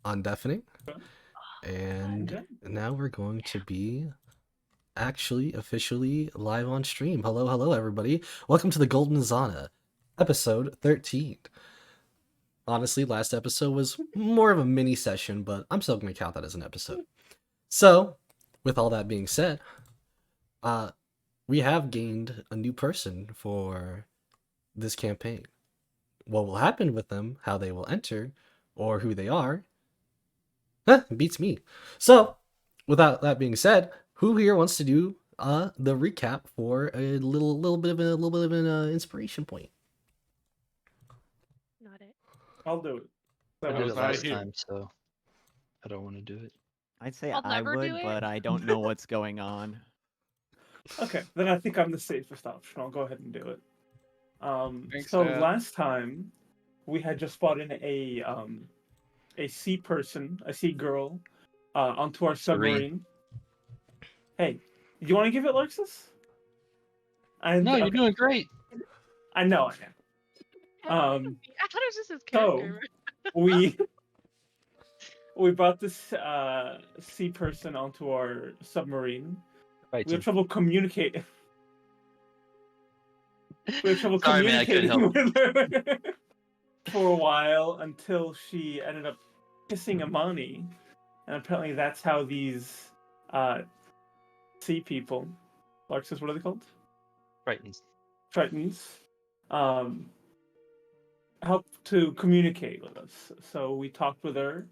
undeafening, and Okay. now we're going to be actually officially live on stream. Hello, everybody. Welcome to the Gold Manzana, episode 13. Honestly, last episode was more of a mini session, but I'm still going to count that as an episode. So, with all that being said, uh, we have gained a new person for this campaign. What will happen with them, how they will enter, or who they are, beats me. So, without that being said, who here wants to do the recap for a little bit of an inspiration point? Not it. I'll do it. I That did was it I last here. time, so I don't want to do it. I'd say I'll I never do would, it. but I don't know what's going on. Okay, then I think I'm the safest option. I'll go ahead and do it. Thanks, So Dad. last time we had just brought in a sea person, a sea girl, onto our submarine. Hey, you want to give it, Lexus? No, you're doing great. I know. I thought it was just his character. we brought this sea person onto our submarine. Right, We have trouble communicating. We have trouble Sorry, man, I couldn't communicating help. with her for a while until she ended up kissing Amani, and apparently that's how these sea people, Larxus, what are they called? Tritons, help to communicate with us. So we talked with her.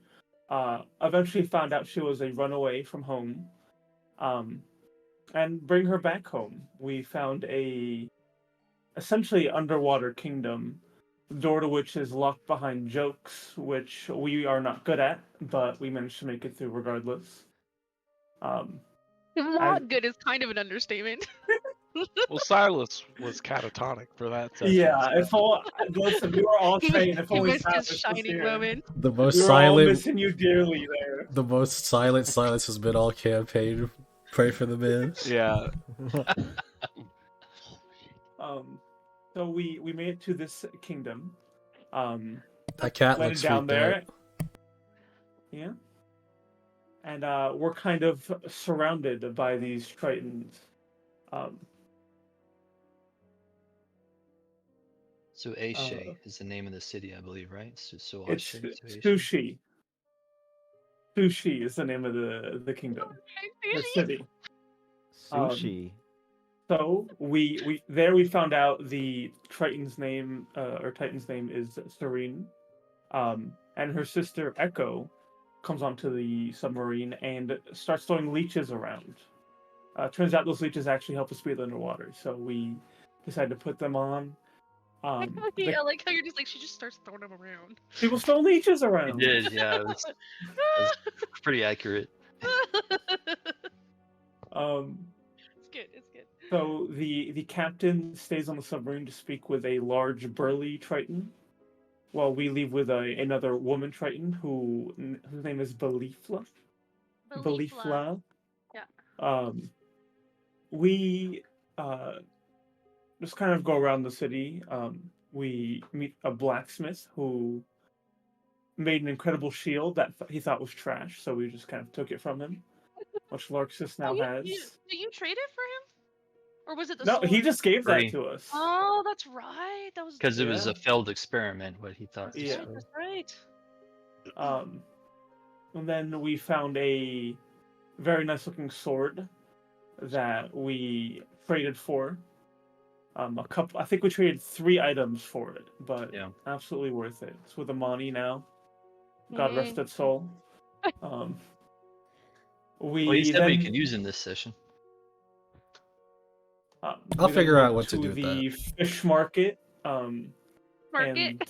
Eventually found out she was a runaway from home, and bring her back home. We found a essentially underwater kingdom, the door to which is locked behind jokes, which we are not good at, but we managed to make it through regardless. Not good is kind of an understatement. Well, Silas was catatonic for that session. Yeah, if all listen, we were all saying if He only missed Silas his was shining here. moment. The most We were all silent, missing you dearly there. the most silent Silas has been all campaign. Pray for the man. Yeah. So we made it to this kingdom. That cat Landed looks down freaked there. out. Yeah. And we're kind of surrounded by these tritons. So Aishe is the name of the city, I believe, right? So It's Aishe. Sushi. Sushi is the name of the kingdom, the city. Sushi. So we found out the Triton's name, or Titan's name is Serene, and her sister Echo comes onto the submarine and starts throwing leeches around. Turns out those leeches actually help us breathe underwater, so we decided to put them on. I like how you're just like, she just starts throwing them around. People throw leeches around. He did, yeah. It was pretty accurate. It's good. So the captain stays on the submarine to speak with a large burly Triton, while we leave with another woman Triton whose name is Belifla. Belifla. Yeah. We just kind of go around the city. We meet a blacksmith who made an incredible shield that he thought was trash, so we just kind of took it from him, which Larxus now has. Did you trade it for him? Or was it the No, sword? he just gave that Free. to us. Oh, that's right. That was Because it was a failed experiment, what he thought. Yeah. That's right. And then we found a very nice looking sword that we traded for. I think we traded 3 items for it, but Yeah. absolutely worth it. It's with Amani now. God rest its soul. Well, he said we could use in this session. I'll figure out what to do with the that. fish market. Market. And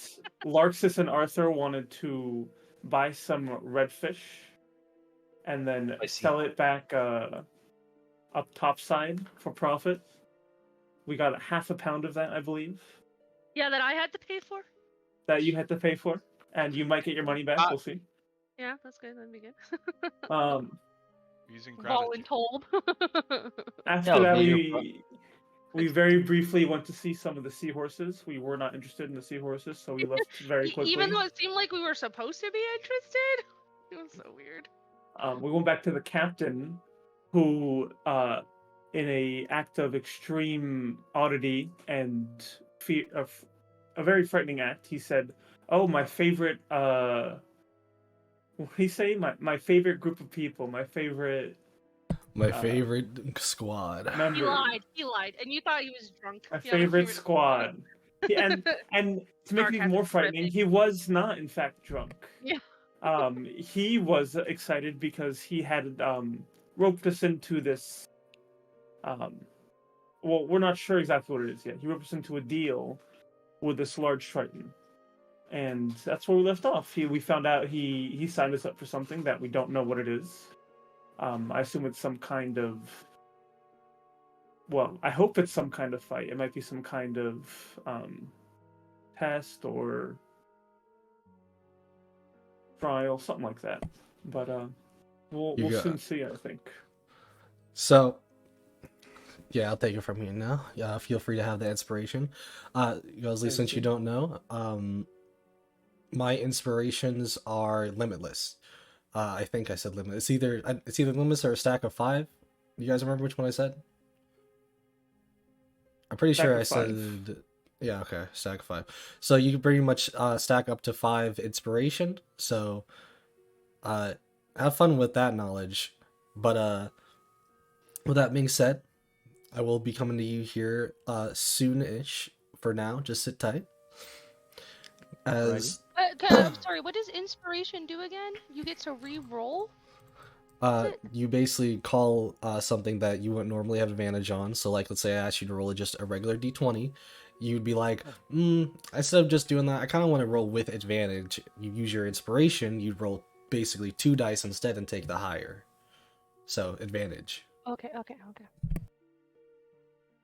Larxus and Arthur wanted to buy some redfish and then sell it back up topside for profit. We got half a pound of that, I believe. Yeah, that I had to pay for? That you had to pay for. And you might get your money back, we'll see. Yeah, that's good. That'd be good. Using Voluntold. After that, we very briefly went to see some of the seahorses. We were not interested in the seahorses, so we left very quickly. Even though it seemed like we were supposed to be interested? It was so weird. We went back to the captain, who, in a act of extreme oddity and fear, a very frightening act, he said, "Oh, my favorite." What did he say? My favorite group of people. My favorite. My favorite squad. He Member. lied, and you thought he was drunk. My You had a favorite favorite squad. And to make it even more frightening, he was not in fact drunk. Yeah. He was excited because he had roped us into this. Well, we're not sure exactly what it is yet. He roped us into a deal with this large Triton, and that's where we left off. We found out he signed us up for something that we don't know what it is. I assume it's some kind of. Well, I hope it's some kind of fight. It might be some kind of test or trial, something like that. But we'll soon see, I think. So, yeah, I'll take it from here now. Yeah, feel free to have the inspiration. Gosling, since you don't know, my inspirations are limitless. I think I said limitless. It's either limitless or a stack of 5. You guys remember which one I said? I'm pretty sure I said, yeah, okay, stack of 5. So you can pretty much stack up to 5 inspiration. So have fun with that knowledge. But with that being said, I will be coming to you here soon-ish. For now, just sit tight. As I'm sorry, what does inspiration do again? You get to re-roll? you basically call something that you wouldn't normally have advantage on. So like, let's say I asked you to roll just a regular d20, you'd be like, instead of just doing that, I kind of want to roll with advantage. You use your inspiration, you'd roll basically 2 dice instead and take the higher. So advantage. Okay.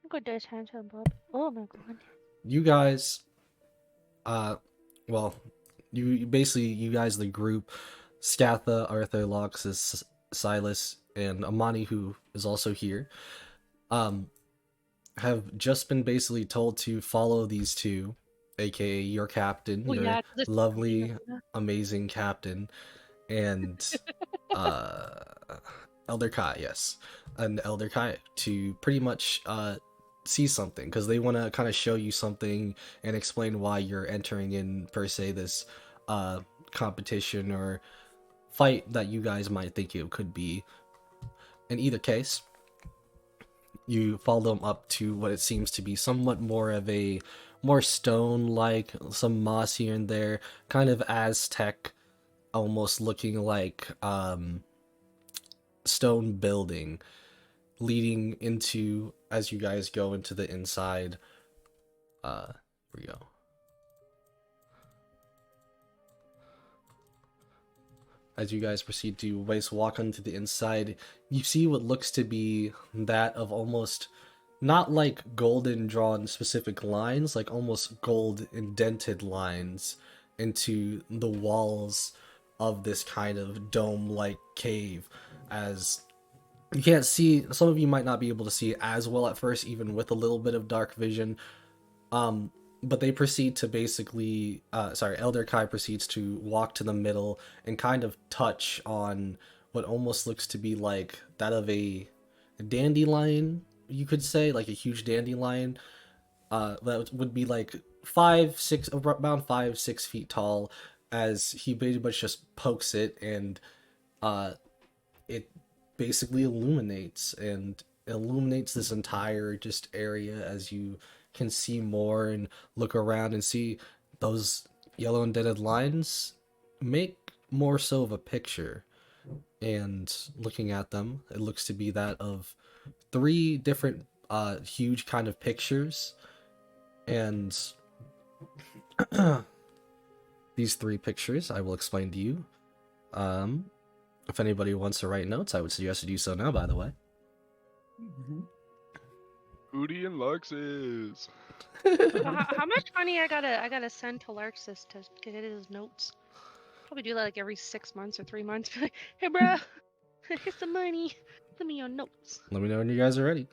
Good dice hands up, Bob. Oh my god. You guys, well, you basically, you guys, the group, Scatha, Arthur, Loxus, Silas, and Amani, who is also here, have just been basically told to follow these two, aka your captain, your lovely, amazing captain, and Elder Kai, yes, and Elder Kai, to pretty much see something, because they want to kind of show you something and explain why you're entering in, per se, this competition or fight that you guys might think it could be. In either case, you follow them up to what it seems to be somewhat more of a more stone-like, some moss here and there, kind of Aztec, almost looking like stone building, leading into, as you guys go into the inside. Here we go. As you guys proceed to walk onto the inside, you see what looks to be that of almost, not like golden drawn specific lines, like almost gold indented lines into the walls of this kind of dome-like cave. As you can't see, some of you might not be able to see as well at first, even with a little bit of dark vision. But they proceed to basically, Elder Kai proceeds to walk to the middle and kind of touch on what almost looks to be like that of a dandelion, you could say, like a huge dandelion. That would be like 5-6 feet tall, as he pretty much just pokes it, and it basically illuminates this entire just area, as you can see more and look around and see those yellow indented lines make more so of a picture. And looking at them, it looks to be that of 3 different huge kind of pictures. And these 3 pictures I will explain to you. If anybody wants to write notes, I would suggest to do so now, by the way. Udi and Luxus. How much money I gotta send to Larxus to get his notes? Probably do that like every 6 months or 3 months. Hey, bro, here's some money. Send me your notes. Let me know when you guys are ready.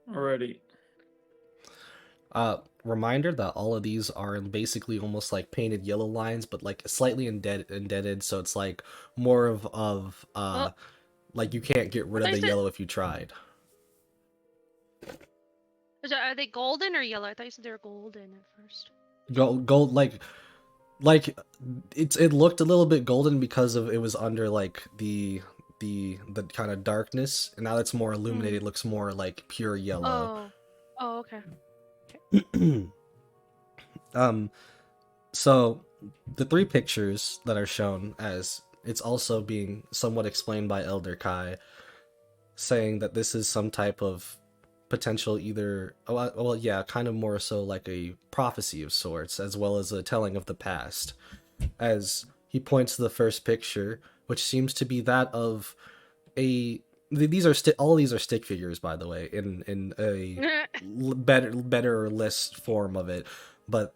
Already. reminder that all of these are basically almost like painted yellow lines, but like slightly indented, so it's like more of like you can't get rid of They the said- yellow if you tried. Are they golden or yellow? I thought you said they were golden at first. Gold like it looked a little bit golden because of it was under like the kind of darkness, and now it's more illuminated, looks more like pure yellow. Oh, okay. So the three pictures that are shown, as it's also being somewhat explained by Elder Kai, saying that this is some type of potential either, well, yeah, kind of more so like a prophecy of sorts, as well as a telling of the past. As he points to the first picture, which seems to be that of a these are all these are stick figures, by the way, in a better or less form of it, but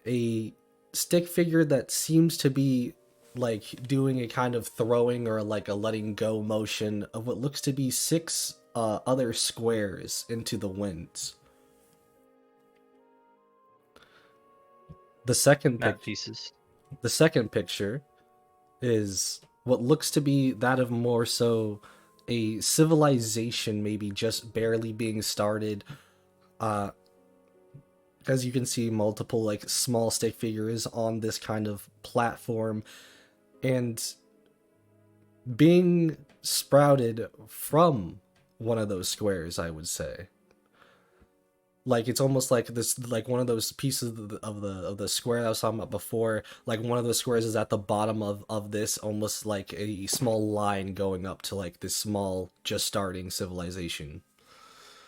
a stick figure that seems to be like doing a kind of throwing or like a letting go motion of what looks to be 6 other squares into the winds. The second Map pieces. The second picture is what looks to be that of more so a civilization, maybe just barely being started. As you can see, multiple like small stick figures on this kind of platform, and being sprouted from one of those squares, I would say. Like it's almost like this, like one of those pieces of the square I was talking about before. Like one of those squares is at the bottom of this, almost like a small line going up to like this small, just starting civilization.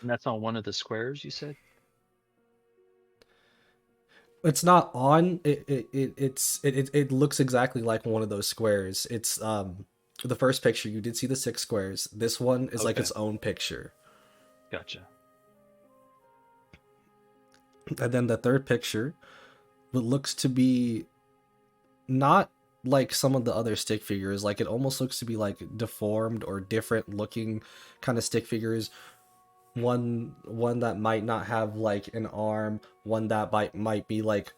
And that's on one of the squares, you said? It's not on. It looks exactly like one of those squares. It's the first picture you did see the 6 squares. This one is like Okay. its own picture. Gotcha. And then the third picture, what looks to be not like some of the other stick figures, like it almost looks to be like deformed or different looking kind of stick figures. One that might not have like an arm, one that might be like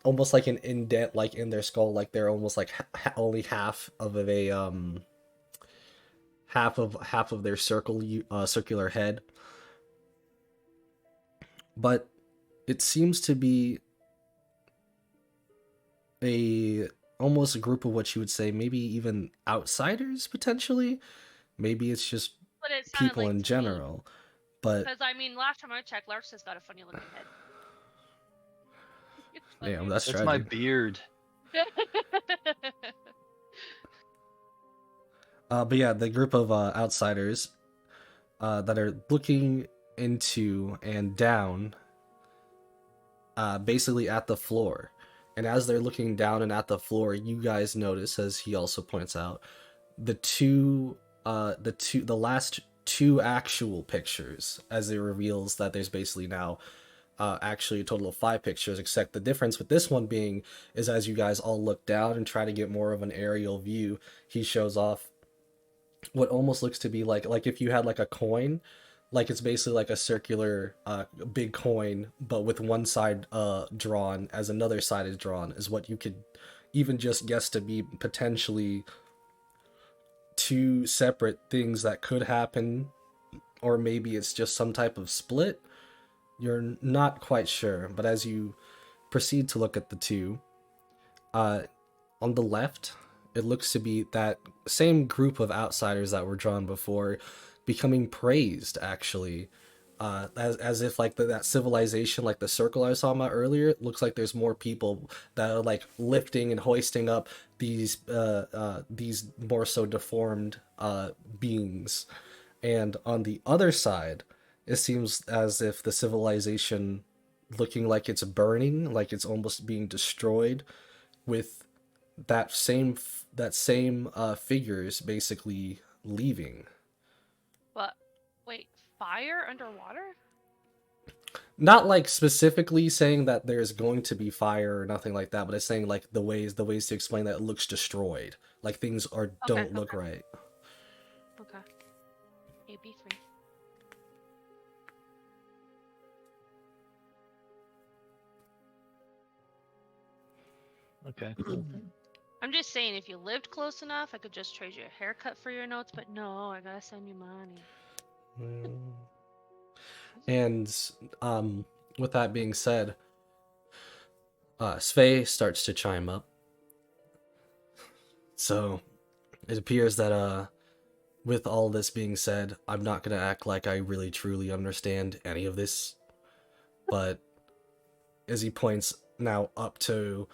almost like an indent like in their skull, like they're almost like only half of a half of their circular head. But it seems to be a almost a group of what you would say maybe even outsiders potentially. Maybe it's just But it sounded people like in to me. general. But Because I mean, last time I checked, Lars has got a funny looking head. damn, that's That's my tragic. beard. But yeah, the group of outsiders that are looking into and down basically at the floor. And as they're looking down and at the floor, you guys notice, as he also points out, the last 2 actual pictures, as it reveals that there's basically now actually a total of 5 pictures, except the difference with this one being is as you guys all look down and try to get more of an aerial view, he shows off what almost looks to be like if you had like a coin, like it's basically like a circular big coin, but with one side drawn as another side is drawn, is what you could even just guess to be potentially 2 separate things that could happen, or maybe it's just some type of split. You're not quite sure, but as you proceed to look at the 2, on the left, it looks to be that same group of outsiders that were drawn before becoming praised, actually. As if like that civilization, like the circle I was talking about earlier, it looks like there's more people that are like lifting and hoisting up these more so deformed beings. And on the other side, it seems as if the civilization looking like it's burning, like it's almost being destroyed, with that same figures basically leaving. But wait, fire underwater? Not like specifically saying that there's going to be fire or nothing like that, but it's saying like the ways to explain that it looks destroyed, like things don't look right. Okay. AB3. Okay, cool. I'm just saying, if you lived close enough, I could just trade you a haircut for your notes. But no, I gotta send you money. And with that being said, Svei starts to chime up. So it appears that with all this being said, I'm not gonna act like I really truly understand any of this. But as he points now up to,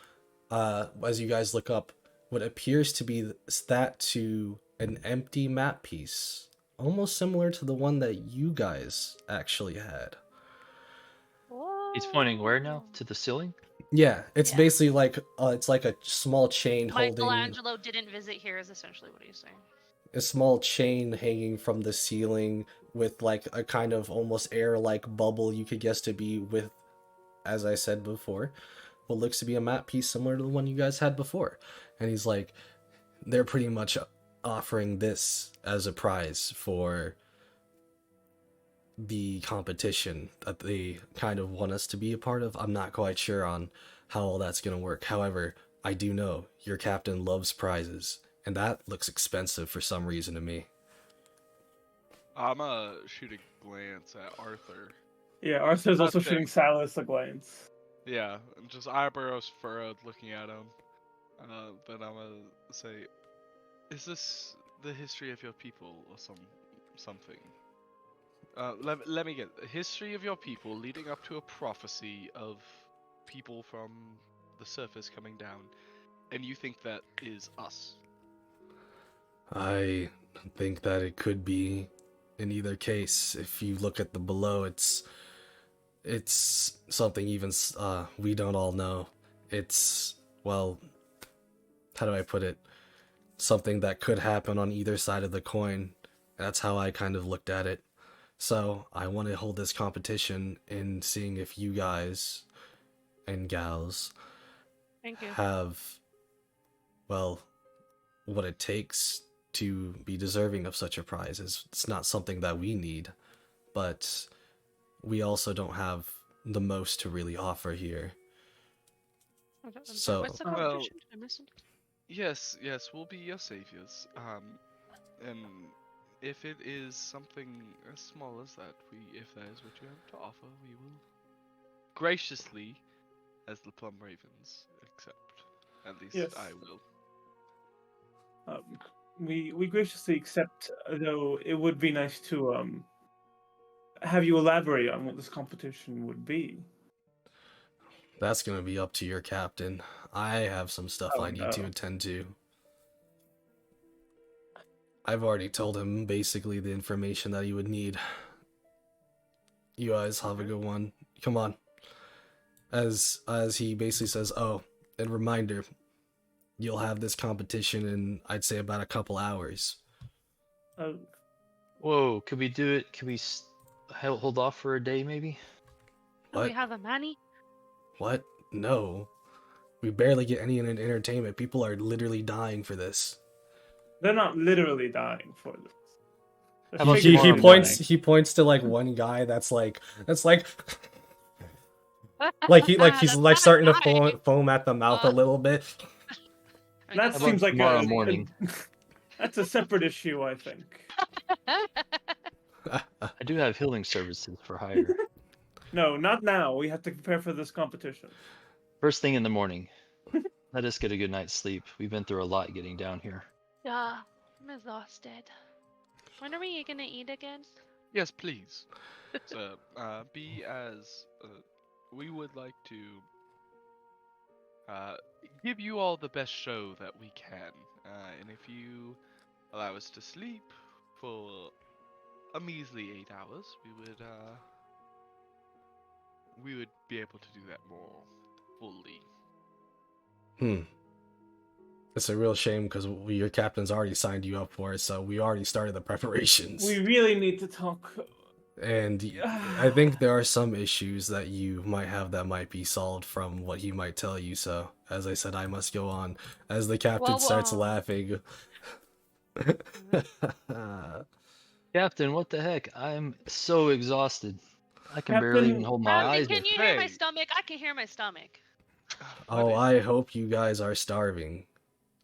as you guys look up, what appears to be that to an empty map piece, almost similar to the one that you guys actually had. He's pointing where now? To the ceiling? Yeah, it's Yeah. basically like it's like a small chain holding Michelangelo didn't visit here, is essentially what he's saying. a small chain hanging from the ceiling with like a kind of almost air-like bubble you could guess to be with, as I said before, what looks to be a map piece similar to the one you guys had before. And he's like, they're pretty much offering this as a prize for the competition that they kind of want us to be a part of. I'm not quite sure on how all that's going to work. However, I do know your captain loves prizes, and that looks expensive for some reason to me. I'm shoot a glance at Arthur. Yeah, Arthur's also Nothing. shooting Silas a glance. Yeah, and just eyebrows furrowed, looking at him. Then I'm gonna say, "Is this the history of your people or something?" Let me get the history of your people leading up to a prophecy of people from the surface coming down, and you think that is us? I think that it could be in either case. If you look at the below, it's something even we don't all know. It's, well, how do I put it? Something that could happen on either side of the coin. That's how I kind of looked at it. So I want to hold this competition in seeing if you guys and gals Thank you. have, well, what it takes to be deserving of such a prize. It's not something that we need, but we also don't have the most to really offer here. I'm sorry, So- what's the Well- competition? Did I miss it? Yes, we'll be your saviors. And if it is something as small as that, if that is what you have to offer, we will graciously, as the Plum Ravens, accept. At least Yes. I will. We graciously accept, though it would be nice to have you elaborate on what this competition would be. That's gonna be up to your captain. I have some stuff Oh, I need to no. attend to. I've already told him basically the information that he would need. You guys have a good one. Come on. As he basically says, oh, and reminder, you'll have this competition in, I'd say, about a couple hours. Uh, Whoa, could we do it? Could we hold off for a day, maybe? Do we What? have a money? What? No. We barely get any entertainment. People are literally dying for this. they're not literally dying for this. They're How about He figuratively points dying. he points to like one guy that's like he's like That's not starting to dying. foam at the mouth a little bit. I That guess How seems about like tomorrow morning? That's a separate issue, I think. I do have healing services for hire. No, not now. We have to prepare for this competition. First thing in the morning. Let us get a good night's sleep. We've been through a lot getting down here. Yeah, I'm exhausted. When are we gonna eat again? Yes, please. So, be as we would like to give you all the best show that we can, and if you allow us to sleep for a measly 8 hours, we would be able to do that more fully. It's a real shame because your captain's already signed you up for it, so we already started the preparations. We really need to talk. And I think there are some issues that you might have that might be solved from what he might tell you. So, as I said, I must go on. As the captain Well, starts laughing. Captain, what the heck? I'm so exhausted. I can barely even Captain- hold my eyes Can open. you hear my Hey. stomach? I can hear my stomach. Oh, is I it? hope you guys are starving.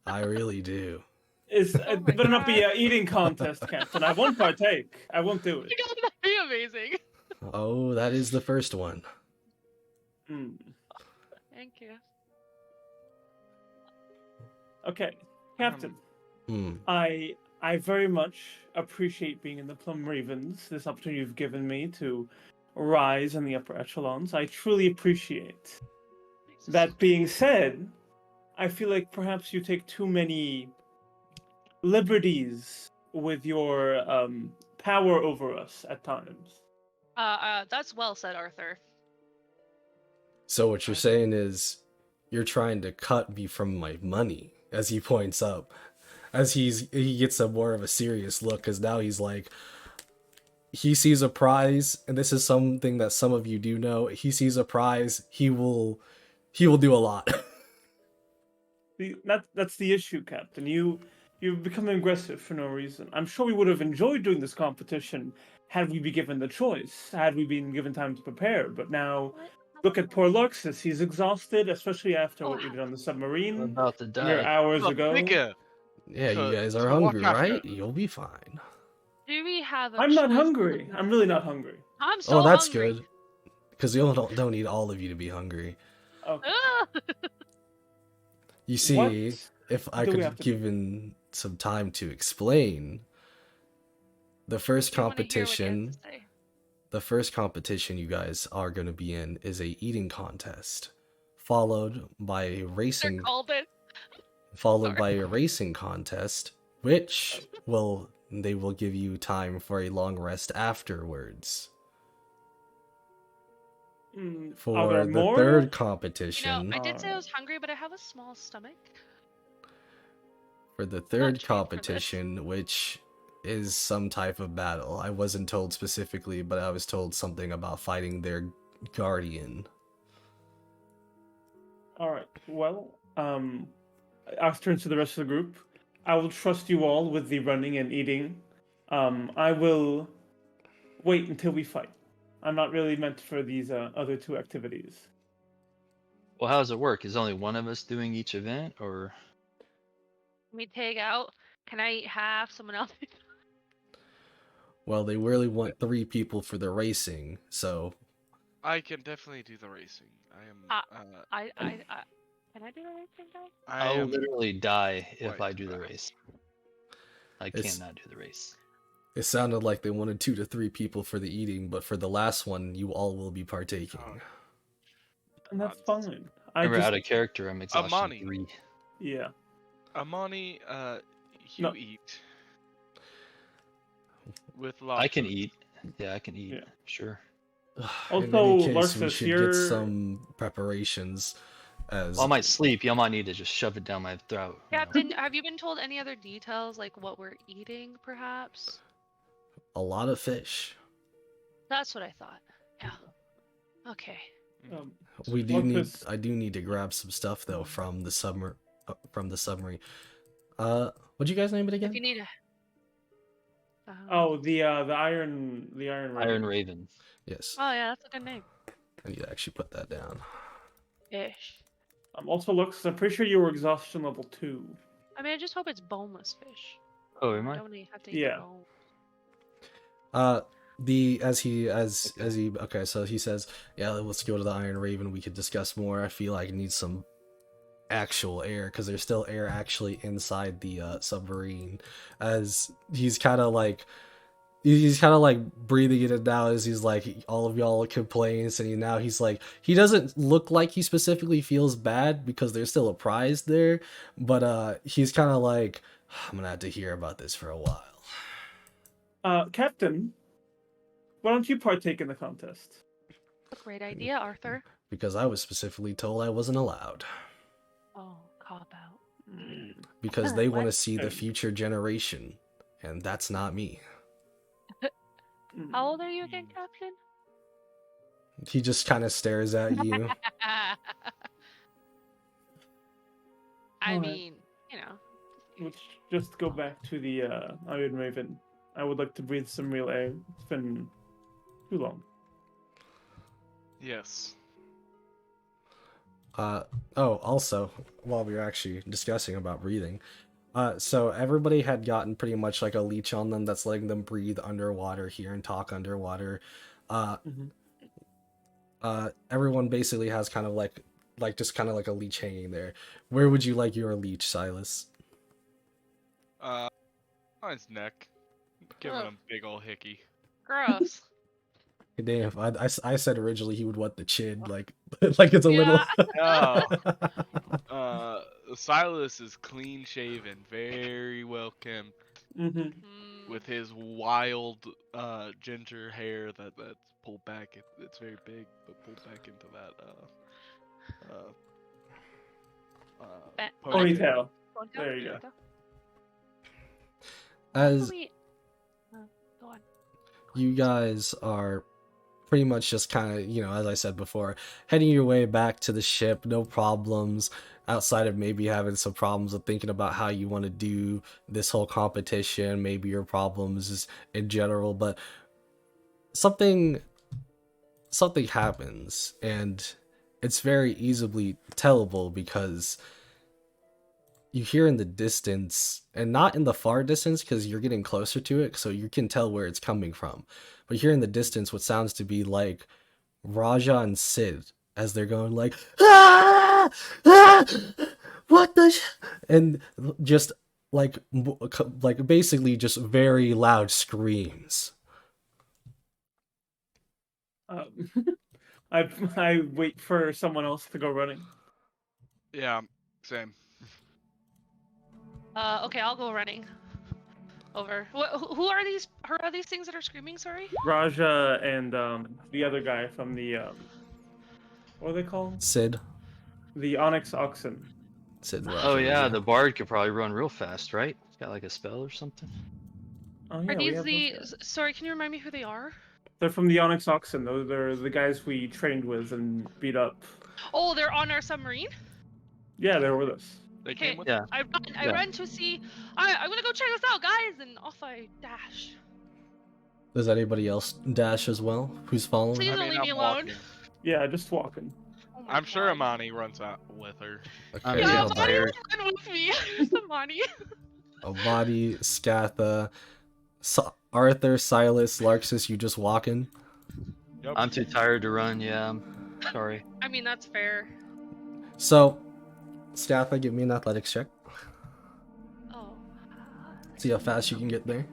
I really do. It's Oh it my better not be God. an eating contest, Captain. I won't partake. I won't do Oh it. my God, that'd be amazing. Oh, that is the first one. Hmm. Thank you. Okay, Captain. Hmm. I very much appreciate being in the Plum Ravens. This opportunity you've given me to rise in the upper echelons. I truly appreciate. That being said, I feel like perhaps you take too many liberties with your power over us at times. That's well said, Arthur. So what you're I- saying is you're trying to cut me from my money, as he points up, as he gets a more of a serious look, because now he's like, he sees a prize, and this is something that some of you do know. He sees a prize, he will do a lot. That's the issue, Captain. You've become aggressive for no reason. I'm sure we would have enjoyed doing this competition had we been given the choice, had we been given time to prepare. But now, What? look at poor Luxus. He's exhausted, especially after Oh, what we did on the I'm submarine about to mere die. hours I'm a ago. figure Yeah, you guys are to watch hungry, after. right? You'll be fine. do we have a I'm not choice hungry. I'm really not hungry. I'm Oh, so that's hungry. good. Because you don't need all of you to be hungry. Okay. Ah! You What see, if I do we could have to do? given some time to explain, the first I do want to hear what he has to competition, say. the first competition you guys are going to be in is a eating contest, followed by a They're racing, called it. followed Sorry. by a racing contest, which they will give you time for a long rest afterwards. Are there For the more? third You know, competition, I did say I Alright. was hungry, but I have a small stomach. for the Not third trained for this. competition, which is some type of battle. I wasn't told specifically, but I was told something about fighting their guardian. All right. Well, I'll turn to the rest of the group. I will trust you all with the running and eating. I will wait until we fight. I'm not really meant for these other two activities. Well, how does it work? Is only one of us doing each event, or Let me take out. Can I have someone else? Well, they really want 3 people for the racing, so I can definitely do the racing. Uh, I can I do anything, guys? I I'll am literally die if quite I do the fast. race. I It's- cannot do the race. it sounded like they wanted 2 to 3 people for the eating, but for the last one, you all will be partaking. Oh. And that's Uh, fine. I Remember, just out of character, I'm exhaustion Amani. 3. yeah. Amani, you No. eat with I can laughter. eat. Yeah, I can eat. Yeah. Sure. In Also, any case, we Larsus, should you're get some preparations as Well, I might sleep. Y'all might need to just shove it down my throat. you know. Captain, have you been told any other details, like what we're eating, perhaps? a lot of fish. That's what I thought. Yeah. Okay. um, We do need. Larsus. I do need to grab some stuff though from the submarine. What'd you guys name it If again? you need a. Oh, the iron Iron Raven. Raven. Yes, Oh yeah, that's a good name. I need to actually put that down. Fish. Also, looks. I'm pretty sure you were exhaustion level 2. I mean, I just hope it's boneless fish. Oh, am I? Don't have to eat Yeah. the bone. Okay, so he says, yeah, let's go to the Iron Raven, we could discuss more. I feel like I need some actual air because there's still air actually inside the submarine, as he's kind of like breathing it in now as he's like, all of y'all complains, and now he's like, he doesn't look like he specifically feels bad because there's still a prize there, but he's kind of like, I'm gonna have to hear about this for a while. Captain, why don't you partake in the contest? A great idea, Arthur. Because I was specifically told I wasn't allowed. Oh, cop out. Because they want to What? see the future generation, and that's not me. How old are you again, Captain? He just kind of stares at you. I Alright. mean, you know. Let's just go back to the Iron Raven. I would like to breathe some real air. It's been too long. Yes. Also, while we were actually discussing about breathing, so everybody had gotten pretty much like a leech on them that's letting them breathe underwater here and talk underwater. Uh, Mhm. Everyone basically has kind of like just kind of like a leech hanging there. Where would you like your leech, Silas? On his neck, giving Ugh. him big ol' hickey. Gross. Damn, I said originally he would want the chin, like like it's a Yeah. little. No, Silas is clean shaven, very well kempt, Mhm. with his wild ginger hair that's pulled back. It's very big, but pulled back into that Ponytail. Ponytail? There you go. Ponytail? As Let me- Go on. you guys are pretty much just kind of, as I said before, heading your way back to the ship, no problems, outside of maybe having some problems with thinking about how you want to do this whole competition, maybe your problems is in general, but something happens, and it's very easily tellable because you hear in the distance, and not in the far distance because you're getting closer to it, so you can tell where it's coming from. But you hear in the distance what sounds to be like Raja and Sid as they're going like, ah, ah, what the, and just like basically just very loud screams. Um, I wait for someone else to go running. Yeah, same. Okay, I'll go running. Over. Who are these? Who are these things that are screaming? Sorry. Raja and the other guy from the what are they called? Sid, The Onyx Oxen. Sid, Oh Raja. yeah, the bard could probably run real fast, right? He's got like a spell or something. Oh Are yeah, we these have the? those guys. Sorry, can you remind me who they are? They're from the Onyx Oxen. They're the guys we trained with and beat up. Oh, they're on our submarine. Yeah, they're with us. They Okay. came with. Yeah. I Yeah. run to see. I'm gonna go check this out, guys, and off I dash. Does anybody else dash as well? Who's following? Please I don't mean, leave me I'm alone. walking. Yeah, just walking. Oh my I'm sure God. Amani runs out with her. I'm Okay, Yeah, getting hold Amani on. tired. run with me. There's Amani. Obadi, Scatha, Arthur, Silas, Larxus, you just walking? Yep. I'm too tired to run. Yeah, I'm sorry. I mean, that's fair. So, Scatha, give me an athletics check. Oh. See how fast you can get there.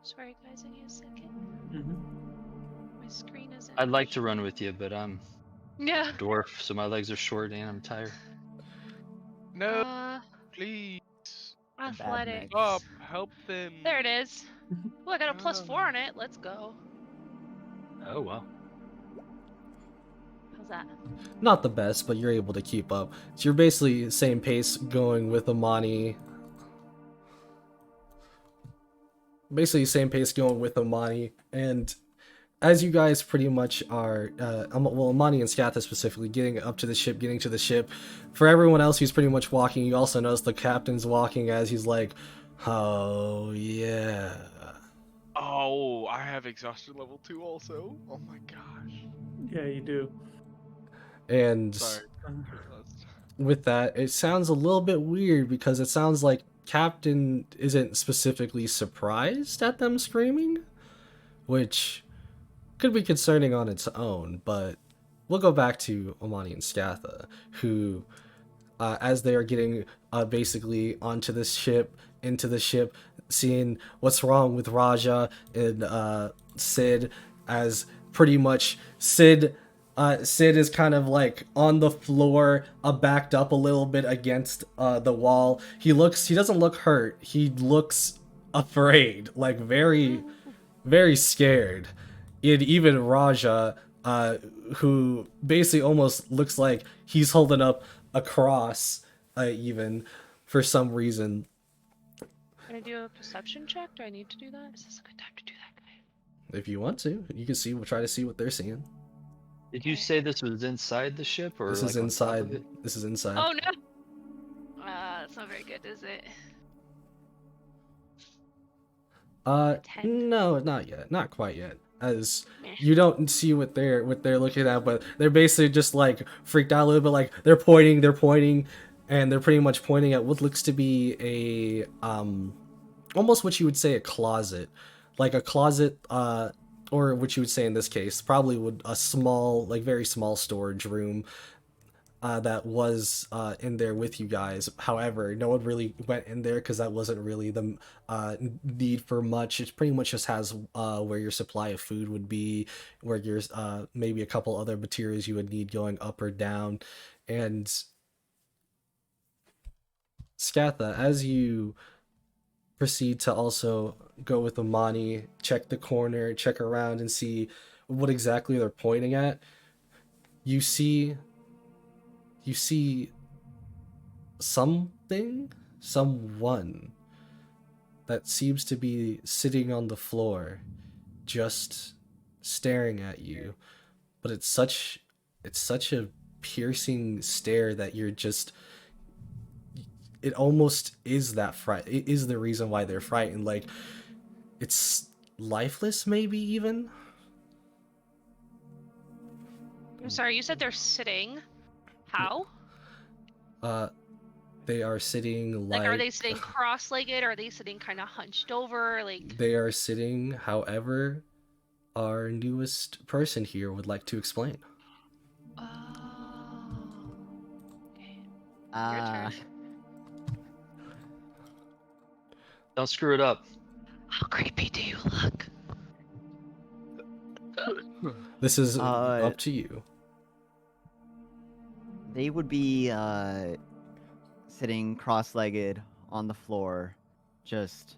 Sorry, guys. I need a second. Mm-hmm. My screen isn't. I'd like to run with you, but I'm Yeah. a dwarf, so my legs are short and I'm tired. No, please. bad Athletics. Stop. Help them. There it is. Well, I got a +4 Ah. on it. Let's go. Oh well. How's that? Not the best, but you're able to keep up. So you're basically same pace going with Amani. Basically same pace going with Amani, and as you guys pretty much are, well, Amani and Scatha specifically, getting up to the ship, getting to the ship. For everyone else who's pretty much walking, you also notice the captain's walking as he's like, oh yeah. Oh, I have exhaustion level 2 also. Oh my gosh. Yeah, you do. And Sorry. with that, it sounds a little bit weird because it sounds like Captain isn't specifically surprised at them screaming, which could be concerning on its own, but we'll go back to Amani and Scatha, who, as they are getting basically onto this ship, into the ship, seeing what's wrong with Raja and Sid, as pretty much Sid is kind of like on the floor, backed up a little bit against the wall. He doesn't look hurt. He looks afraid, like very, very scared. And even Raja, who basically almost looks like he's holding up a cross, even for some reason. Can I do a perception check? Do I need to do that? Is this a good time to do that, guy? If you want to, you can see. We'll try to see what they're seeing. Did you say this was inside the ship or This like is on top of inside. it? This is inside. Oh no! That's not very good, is it? 10. No, not yet. Not quite yet. as Meh. you don't see what they're looking at, but they're basically just like freaked out a little bit. Like they're pointing, and they're pretty much pointing at what looks to be a almost what you would say a closet, like a closet, or what you would say in this case probably would a small, like very small storage room that was in there with you guys. However, no one really went in there because that wasn't really the need for much. It pretty much just has where your supply of food would be, where your maybe a couple other materials you would need going up or down. And Scatha, as you proceed to also go with Amani, check the corner, check around, and see what exactly they're pointing at, you see someone that seems to be sitting on the floor, just staring at you. But it's such a piercing stare that you're just, it almost is that fright. It is the reason why they're frightened. Like it's lifeless, maybe even. I'm sorry, you said they're sitting. How? They are sitting Like, are they sitting cross-legged? Or are they sitting kind of hunched over? Like, they are sitting, however, our newest person here would like to explain. oh. Okay. Your Uh, turn. Don't screw it up. How creepy do you look? This is Uh, up to you. they would be sitting cross-legged on the floor, just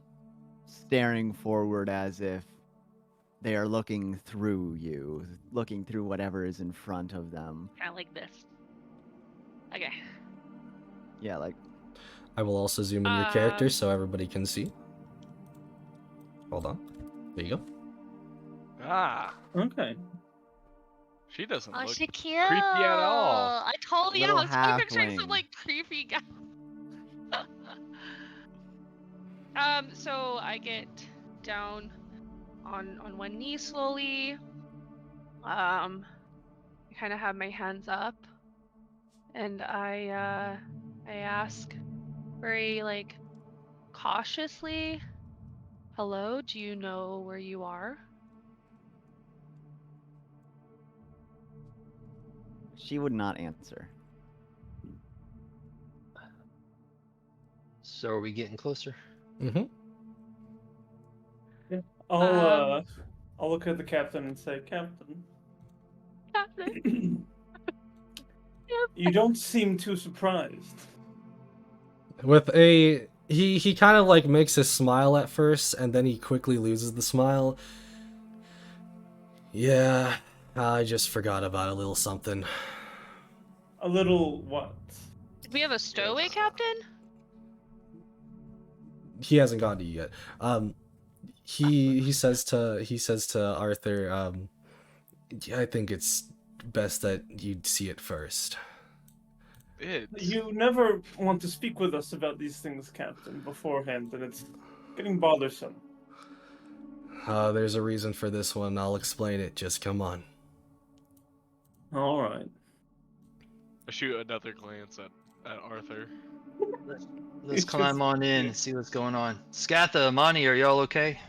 staring forward as if they are looking through you, looking through whatever is in front of them. Kind of like this. Okay. Yeah, like I will also zoom in your character so everybody can see. Hold on. There you go. Ah, Okay. she doesn't Oh, look she cute. creepy at all. I totally Little am. I was picturing some halfling. like creepy guy. So I get down on one knee slowly. I kind of have my hands up, and I ask very like cautiously, "Hello, do you know where you are?" she would not answer. So are we getting closer? Mm-hmm. I'll look at the captain and say, Captain, Captain. you don't seem too surprised. With a he kind of like makes a smile at first, and then he quickly loses the smile. Yeah, I just forgot about a little something. A little what? Did we have a stowaway captain? He hasn't gotten to you yet. He says to Arthur, yeah, I think it's best that you see it first. You never want to speak with us about these things, Captain, beforehand, and it's getting bothersome. There's a reason for this one. I'll explain it. Just come on. All right. I shoot another glance at Arthur. Let's It's climb just- on in and see what's going on. Scatha, Amani, are y'all okay?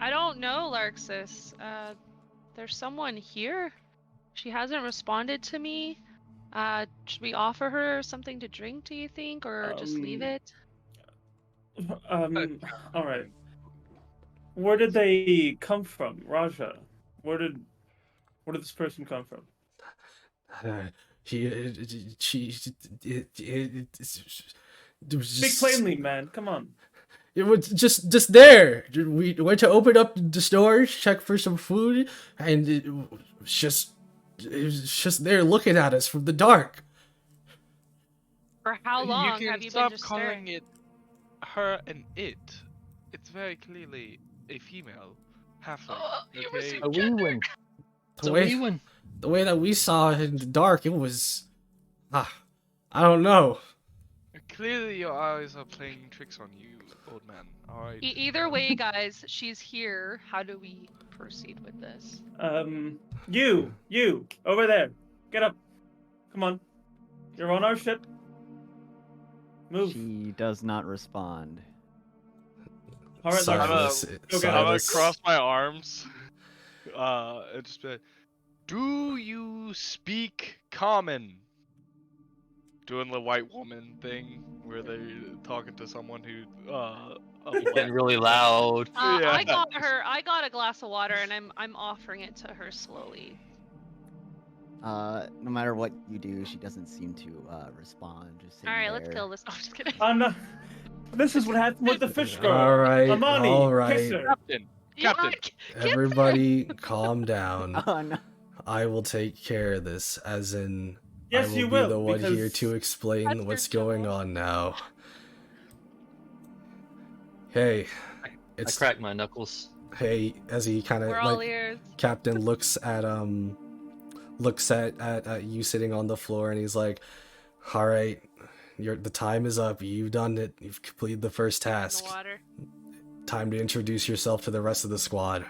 I don't know, Larxus. There's someone here. She hasn't responded to me. Should we offer her something to drink, do you think, or just leave it? All right. Where did they come from, Raja? Where did this person come from? Speak plainly, man. Come on. It was just there. We went to open up the stores, check for some food, and it was just there looking at us from the dark. For how long you can have you been stop just calling staring? it her and it. It's very clearly a female halfling. You were Okay? so A wee one. It's The a way wee one. the way that we saw it in the dark, it was I don't know. Clearly, your eyes are playing tricks on you, old man. All right. Either way, guys, she's here. How do we proceed with this? You, over there. Get up. Come on. You're on our ship. Move. She does not respond. All right, Silas, Go get I'm it. gonna Silas, cross my arms. And just be like, do you speak common? Doing the white woman thing where they're talking to someone who, Getting really loud. Yeah. I got a glass of water, and I'm offering it to her slowly. No matter what you do, she doesn't seem to respond. Just All sitting right, let's there. kill this. No, I'm just kidding. I'm not. This is what happened with the fish girl. all right, Amani, all right. kiss her. Captain. Yeah, Captain. kiss her. Everybody, calm down. Oh no. I will take care of this, as in, Yes, I will you be will, the one here because- to explain That's what's your going job. on now. Hey, I it's cracked my knuckles. hey, as he kind of We're all like ears. Captain looks at you sitting on the floor, and he's like, "All right, the time is up. You've done it. You've completed the first In the task. water. Time to introduce yourself to the rest of the squad."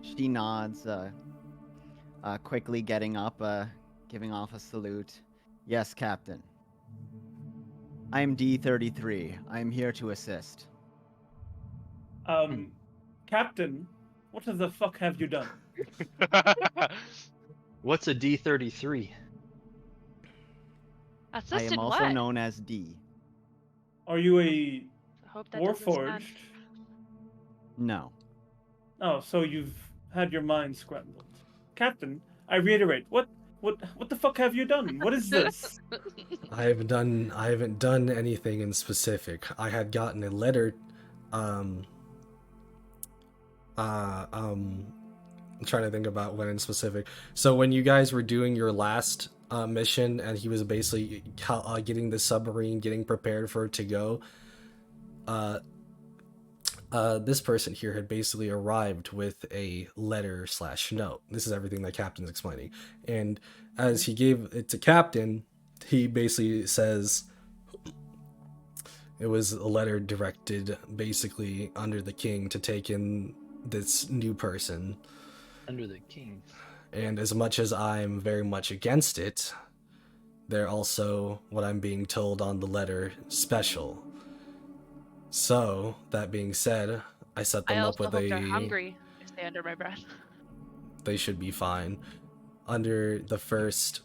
She nods, quickly getting up, giving off a salute. Yes, Captain. I am D33. I am here to assist. Captain, what the fuck have you done? What's a D33? I Assisted am also what? known as D. Are you a I hope that doesn't stand. warforged? No. Oh, so you've had your mind scrambled. Captain, I reiterate, what the fuck have you done? What is this? I haven't done anything in specific. I had gotten a letter, I'm trying to think about when in specific. So when you guys were doing your last mission, and he was basically getting the submarine, getting prepared for it to go, this person here had basically arrived with a letter / note. This is everything that Captain's explaining. And as he gave it to Captain, he basically says it was a letter directed basically under the king to take in this new person. Under the king. And as much as I'm very much against it, they're also, what I'm being told on the letter, special. So, that being said, I set them I up also with hope they're hungry. I say under my breath. They should be fine. Under the first,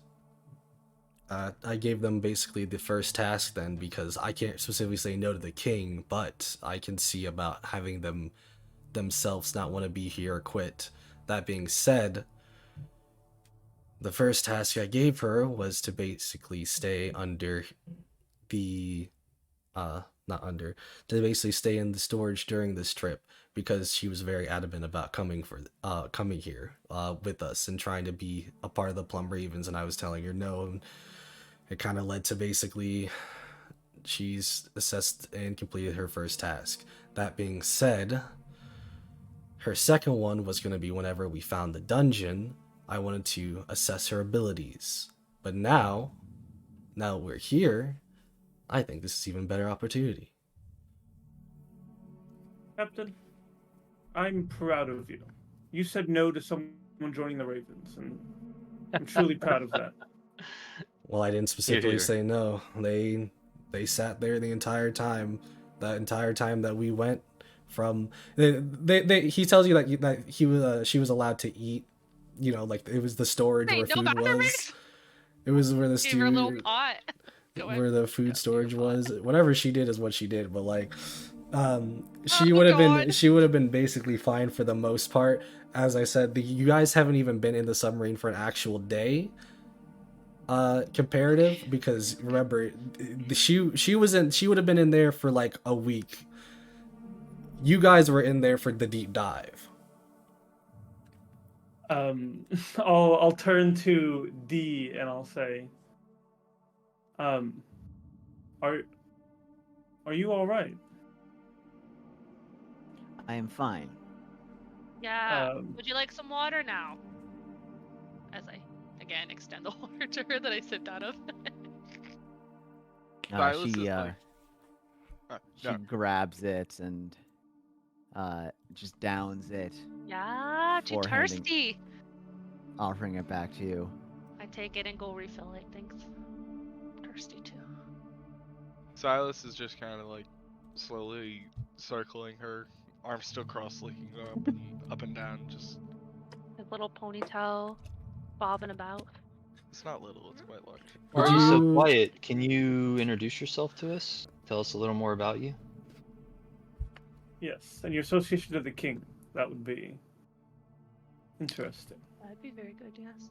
I gave them basically the first task then, because I can't specifically say no to the king, but I can see about having them themselves not want to be here or quit. That being said, the first task I gave her was to basically stay under the, to basically stay in the storage during this trip, because she was very adamant about coming here with us and trying to be a part of the Plum Ravens, and I was telling her no, and it kind of led to basically she's assessed and completed her first task. That being said, her second one was going to be whenever we found the dungeon, I wanted to assess her abilities. But now we're here, I think this is even better opportunity. Captain, I'm proud of you. You said no to someone joining the Ravens, and I'm truly proud of that. Well, I didn't specifically Here. say no. They sat there the entire time. That entire time that we went from, he tells you that he was she was allowed to eat. You know, like it was the storage where Wait, no food bathroom was. breaks? It was where the Give her a little stew, pot. Go ahead. where the food Yeah, storage give her a pot. was. Whatever she did is what she did. But like, she Oh, would have been God. she would have been basically fine for the most part. As I said, you guys haven't even been in the submarine for an actual day. Comparative, because remember, she would have been in there for like a week. You guys were in there for the deep dive. I'll turn to D and I'll say, are you all right? I am fine. Yeah. Would you like some water now? As I again, extend the water to her that I sipped out of. Silas She is like, she no. grabs it and just downs it, Yeah, too Before handing- thirsty. offering it back to you. I take it and go refill it. Thanks. Thirsty too. Silas is just kind of like slowly circling her, arms still crossed, looking up and down. Just His little ponytail bobbing about. it's not little, it's quite large. Why Would are you so you- quiet? Can you introduce yourself to us? Tell us a little more about you. Yes, and your association to the king. That would be interesting. That'd be very good, yes.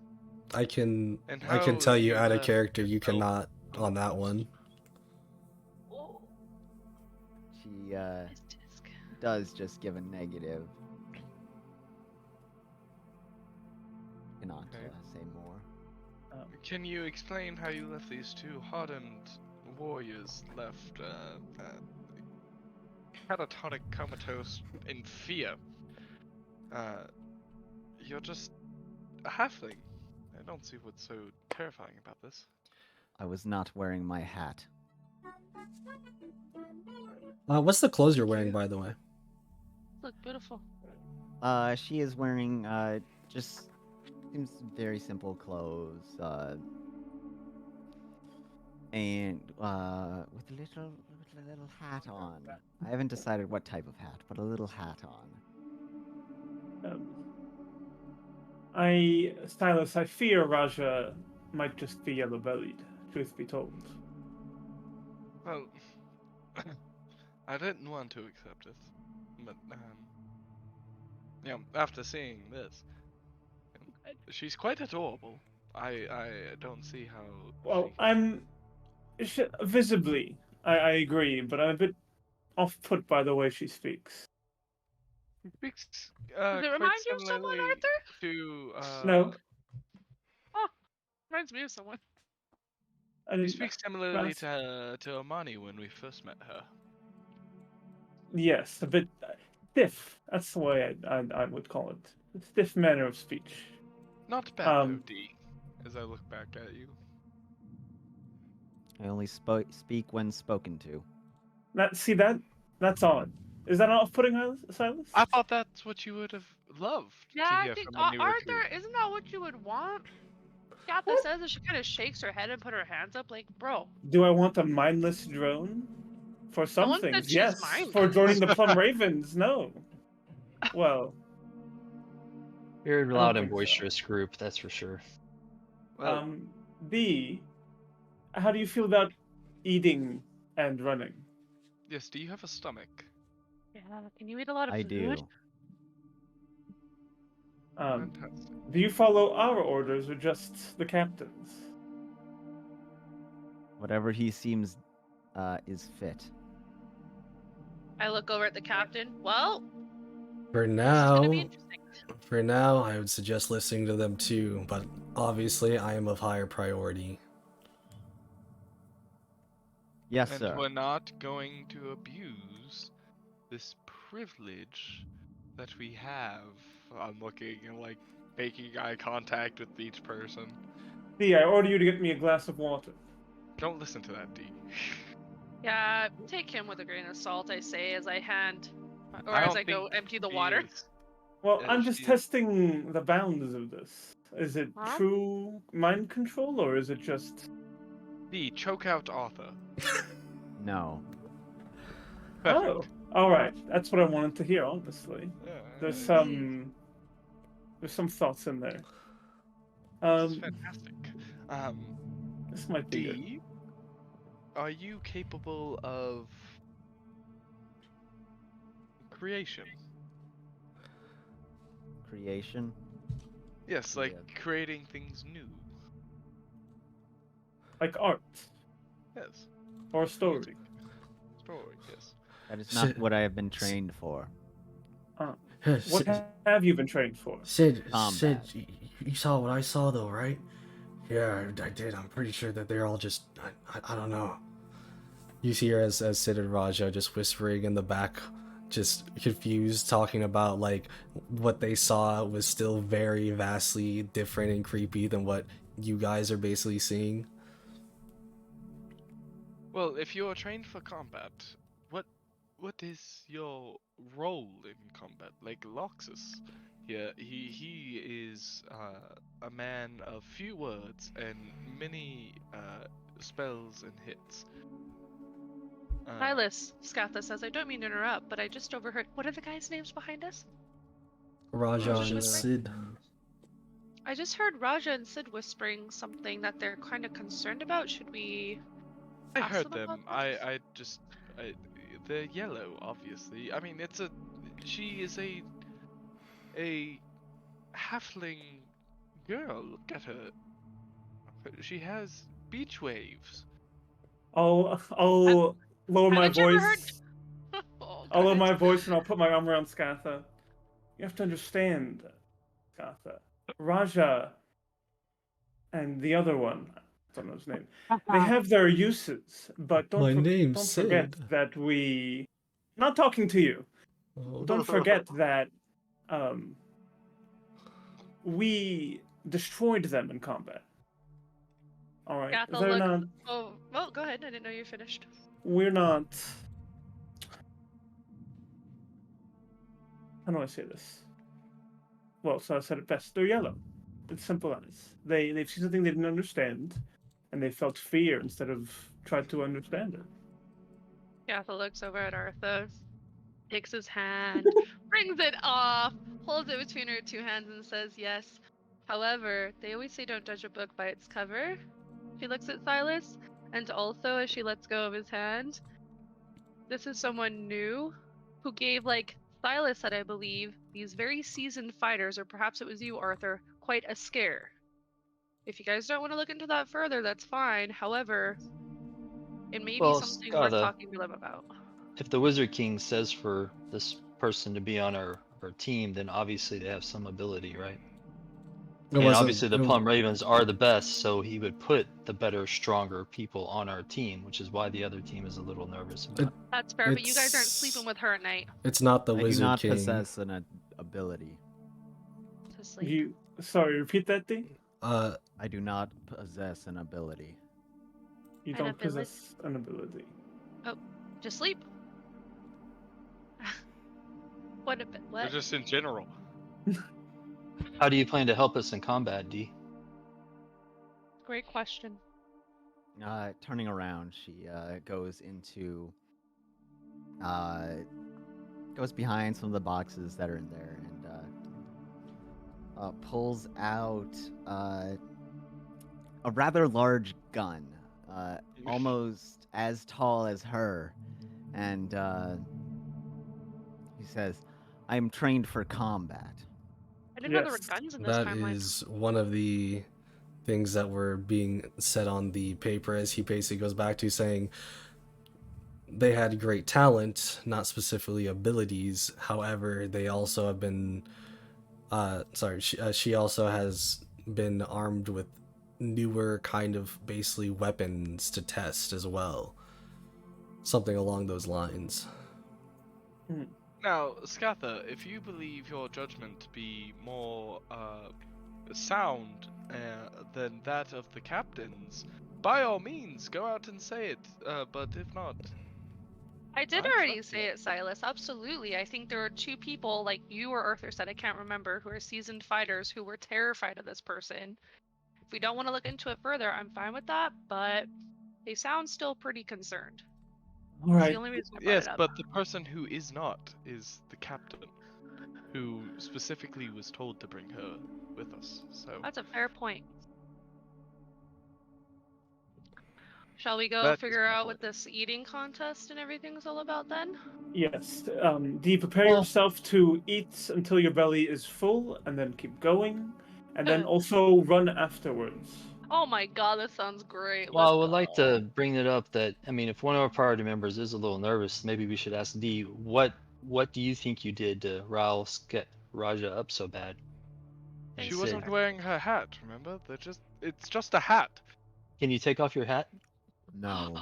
I can And I can how tell you you out of left character you the gold cannot on that one. Oh, She his disc. does just give a negative. Cannot Okay. say more. Can you explain how you left these two hardened warriors left catatonic, comatose, in fear? You're just a halfling. I don't see what's so terrifying about this. I was not wearing my hat. What's the clothes you're wearing, by the way? Look beautiful. She is wearing just seems very simple clothes. And with a little hat on. I haven't decided what type of hat, but a little hat on. Silas, I fear Raja might just be yellow-bellied, truth be told. Well, I didn't want to accept it, but after seeing this, she's quite adorable. I don't see how. Well, she... visibly, I agree, but I'm a bit off-put by the way she speaks. She speaks Does it quite remind you of someone, similarly Arthur? to No, Reminds me of someone. I She didn't. speaks similarly Ras- to Amani when we first met her. Yes, a bit stiff. That's the way I would call it. A stiff manner of speech. Not bad though, D. As I look back at you. I only speak when spoken to. That's odd. Is that off-putting, Silas? I thought that's what you would have loved Yeah, to I hear think from a newer Arthur, crew. isn't that what you would want? Captain says that she kind of shakes her head and put her hands up, like, bro. Do I want a mindless drone? For some one said things, she's yes. mindless. For joining the Plum Ravens, no. Well, You're a don't loud and think so. boisterous group, that's for sure. Well, B, how do you feel about eating and running? yes, do you have a stomach? Yeah, can you eat a lot of I food? do. Fantastic. Do you follow our orders or just the captain's? Whatever he seems is fit. I look over at the captain. Well, For this is now, gonna be interesting. I would suggest listening to them too, but obviously I am of higher priority. Yes, And sir. we're not going to abuse this privilege that we have. I'm looking and like making eye contact with each person. B, I order you to get me a glass of water. Don't listen to that, D. Yeah, take him with a grain of salt, I say, as I hand, or I as don't I go think empty the she water. is- Well, Yeah, I'm just she- testing the bounds of this. Is it Huh? true mind control or is it just... D, choke out Arthur. No. Oh, alright. That's what I wanted to hear, honestly. Yeah, There's Mm. some thoughts in there. this is fantastic. This might be good. D, are you capable of creation? Creation. Yes, like Yeah. creating things new. Like art Yes, or story. story. Yes. That is not Sid- what I have been trained for. What have you been trained for? Sid, Combat. you saw what I saw though, right? Yeah, I did. I'm pretty sure that they're all just, I don't know. You see her as Sid and Raja just whispering in the back, just confused, talking about like what they saw was still very vastly different and creepy than what you guys are basically seeing. Well, if you're trained for combat, what is your role in combat? Like Loxus here, he is a man of few words and many spells and hits. Silas, Scatha says, I don't mean to interrupt, but I just overheard. What are the guys' names behind us? Raja Raja. and Sid. I just heard Raja and Sid whispering something that they're kind of concerned about. Should we I ask heard them them. about this? They're yellow, obviously. I mean, she is a halfling girl. Look at her. She has beach waves. I'll lower my Haven't you ever heard? voice. Oh, I'll lower God. my voice and I'll put my arm around Scatha. You have to understand, Scatha. Raja and the other one, I don't know his name. They have their uses, but My name's don't forget Sid. that we. Not talking to you. Oh. Don't forget that we destroyed them in combat. All right, Scatha they're look. not. Oh, well, go ahead. I didn't know you finished. We're not. How do I say this? Well, so I said it best. They're yellow. It's simple as they've seen something they didn't understand, and they felt fear instead of tried to understand it. Scatha looks over at Artha, takes his hand, brings it off, holds it between her two hands, and says, yes. However, they always say don't judge a book by its cover. She looks at Silas, and also as she lets go of his hand, this is someone new who gave, like Silas said, I believe, these very seasoned fighters, or perhaps it was you, Arthur, quite a scare. If you guys don't want to look into that further, that's fine. However, it may be Well, something worth Skada, talking to them about. if the Wizard King says for this person to be on our team, then obviously they have some ability, right? It And wasn't. obviously the Plum Ravens are the best, so he would put the better, stronger people on our team, which is why the other team is a little nervous about. That's fair, but you guys aren't It's- sleeping with her at night It's not the I do Wizard not King. possess an ability. to sleep. You sorry, repeat that thing. I do not possess an ability. You An don't ability? possess an ability. Just sleep. What a bit. Or What? just in general. How do you plan to help us in combat, D? Great question. Turning around, she goes into goes behind some of the boxes that are in there and pulls out a rather large gun, almost as tall as her, and he says, "I am trained for combat." I didn't know there were Yes. guns in this That timeline. is one of the things that were being said on the paper as he basically goes back to saying they had great talent, not specifically abilities. However, they also have been she also has been armed with newer kind of basically weapons to test as well. Something along those lines. Now, Scatha, if you believe your judgment to be more sound than that of the captains, by all means, go out and say it. But if not, I did I already trust say you. it, Silas. Absolutely. I think there are two people, like you or Arthur said, I can't remember, who are seasoned fighters who were terrified of this person. If we don't want to look into it further, I'm fine with that, but they sound still pretty concerned. All That's right. the only reason I brought Yes, it up. but the person who is not is the captain, who specifically was told to bring her with us. So That's a fair point. Shall we go that is figure my out point. what this eating contest and everything's all about then? Yes. Do you prepare Well- yourself to eat until your belly is full, and then keep going, and then also run afterwards? Oh my god, this sounds great. Well, I Let's would like go. to bring it up that, I mean, if one of our party members is a little nervous, maybe we should ask D, what do you think you did to rile Raja up so bad? And She Thanks, wasn't Sid. wearing her hat, remember? It's just a hat. Can you take off your hat? No.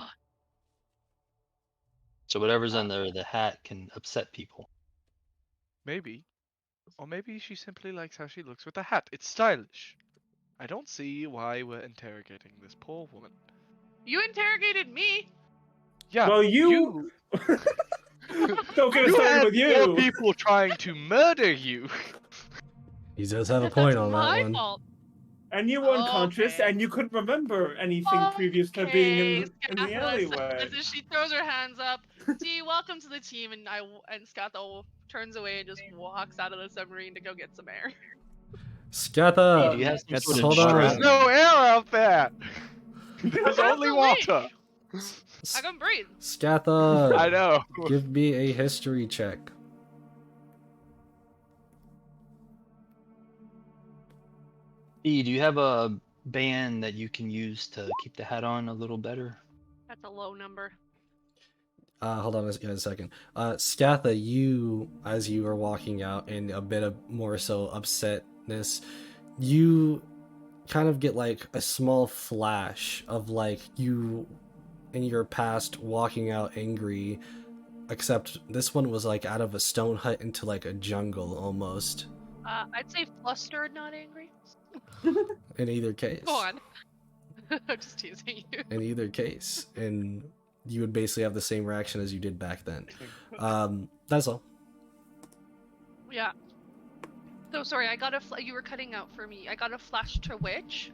So whatever's under the hat can upset people. Maybe. Or maybe she simply likes how she looks with a hat. It's stylish. I don't see why we're interrogating this poor woman. You interrogated me. Yeah, Well, you don't get us you started had with more you. people trying to murder you. He does have a That's point on that my one. fault. And you were unconscious, Okay. and you couldn't remember anything previous to being in the Scatha alleyway. says as she throws her hands up, "Dee, welcome to the team," and Scatha turns away and just walks out of the submarine to go get some air. Scatha, Do you have some Get sort some of hold on. There's water. no air out there. There's That's only the water. leash. I can breathe. Scatha, I know. give me a history check. E, do you have a band that you can use to keep the hat on a little better? That's a low number. Hold on a second. Scatha, you, as you are walking out in a bit of more so upsetness, you kind of get like a small flash of like you in your past walking out angry, except this one was like out of a stone hut into like a jungle almost. I'd say flustered, not angry. In either case. Go on. I'm just teasing you. In either case. And you would basically have the same reaction as you did back then. That's all. Yeah. So sorry, I got you were cutting out for me. I got a flash to which?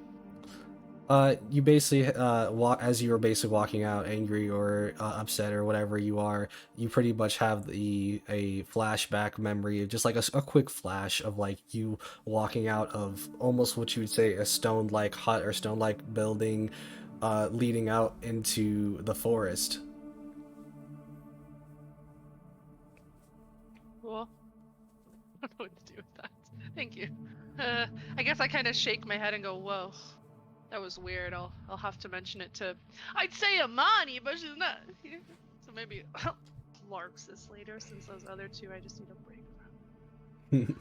You basically as you were basically walking out angry or upset or whatever you are, you pretty much have a flashback memory, just like a quick flash of like you walking out of almost what you would say a stone-like hut or stone-like building, leading out into the forest. Cool. I don't know what to do with that. Thank you. I guess I kind of shake my head and go, "Whoa, that was weird. I'll have to mention it to. I'd say Amani, but she's not here. So maybe Larks this later, since those other two I just need a break from."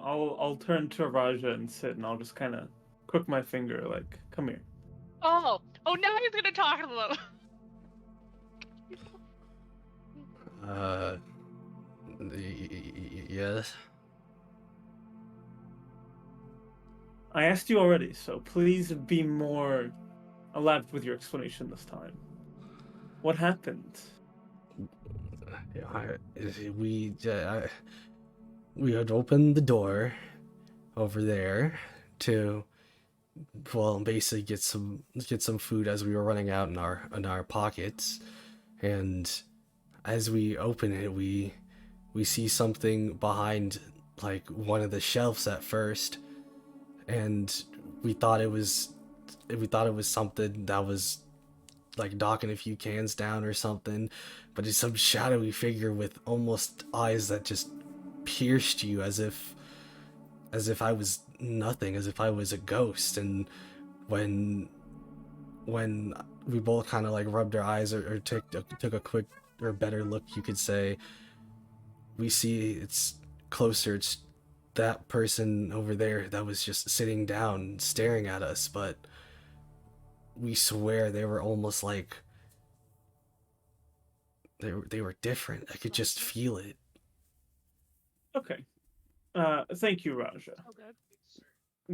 I'll turn to Raja and sit, and I'll just kind of crook my finger, like, come here. Oh, now he's gonna talk a little. Yes. I asked you already, so please be more elaborate with your explanation this time. What happened? We had opened the door over there to, well, basically get some food as we were running out in our pockets, and as we open it, we see something behind like one of the shelves at first, and we thought it was something that was like knocking a few cans down or something, but it's some shadowy figure with almost eyes that just pierced you as if I was nothing, as if I was a ghost. And when we both kind of like rubbed our eyes or took a quick or better look, you could say, we see it's closer. It's that person over there that was just sitting down staring at us, but we swear they were almost like they were different. I could just feel it. Okay. Thank you, Raja. Oh, good.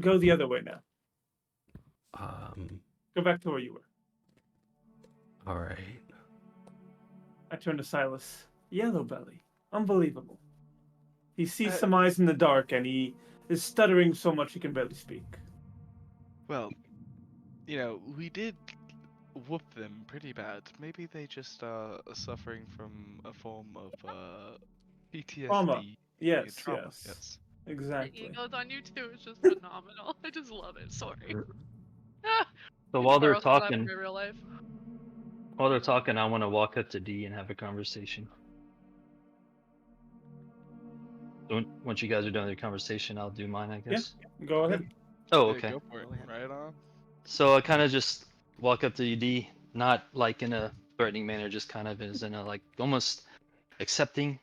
Go the other way now. Go back to where you were. All right. I turn to Silas. Yellow Belly. Unbelievable. He sees some eyes in the dark, and he is stuttering so much he can barely speak. Well, we did whoop them pretty bad. Maybe they just are suffering from a form of PTSD. Trauma. Yes, Trauma. yes. Exactly. It goes on you too. It's just phenomenal. I just love it. Sorry. So while they're Borrow some of that from talking, my real life. I want to walk up to D and have a conversation. So once you guys are done with your conversation, I'll do mine, I guess. Go ahead. Oh, Yeah, okay. Go for it. Go ahead. Right on. So I kind of just walk up to D, not like in a threatening manner, just kind of as in a like almost accepting.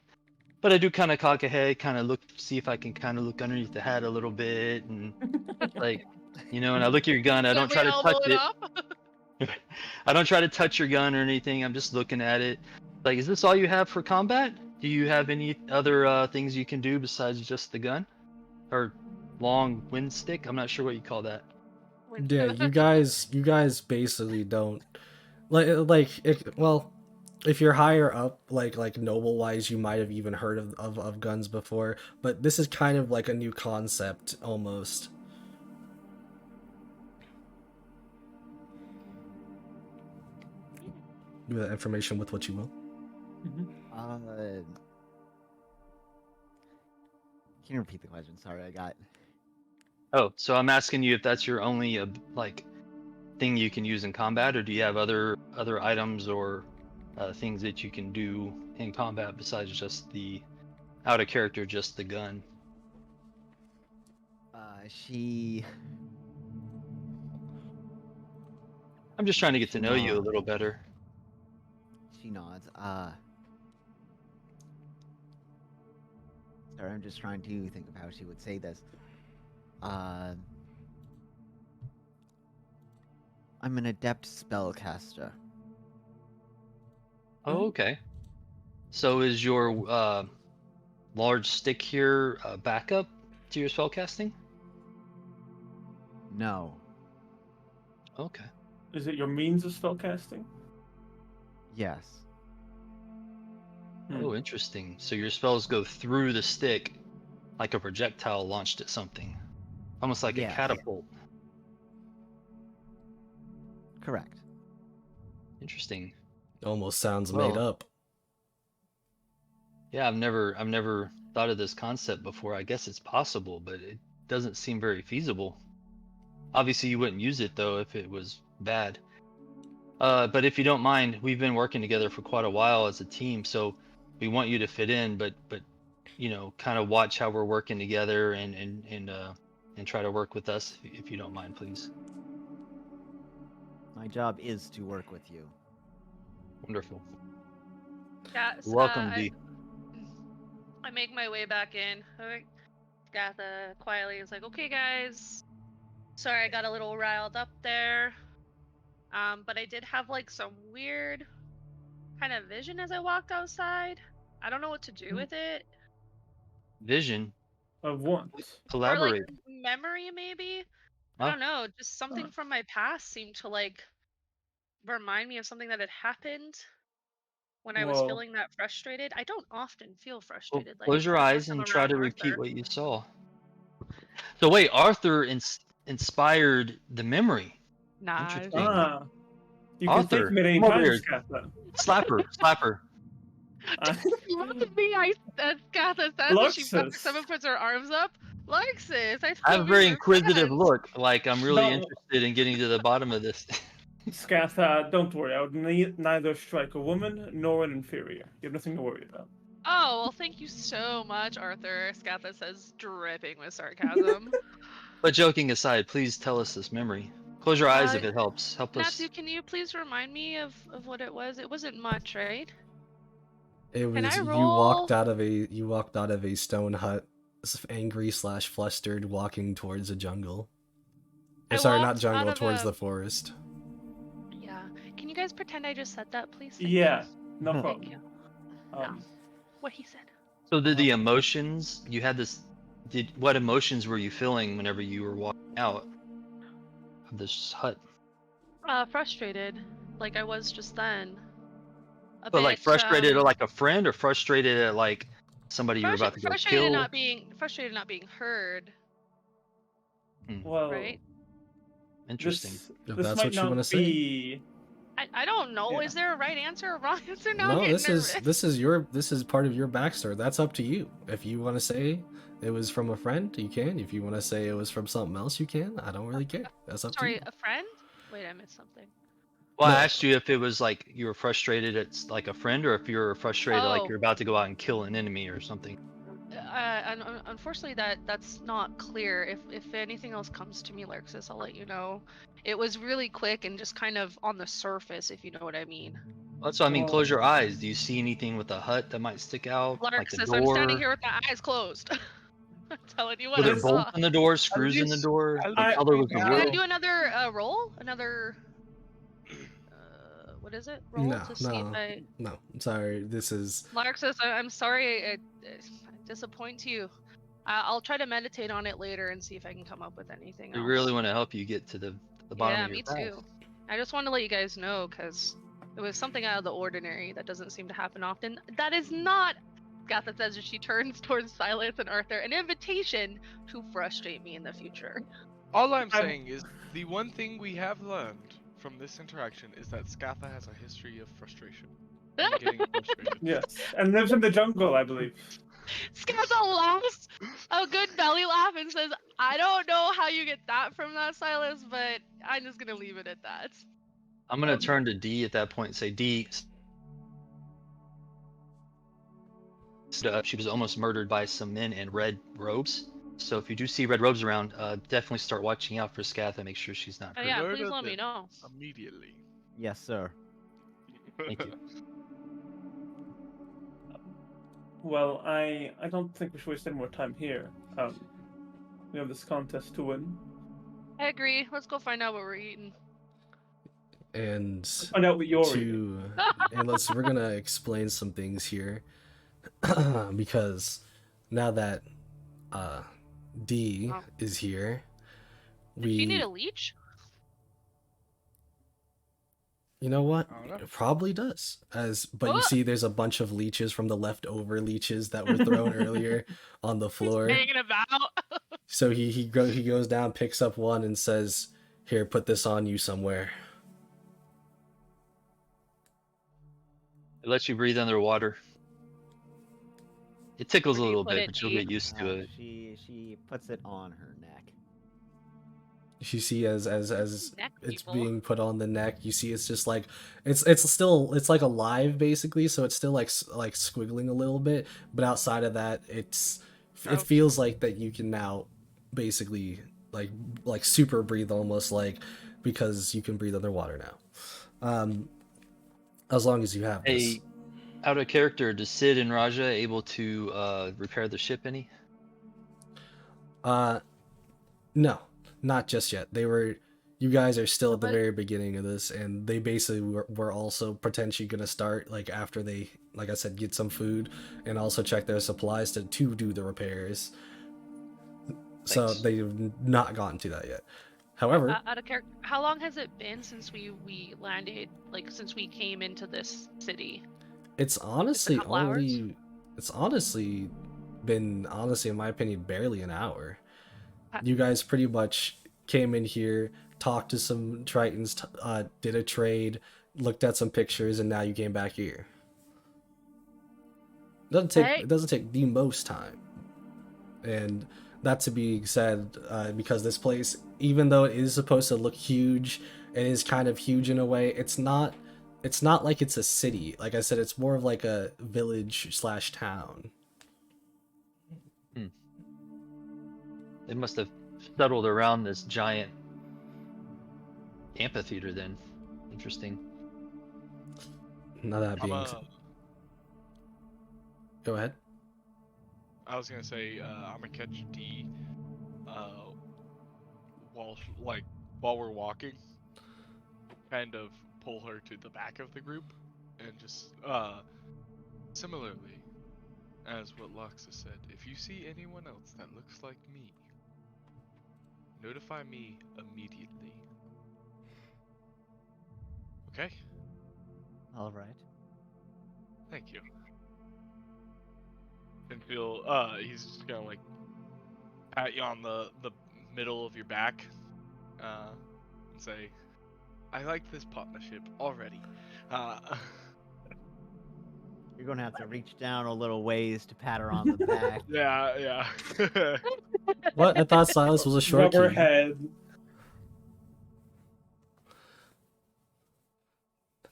But I do kind of cock a head, kind of look, see if I can kind of look underneath the hat a little bit, and like, and I look at your gun. I don't try to touch it. I don't try to touch your gun or anything. I'm just looking at it. Like, is this all you have for combat? Do you have any other things you can do besides just the gun? Or long wind stick? I'm not sure what you call that. Yeah, you guys basically don't well, if you're higher up, like noble wise, you might have even heard of guns before, but this is kind of like a new concept almost. Do that information with what you will. Mhm. Can you repeat the question? Sorry, I got. Oh, so I'm asking you if that's your only like thing you can use in combat, or do you have other items or things that you can do in combat besides just the out of character, just the gun? She. I'm just trying to get She to know you a nods. little better. She nods. Sorry, I'm just trying to think of how she would say this. I'm an adept spellcaster. Oh, okay. So is your large stick here backup to your spellcasting? No. Okay. Is it your means of spellcasting? Yes. Oh, interesting. So your spells go through the stick like a projectile launched at something. Almost like a Yes. catapult. Correct. Interesting. Almost sounds Well, made up. Yeah, I've never thought of this concept before. I guess it's possible, but it doesn't seem very feasible. Obviously, you wouldn't use it though if it was bad. But if you don't mind, we've been working together for quite a while as a team, so we want you to fit in, but you know, kind of watch how we're working together and try to work with us if you don't mind, please. My job is to work with you. Wonderful. Yeah, Welcome, D. I make my way back in. Gatha quietly is like, okay, guys. Sorry, I got a little riled up there. But I did have like some weird kind of vision as I walked outside. I don't know what to do with it. Vision. Of what? Or like Elaborate. memory, maybe. I Huh? don't know. Just something from my past seemed to like remind me of something that had happened when I was Well, feeling that frustrated. I don't often feel Well, frustrated like close your that eyes unless I'm and try around to repeat Arthur. what you saw. So wait, Arthur inspired the memory. Nah. Interesting. you can thank Arthur, him at any come over time, here. Scatha. Slap her. Slap her. Love me, as Gatha says as she walks Luxus. up, puts her arms up. Luxus, I I have a thought we very were inquisitive friends. look. Like I'm really No, interested in getting to the bottom of this. Scatha, don't worry. I would neither strike a woman nor an inferior. You have nothing to worry about. Oh, well, thank you so much, Arthur. Scatha says, dripping with sarcasm. But joking aside, please tell us this memory. Close your eyes if it helps. Help Natsu, us. can you please remind me of what it was? It wasn't much, right? It Can was I you roll? walked out of a stone hut, angry slash flustered, walking towards a jungle. Or I sorry, not walked out jungle, of towards a. the forest. Yeah. Can you guys pretend I just said that, please? Thank Yeah, you. no Thank problem. Thank you. Um, What he said. So did the emotions you had this? What emotions were you feeling whenever you were walking out of this hut? Frustrated, like I was just then. A But like bit, frustrated at like a friend, or frustrated at like somebody you were about to go frustrated kill? not being heard, well, right? Interesting. If this that's might what you want to not say. be. I don't know. Yeah. Is there a right answer or wrong answer? Now I'm No, getting nervous. this is part of your backstory. That's up to you. If you want to say it was from a friend, you can. If you want to say it was from something else, you can. I don't really care. That's up to Sorry, you. a friend? Wait, I missed something. Well, No. I asked you if it was like you were frustrated at like a friend, or if you were frustrated like Oh, you're about to go out and kill an enemy or something. unfortunately, that's not clear. If anything else comes to me, Larxus, I'll let you know. It was really quick and just kind of on the surface, if you know what I mean. That's what I mean. Well, Close your eyes. Do you see anything with a hut that might stick out, like a Larxus, I'm standing door? here with my eyes closed. I'm telling you Were what I there This- bolts saw. in the door, At screws in the least, door? at What I- least color we was the Can I wood? know. do another roll? Another. what is it? Roll No, to see if I. no. Sorry, this is Lark says, I'm sorry I disappoint you. I'll try to meditate on it later and see if I can come up with anything We else. really want to help you get to the bottom Yeah, of your me past. too. I just want to let you guys know because it was something out of the ordinary that doesn't seem to happen often. That is not, Gatha says as she turns towards Silas and Arthur, an invitation to frustrate me in the future. All I'm I'm- saying is the one thing we have learned from this interaction is that Scatha has a history of frustration. And getting frustrated. Yes, and lives in the jungle, I believe. Scatha laughs a good belly laugh and says, I don't know how you get that from that, Silas, but I'm just going to leave it at that. I'm gonna turn to D at that point and say, D, she was almost murdered by some men in red robes. So if you do see red robes around, definitely start watching out for Scatha. Make sure she's not Oh, hurt. yeah, Murder please let me them know. Immediately. Yes, sir. Thank you. Well, I don't think we should waste any more time here. We have this contest to win. I agree. Let's go find out what we're eating. and Find out what you're eating. we're gonna explain some things here because now that D Oh. is here, Did she need a leech? you know what? I don't know. It probably does. But you What? see, there's a bunch of leeches from the leftover leeches that were thrown earlier on the floor. Hanging about. So he goes down, picks up one, and says, "Here, put this on you somewhere." It lets you breathe underwater. It tickles a Where do you little put bit, it, but you'll D? get used to it. She puts it on her neck. You see, as Neck it's people. being put on the neck, you see it's just like it's like alive basically, so it's still like squiggling a little bit, but outside of that, it Oh. feels like that you can now basically like super breathe almost, like, because you can breathe underwater now. As long as you have this. Hey, out of character, does Sid and Raja able to repair the ship any? No, not just yet. You guys are still at the But- very beginning of this, and they basically were also potentially going to start, like, after they, like I said, get some food and also check their supplies to do the repairs. So Thanks. they've not gotten to that yet. However, Out of character, how long has it been since we landed? Like since we came into this city? it's honestly couple hours? it's honestly been, in my opinion, barely an hour. Ha- You guys pretty much came in here, talked to some Tritons, did a trade, looked at some pictures, and now you came back here. It doesn't take the most time, and that to be said, because this place, even though it is supposed to look huge, it is kind of huge in a way. It's not like it's a city. Like I said, it's more of like a village / town. They must have settled around this giant amphitheater then. Interesting. Now that I'm being go ahead. I was gonna say I'm gonna catch D while we're walking, kind of pull her to the back of the group, and just similarly as what Loxa said, if you see anyone else that looks like me, notify me immediately. Okay? All right. Thank you. And he's just gonna like pat you on the middle of your back, and say, "I like this partnership already." You're gonna have to reach down a little ways to pat her on the back. Yeah. What? I thought Silas was a short Rub her key. head.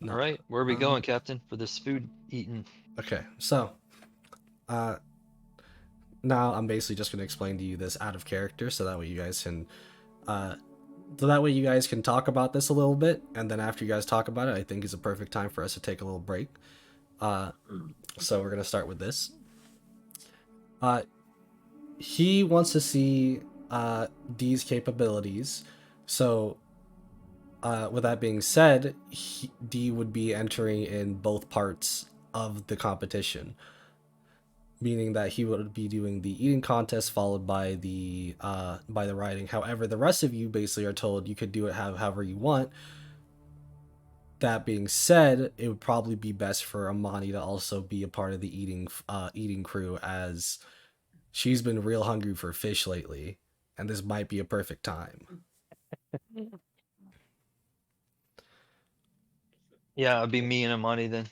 No. All right, where are we going, Captain, for this food eating? Okay, so now I'm basically just gonna explain to you this out of character, so that way you guys can talk about this a little bit, and then after you guys talk about it, I think is a perfect time for us to take a little break. So we're gonna start with this. He wants to see D's capabilities, so with that being said, D would be entering in both parts of the competition, meaning that he would be doing the eating contest followed by the riding. However, the rest of you basically are told you could do it however you want. That being said, it would probably be best for Amani to also be a part of the eating crew, as she's been real hungry for fish lately, and this might be a perfect time. Yeah, it'd be me and Amani then,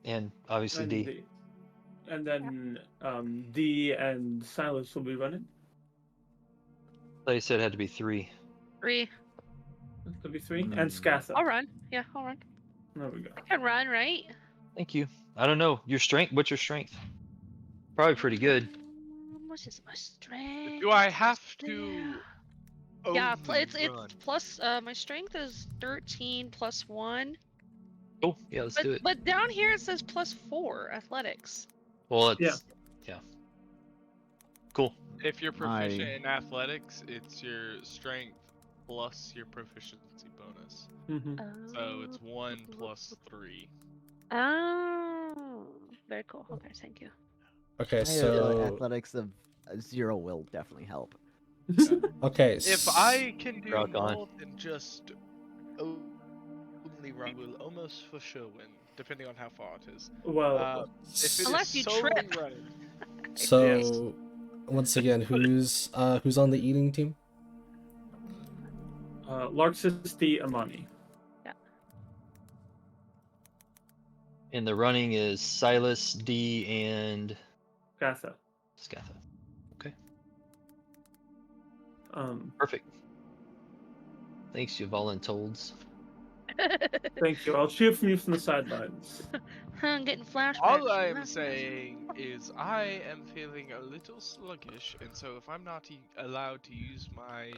and obviously And D. D. And then D and Silas will be running. Like I said, it had to be 3. 3. That's gonna be 3. And Scatha. I'll run. Yeah, I'll run. There we go. I can run, right? Thank you. I don't know your strength. What's your strength? Probably pretty good. What is my strength? Do I have to? Yeah, only it's run? plus. My strength is 13 plus 1. Oh, yeah, let's do it. But down here it says plus 4 athletics. Well, it's Yeah. cool. If you're proficient in athletics, it's your strength plus your proficiency bonus. So it's 1 plus 3. Oh, very cool. Okay, thank you. Okay, so athletics of 0 will definitely help. okay, If I can do Rock on. more than just only run, will almost for sure win, depending on how far it is. Well, If it Unless is you solely trip. running, so once again, who's on the eating team? Larxus, D, Amani. And the running is Silas, D, and Scatha. Scatha. Okay, Um, perfect. Thanks, you voluntold. Thank you. I'll cheer from you from the sidelines. I'm getting flashbacks. all I from am last saying is I am feeling a little sluggish, and so if I'm not allowed to use my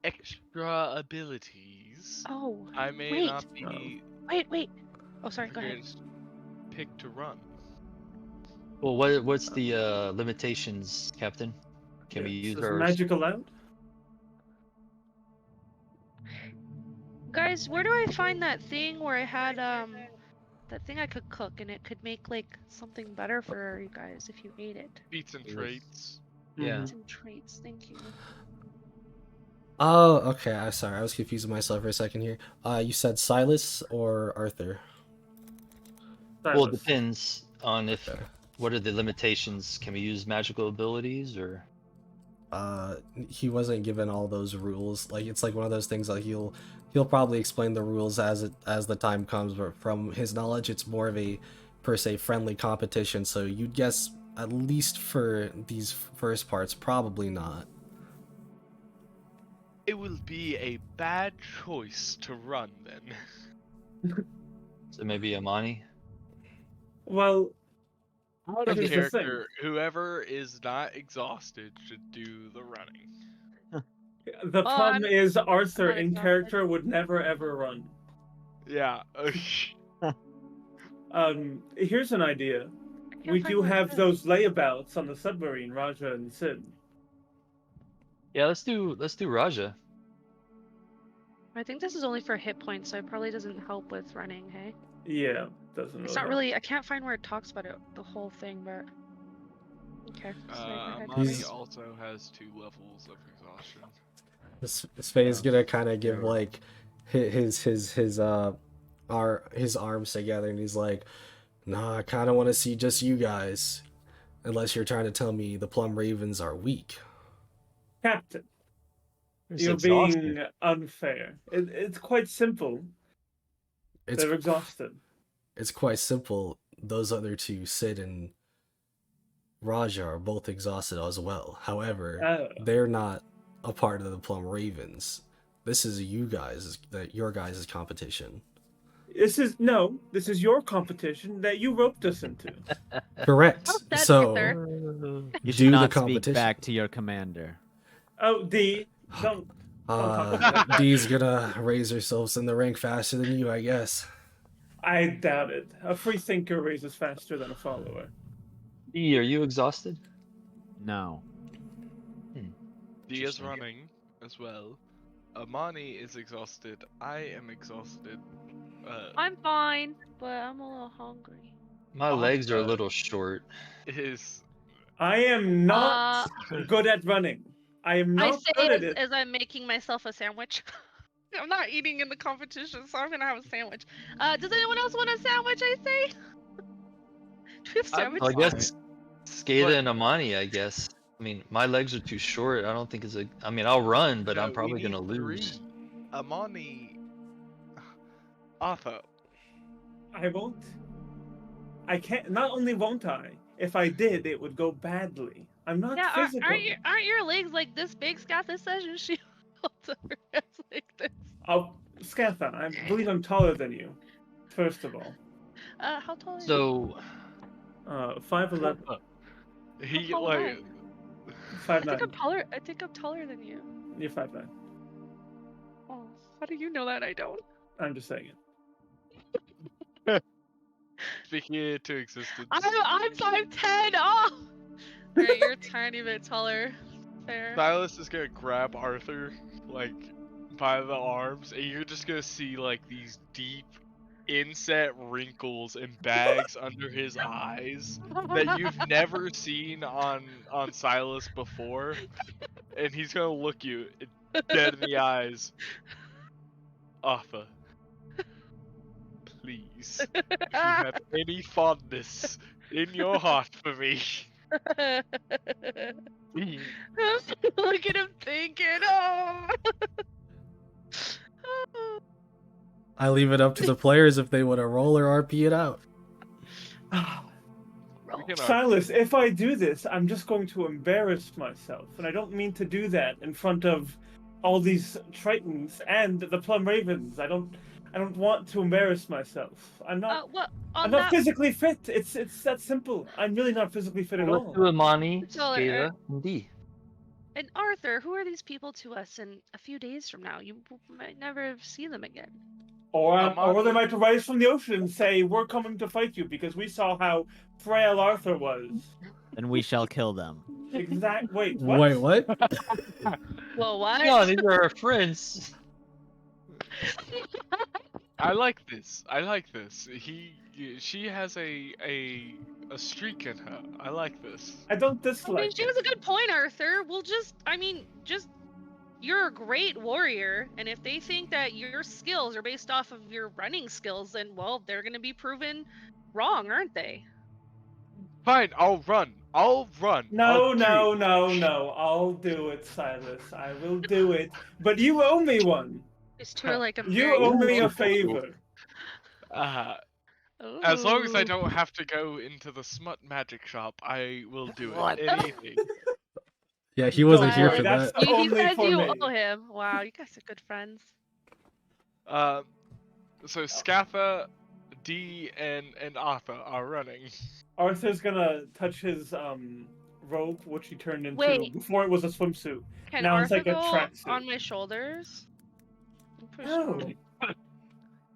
extra abilities, Oh, I may wait. not be Wait. Oh, sorry. the Go ahead. greatest pick to run. Well, what's the limitations, Captain? Can we use Is our magic allowed? Guys, where do I find that thing where I had that thing I could cook and it could make like something better for you guys if you ate it? Feats and Yes. traits. Yeah. Some traits. Thank you. Oh, okay. I'm sorry. I was confusing myself for a second here. You said Silas or Arthur? Well, it Silas. depends on if Okay. what are the limitations. Can we use magical abilities or? He wasn't given all those rules. Like, it's like one of those things that he'll probably explain the rules as the time comes, but from his knowledge it's more of a per se friendly competition, so you'd guess at least for these first parts probably not. It will be a bad choice to run then. So maybe Amani. Well, Out of here's the thing. character, whoever is not exhausted should do the running. The Oh, problem is Arthur not in exhausted. character would never ever run. Yeah. Here's an idea. I can't We find do where it have is. those layabouts on the submarine, Raja and Sid. Yeah, let's do Raja. I think this is only for hit points, so it probably doesn't help with running. Hey, Yeah, doesn't it's really not help. really. I can't find where it talks about it, the whole thing, but okay. So go ahead, Monty He's- also has 2 levels of exhaustion. Spade's gonna kind of give like his arms together, and he's like, nah, I kind of want to see just you guys, unless you're trying to tell me the Plum Ravens are weak. Captain, It's you're exhausted. being unfair. It's quite simple. It's They're exhausted. It's quite simple. Those other two, Sid and Raja, are both exhausted as well. However, they're not a part of the Plum Ravens. This is your guys' competition. This is your competition that you roped us into. Correct. How's that, So Arthur? You do should the not speak competition. back to your commander. Oh, D, don't talk about that. Dee's gonna raise herself in the rank faster than you, I guess. I doubt it. A free thinker raises faster than a follower. D, are you exhausted? No. D is Interesting. running as well. Amani is exhausted. I am exhausted. I'm fine, but I'm a little hungry. My legs are a Arthur little short. is I am not Uh, good at running. I am I not say good at it. as I'm making myself a sandwich. I'm not eating in the competition, so I'm gonna have a sandwich. Does anyone else want a sandwich? I say. Do we have I'm sandwich? I fine. guess Skada But and Amani, I guess. I mean, my legs are too short. I don't think it's a. I mean, I'll run, but I'm no, we probably need gonna lose. 3. Amani, Arthur. I won't. I can't. Not only won't I. If I did, it would go badly. I'm not Yeah, physical. aren't your legs like this big, Scott? This says your shield it's like this. Oh, Scatha, I believe I'm taller than you. First of all, How tall are you? So 5'11", He How tall am like I think 5'9". I'm taller. I think I'm taller than you. You're 5'9". Oh, how do you know that? I don't. I'm just saying it. speaking it to existence. I'm 5'10". Oh. All right, you're a tiny bit taller. Fair. Silas is gonna grab Arthur like by the arms, and you're just gonna see like these deep inset wrinkles and bags under his eyes that you've never seen on Silas before, and he's gonna look you dead in the eyes. Arthur, please, if you have any fondness in your heart for me, please. Look at him thinking. Oh. I leave it up to the players if they want to roll or RP it out. We can Silas, if I do this, I'm just going to embarrass myself, and I don't mean to do that in front of all these Tritons and the Plum Ravens. I don't want to embarrass myself. I'm not. What? I'm not physically fit. It's that simple. I'm really not physically fit at let's all. do Amani, Taller. Skada, and D. And Arthur, who are these people to us in a few days from now? You might never see them again. Or they might rise from the ocean and say, "We're coming to fight you because we saw how frail Arthur was." Then we shall kill them. Wait, what? Wait, what? Well, what? No, these are our friends. I like this. I like this. She has a streak in her. I like this. I don't I dislike mean, she it. has a good point, Arthur. We'll just, you're a great warrior, and if they think that your skills are based off of your running skills, then, well, they're going to be proven wrong, aren't they? Fine, I'll run. I'll run. No, I'll do no, it. no, no. I'll do it, Silas. I will do it. But you owe me one. It's true, like I'm You very owe me a cool. favor. As long as I Ooh. don't have to go into the smut magic shop, I will do it. What? Anything. Yeah, he wasn't Don't here worry, for that's that. He only says for you me. owe him. Wow, you guys are good friends. So Scatha, D, and Arthur are running. Arthur's gonna touch his robe, which he turned into Wait. before it was a swimsuit. Can Now it's Arthur like a go tracksuit. on my shoulders? I'm pretty No, strong.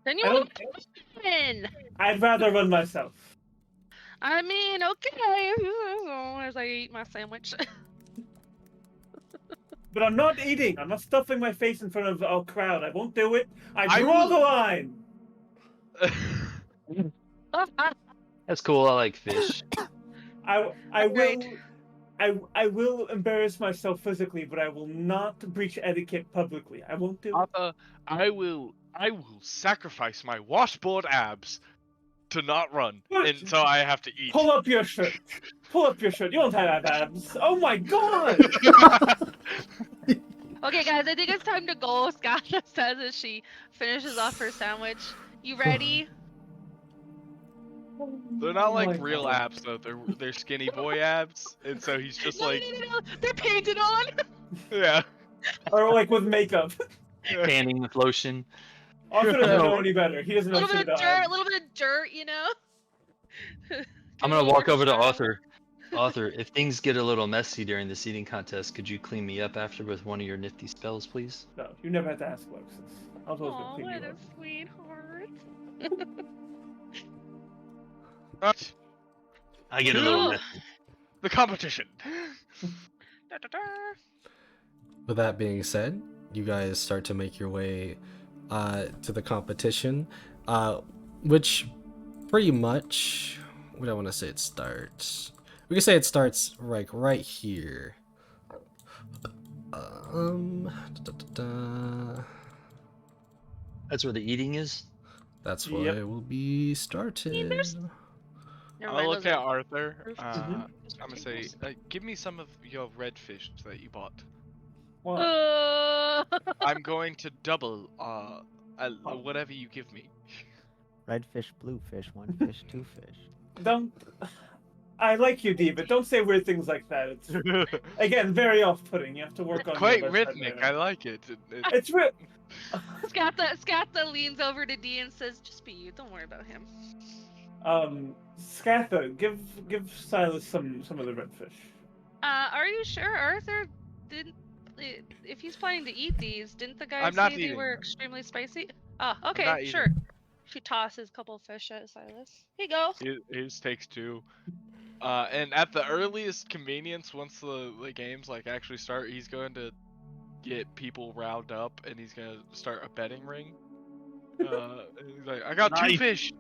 Then you I want don't. to win. I'd rather run myself. I mean, okay, as I eat my sandwich. But I'm not eating. I'm not stuffing my face in front of a crowd. I won't do it. I I draw will- the line. That's cool. I like fish. I Alright. will. I will embarrass myself physically, but I will not breach etiquette publicly. I won't do it. Arthur, I will sacrifice my washboard abs to not run, What? and so I have to eat. Pull up your shirt. Pull up your shirt. You don't have abs. Oh my god! Okay, guys, I think it's time to go. Scott says as she finishes off her sandwich. You ready? They're not Oh like my real God. abs though. They're skinny boy abs, and so he's just like, No. They're painted on. yeah. Or like with makeup. Tanning with lotion. Arthur doesn't know any better. He doesn't A know little shit bit of about dirt, abs. a little bit of dirt, you know. I'm gonna walk over to Arthur. Arthur, if things get a little messy during this eating contest, could you clean me up after with one of your nifty spells, please? No, you never had to ask Alexis. I was always Aw, gonna clean what you a up. sweetheart. Right, I get a little Ugh. messy. the competition. Da-da-da. With that being said, you guys start to make your way to the competition, which pretty much, what do I want to say it starts? We can say it starts like right here. Da, da, da. That's where the eating is. That's why Yep. it will be started. Never I'll mind, look those at are Arthur. roofed. Mhm. Those are I'm gonna say, tables. give me some of your red fish that you bought. What? I'm going to double Oh. whatever you give me. Red fish, blue fish, one fish, two fish. Don't. I like you, D, but don't say weird things like that. It's again very off-putting. You have to work on Quite the other side rhythmic. later. I like it. It's real. Scatha leans over to D and says, "Just be you. Don't worry about him." Scatha, give Silas some of the red fish. Are you sure Arthur didn't? If he's planning to eat these, didn't the guy I'm not say they eating were them. extremely spicy? Ah, I'm okay, not sure. eating. She tosses a couple of fish at Silas. Here you go. His takes two. And at the earliest convenience, once the games like actually start, he's going to get people riled up, and he's gonna start a betting ring. And he's like, I got Nice.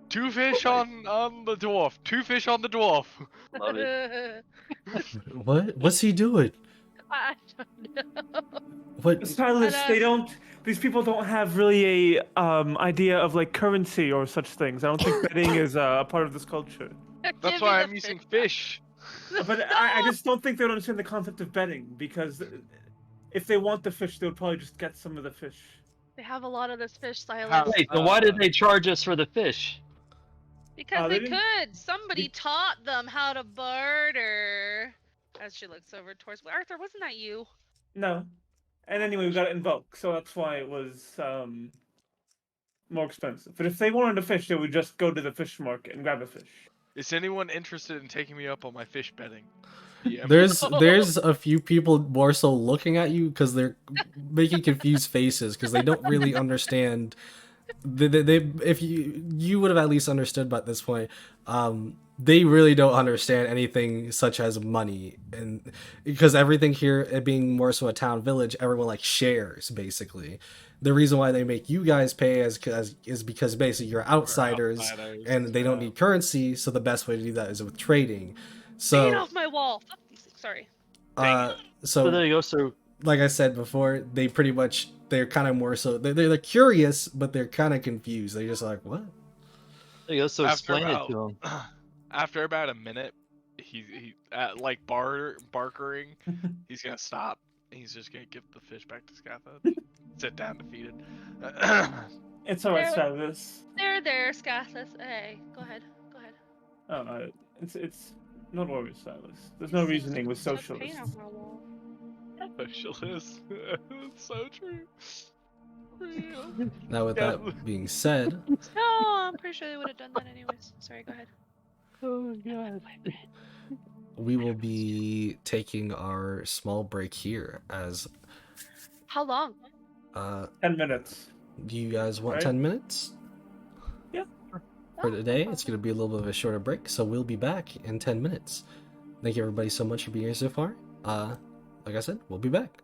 two fish on the dwarf, two fish on the dwarf. Love it. What's he doing? I don't know. What? Silas, And, they don't. These people don't have really a idea of like currency or such things. I don't think betting is a part of this culture. That's give me why the I'm using back. fish. But I just don't think they would understand the concept of betting because if they want the fish, they would probably just get some of the fish. They have a lot of this fish, Silas. How- Wait, so why did they charge us for the fish? Because they they didn't- could. Somebody taught them how to barter. As she looks over towards Arthur, wasn't that you? No. And anyway, we got it in bulk, so that's why it was more expensive. But if they wanted a fish, they would just go to the fish market and grab a fish. Is anyone interested in taking me up on my fish betting? Yeah. There's a few people more so looking at you because they're making confused faces because they don't really understand. They if you would have at least understood by this point, they really don't understand anything such as money, and because everything here, it being more so a town village, everyone like shares basically. The reason why they make you guys pay is because basically you're outsiders and they don't need currency, so the best way to do that is with trading. Get So off my wall! Fuck these. Sorry. So so there you go. So like I said before, they pretty much, they're kind of more so they're curious, but they're kind of confused. They're just like, what? there you go. So After explain it about, to him. after about a minute, he like barkering, he's gonna stop. He's just gonna give the fish back to Scatha. Sit down defeated. It's alright, There- Silas. There, Scathus. Hey, go ahead. Go ahead. Oh, it's not worries, Silas. There's no reasoning with Took paint socialists. off my wall. Socialist. It's so true. Real. Now with Yeah. that being said, No, I'm pretty sure they would have done that anyways. Sorry, go ahead. Oh god. we will be taking our small break here. As How long? 10 minutes. do you guys want Right. 10 minutes Yeah. for today? It's going to be a little bit of a shorter break, so we'll be back in 10 minutes. Thank you everybody so much for being here so far. Like I said, we'll be back.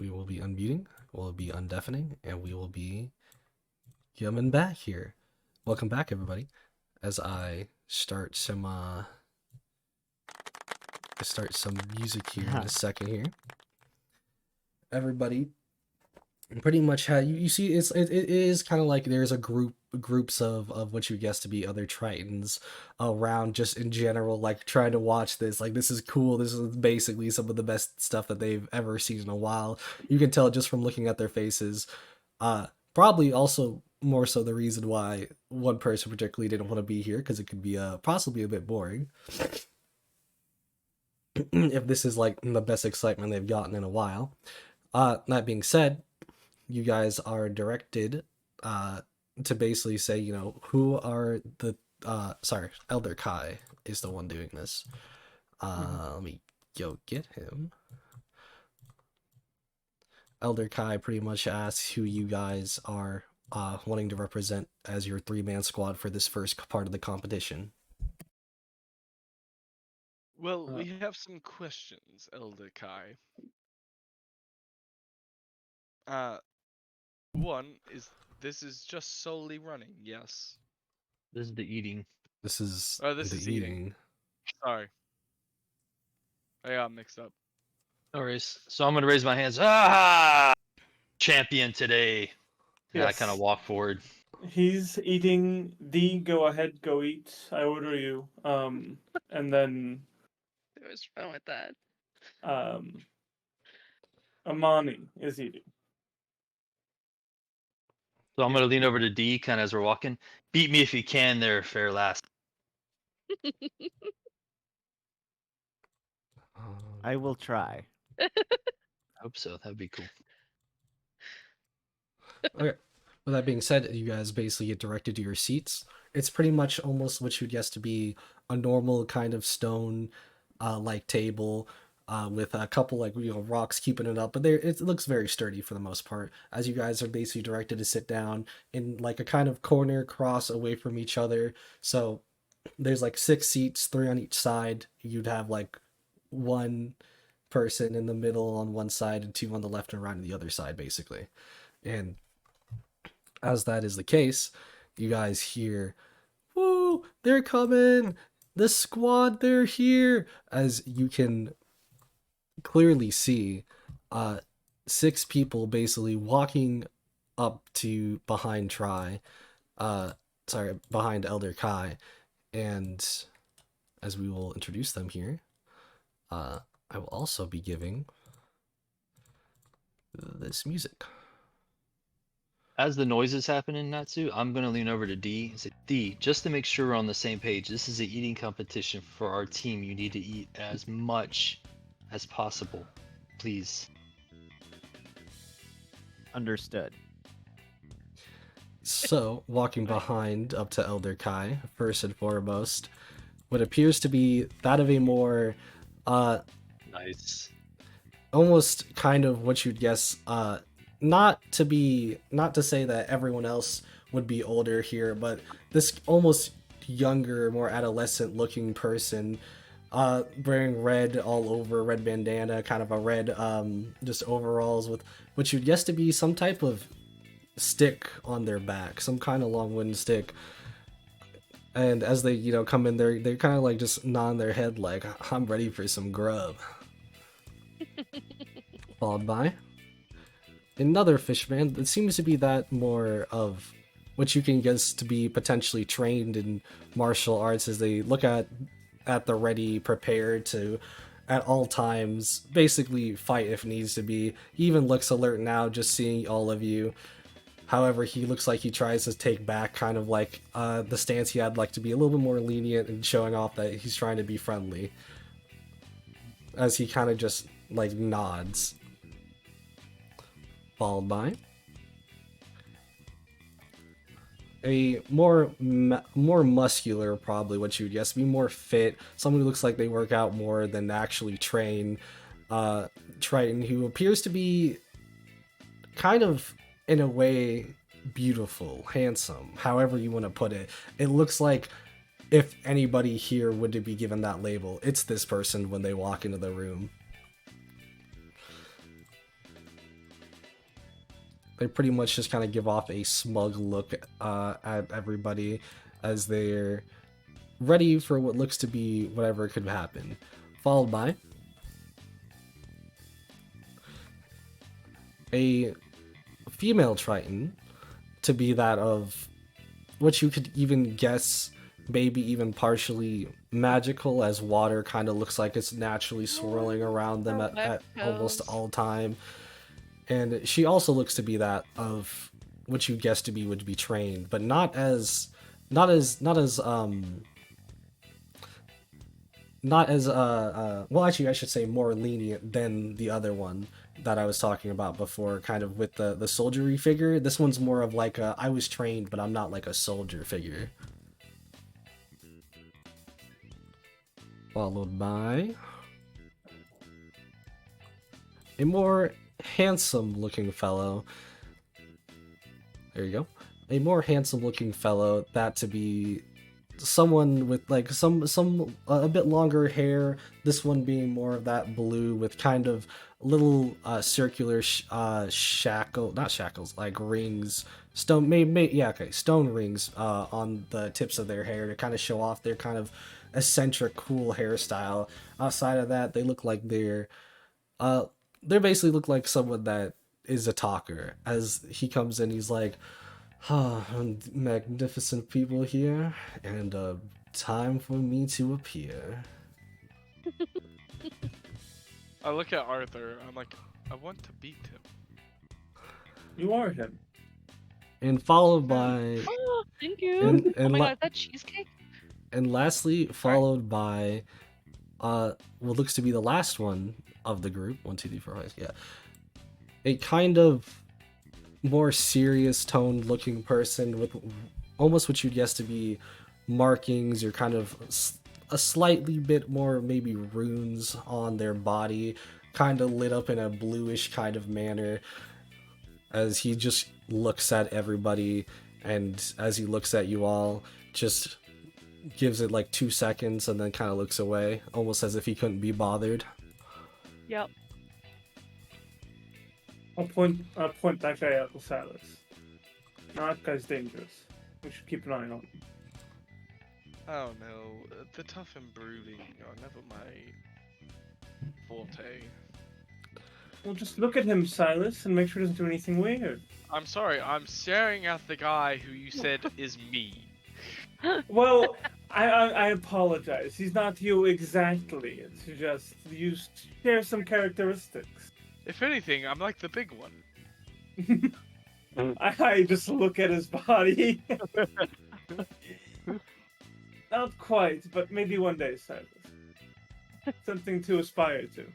we will be unmuting, we'll be undeafening, and we will be coming back here. Welcome back, everybody. As I start some music here in a second here. Everybody pretty much had you see it is kind of like there's a groups of what you guess to be other Tritons around just in general, like trying to watch this, like this is cool, this is basically some of the best stuff that they've ever seen in a while. You can tell just from looking at their faces. Probably also more so the reason why one person particularly didn't want to be here, because it could be possibly a bit boring if this is like the best excitement they've gotten in a while. That being said, you guys are directed to basically say, you know, who are the Elder Kai is the one doing this. Let me go get him. Elder Kai pretty much asks who you guys are wanting to represent as your 3-man squad for this first part of the competition. Well, we have some questions, Elder Kai. One is, this is just solely running, yes? This is the eating. This is This the is eating. Sorry. I got mixed up. No worries. So I'm gonna raise my hands. Ah! Champion today. And I kind of Yes. walk forward. He's eating. D, go ahead, go eat. I order you. And then It was fun with that. Amani is eating. So I'm gonna lean over to D kind of as we're walking. Beat me if you can there, fair last. I will try. Hope so. That'd be cool. Okay. With that being said, you guys basically get directed to your seats. It's pretty much almost what you'd guess to be a normal kind of stone like table with a couple like rocks keeping it up, but it looks very sturdy for the most part. As you guys are basically directed to sit down in like a kind of corner cross away from each other. So there's like 6 seats, 3 on each side. You'd have like 1 person in the middle on one side and 2 on the left and right on the other side, basically. And as that is the case, you guys hear, "Woo, they're coming! The squad, they're here!" As you can clearly see 6 people basically walking up to behind behind Elder Kai. And as we will introduce them here, I will also be giving this music. As the noise is happening, Natsu, I'm gonna lean over to D and say, D, just to make sure we're on the same page, this is an eating competition for our team. You need to eat as much as possible, please. Understood. So, walking behind up to Elder Kai, first and foremost, what appears to be that of a more Nice. almost kind of what you'd guess, not to say that everyone else would be older here, but this almost younger, more adolescent looking person, wearing red all over, red bandana, kind of a red just overalls with what you'd guess to be some type of stick on their back, some kind of long wooden stick. And as they come in, they're kind of like just nodding their head like, I'm ready for some grub. Followed by another fishman that seems to be that more of what you can guess to be potentially trained in martial arts, as they look at the ready, prepared to at all times basically fight if needs to be. He even looks alert now just seeing all of you. However, he looks like he tries to take back kind of like the stance he had, like to be a little bit more lenient and showing off that he's trying to be friendly, as he kind of just like nods. Followed by a more muscular, probably what you would guess, be more fit, someone who looks like they work out more than actually train, Triton, who appears to be kind of, in a way, beautiful, handsome, however you want to put it. It looks like if anybody here would be given that label, it's this person when they walk into the room. they pretty much just kind of give off a smug look at everybody as they're ready for what looks to be whatever could happen. Followed by a female Triton to be that of what you could even guess maybe even partially magical, as water kind of looks like it's naturally swirling around them at almost all time. And she also looks to be that of what you guess to be would be trained, but not as well, actually I should say more lenient than the other one that I was talking about before, kind of with the soldiery figure. This one's more of like a I was trained but I'm not like a soldier figure. Followed by a more handsome looking fellow. There you go. A more handsome looking fellow, that to be someone with like some a bit longer hair, this one being more of that blue with kind of little circular shackle, not shackles, like rings, stone stone rings on the tips of their hair to kind of show off their kind of eccentric cool hairstyle. Outside of that, they look like they basically look like someone that is a talker. As he comes in, he's like, magnificent people here, and time for me to appear. I look at Arthur. I'm like, I want to beat him. You are him. And followed by, Oh, thank you. and Oh and, my la- god, is that cheesecake? and lastly, followed by, what looks to be the last one of the group. 1, 2, 3, 4, 5. Yeah, a kind of more serious toned looking person with almost what you'd guess to be markings or kind of a slightly bit more maybe runes on their body, kind of lit up in a bluish kind of manner, as he just looks at everybody, and as he looks at you all, just gives it like 2 seconds and then kind of looks away, almost as if he couldn't be bothered. Yep. I'll point that guy out to Silas. No, that guy's dangerous. We should keep an eye on him. Oh no, the tough and brooding are never my forte. Well, just look at him, Silas, and make sure he doesn't do anything weird. I'm sorry, I'm staring at the guy who you said is me. Well, I apologize. He's not you exactly. It's just you share some characteristics. If anything, I'm like the big one. I just look at his body. Not quite, but maybe one day, Silas. Something to aspire to.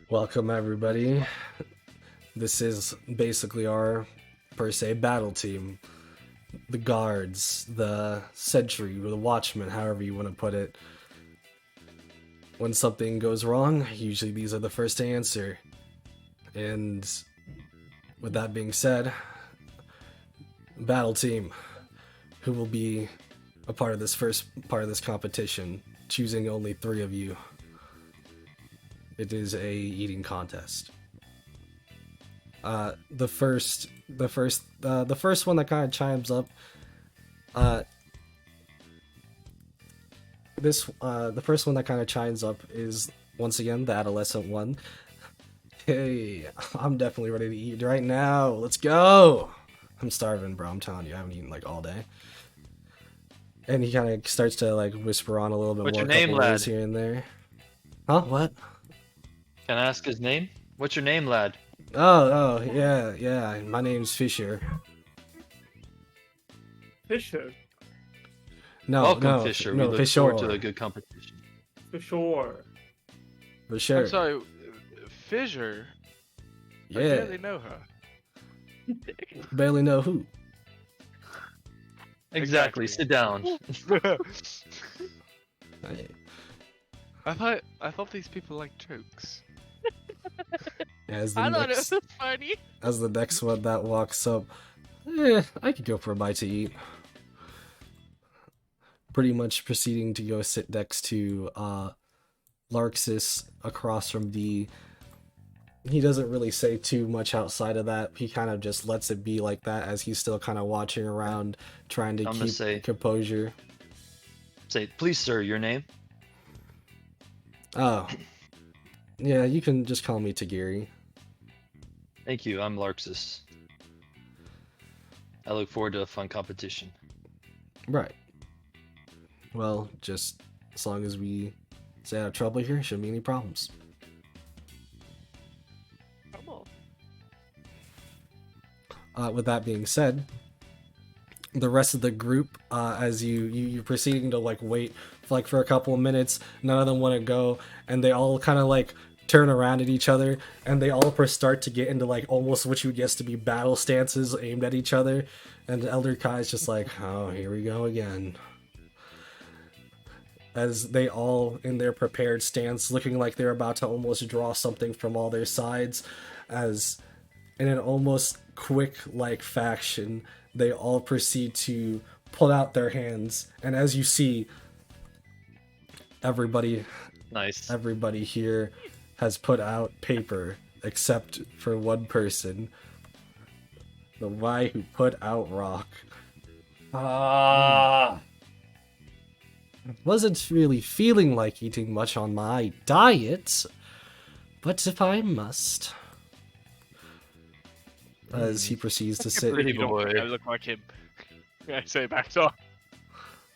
Welcome everybody. This is basically our, per se, battle team. The guards, the sentry, or the watchman, however you want to put it. When something goes wrong, usually these are the first to answer. And with that being said, battle team, who will be a part of this first part of this competition, choosing only 3 of you. It is a eating contest. The first one that kind of chimes up. The first one that kind of chimes up is once again the adolescent one. Hey, I'm definitely ready to eat right now. Let's go. I'm starving, bro. I'm telling you, I haven't eaten like all day. And he kind of starts to like whisper on a little bit What's more, your name, couple lad? words here and there. Huh? What? Can I ask his name? What's your name, lad? Oh, yeah. My name's Fisher. Fisher, No, Welcome, no, Fisher. no, we look Fisher. forward to a good competition. for sure. For sure. I'm sorry, Fissure? I Yeah. barely know her. Barely know who. Exactly. Sit down. Hey, I thought these people liked jokes. As the I thought it next, was funny. as the next one that walks up, I could go for a bite to eat. Pretty much proceeding to go sit next to Larxus across from the he doesn't really say too much outside of that. He kind of just lets it be like that as he's still kind of watching around, trying to I'm gonna keep say- composure. Say, please, sir, your name? Oh, yeah, you can just call me Tagiri. Thank you, I'm Larxus. I look forward to a fun competition. Right. Well, just as long as we stay out of trouble here, shouldn't be any problems. Trouble. With that being said, the rest of the group, as you're proceeding to like wait for a couple of minutes, none of them want to go, and they all kind of like turn around at each other, and they all start to get into like almost what you would guess to be battle stances aimed at each other, and Elder Kai is just like, oh, here we go again. As they all in their prepared stance, looking like they're about to almost draw something from all their sides, as in an almost quick like faction, they all proceed to pull out their hands, and as you see, everybody Nice. here has put out paper except for one person, the guy who put out rock. Wasn't really feeling like eating much on my diet, but if I must. As he proceeds to sit. pretty You don't think boy. I look like him. I say back off.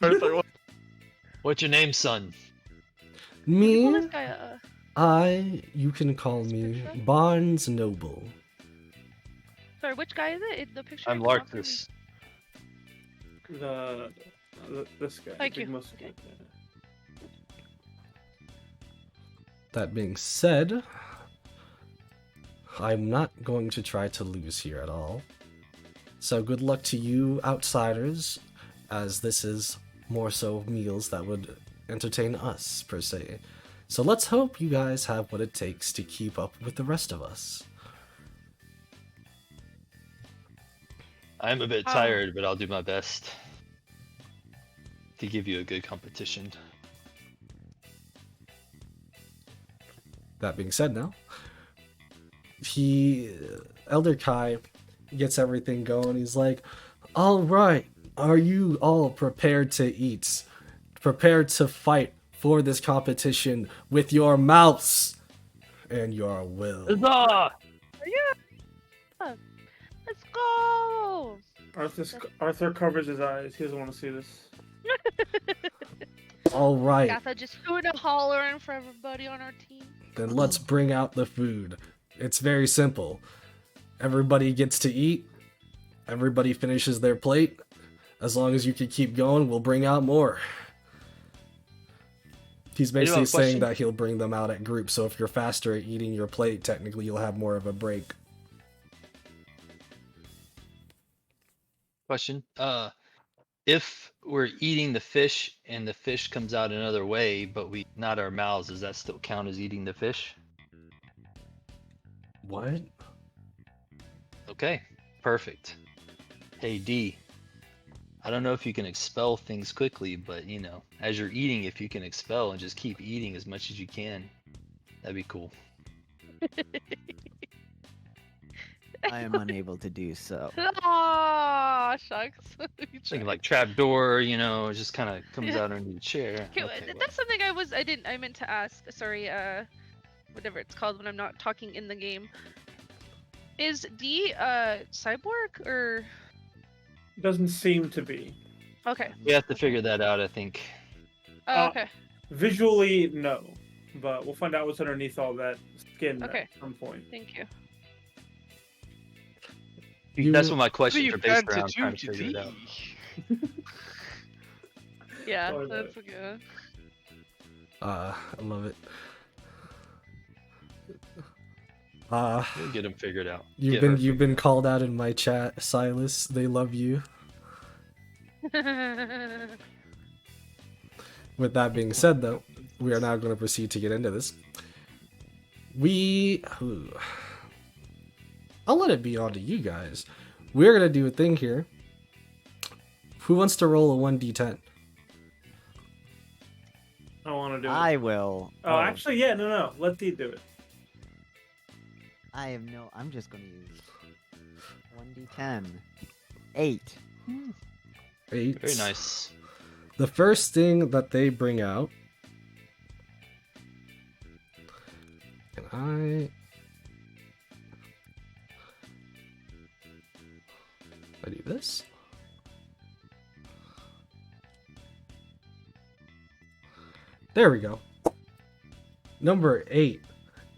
I was like, what? What's your name, son? Pull Me, this guy you can call This me picture? Barnes Noble. Sorry, which guy is it? The picture. I'm is not for me. Larxus. This guy. Thank big you. muscle guy. That being said, I'm not going to try to lose here at all. So good luck to you outsiders, as this is more so meals that would entertain us, per se. So let's hope you guys have what it takes to keep up with the rest of us. I'm a bit Oh. tired, but I'll do my best to give you a good competition. That being said now, Elder Kai gets everything going. He's like, all right, are you all prepared to eat? Prepared to fight for this competition with your mouths and your will? Huzzah! Let's go. Arthur covers his eyes. He doesn't want to see this. All right, Gatha just doing a hollering for everybody on our team. then let's bring out the food. It's very simple. Everybody gets to eat. Everybody finishes their plate. As long as you can keep going, we'll bring out more. He's I do have basically a saying question. that he'll bring them out at groups, so if you're faster at eating your plate, technically you'll have more of a break. Question. If we're eating the fish and the fish comes out another way, but we not our mouths, does that still count as eating the fish? What? Okay, perfect. Hey D, I don't know if you can expel things quickly, but you know, as you're eating, if you can expel and just keep eating as much as you can, that'd be cool. I am unable to do so. Aw, shucks. You Thinking tried. like trapdoor, you know, it just kind of comes Yeah. out under the chair. Okay, Okay, well, that's something I meant to ask. Sorry, whatever it's called when I'm not talking in the game. Is D cyborg or Doesn't seem to be. okay? we have to figure that out, I think. Oh, Uh, okay. Visually, no. But we'll find out what's underneath all that skin Okay. at some point. Thank you. That's what my What do questions you are based plan around, to trying do to figure it out. today? Yeah, Sorry about that's a good. I love it. We'll get them figured out. You've Get her been figured out. called out in my chat, Silas. They love you. With that being said, though, we are now going to proceed to get into this. I'll let it be on to you guys. We're going to do a thing here. Who wants to roll a 1d10? I want to do it. I will. Oh, actually, yeah, no. Let D do it. I'm just gonna use 1d10. 8. 8. Very nice. The first thing that they bring out. Can I do this? There we go. Number 8,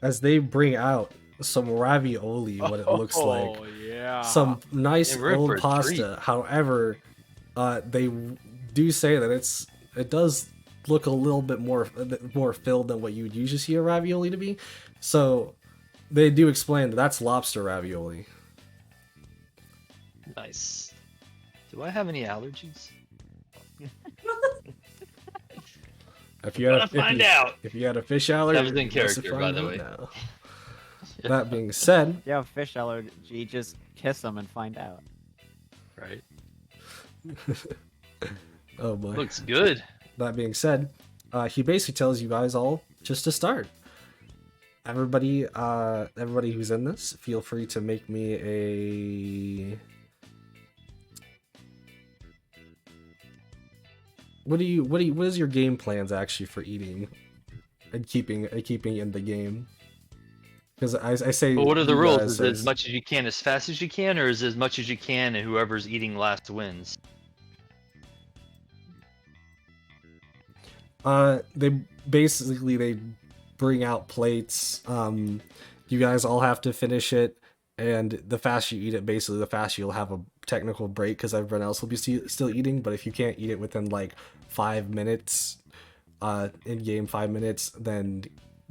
as they bring out some ravioli, what it looks like. Oh yeah. Some nice They were in for old a treat. pasta. However, they do say that it does look a little bit more filled than what you would usually see a ravioli to be. So they do explain that that's lobster ravioli. Nice. Do I have any allergies? If you had Find out. if you had a fish allergy, That was in you must character, have by found the out way. now. That being said, You have fish allergy, just kiss them and find out. Right. oh boy. Looks good. That being said, he basically tells you guys all just to start. Everybody who's in this, feel free to make me a. What is your game plans actually for eating and keeping in the game? Because I say. But what are the you rules? guys Is it as as- much as you can, as fast as you can, or is it as much as you can, and whoever's eating last wins? They bring out plates. You guys all have to finish it, and the faster you eat it, basically, the faster you'll have a technical break because everyone else will be still eating. But if you can't eat it within like 5 minutes, in game 5 minutes, then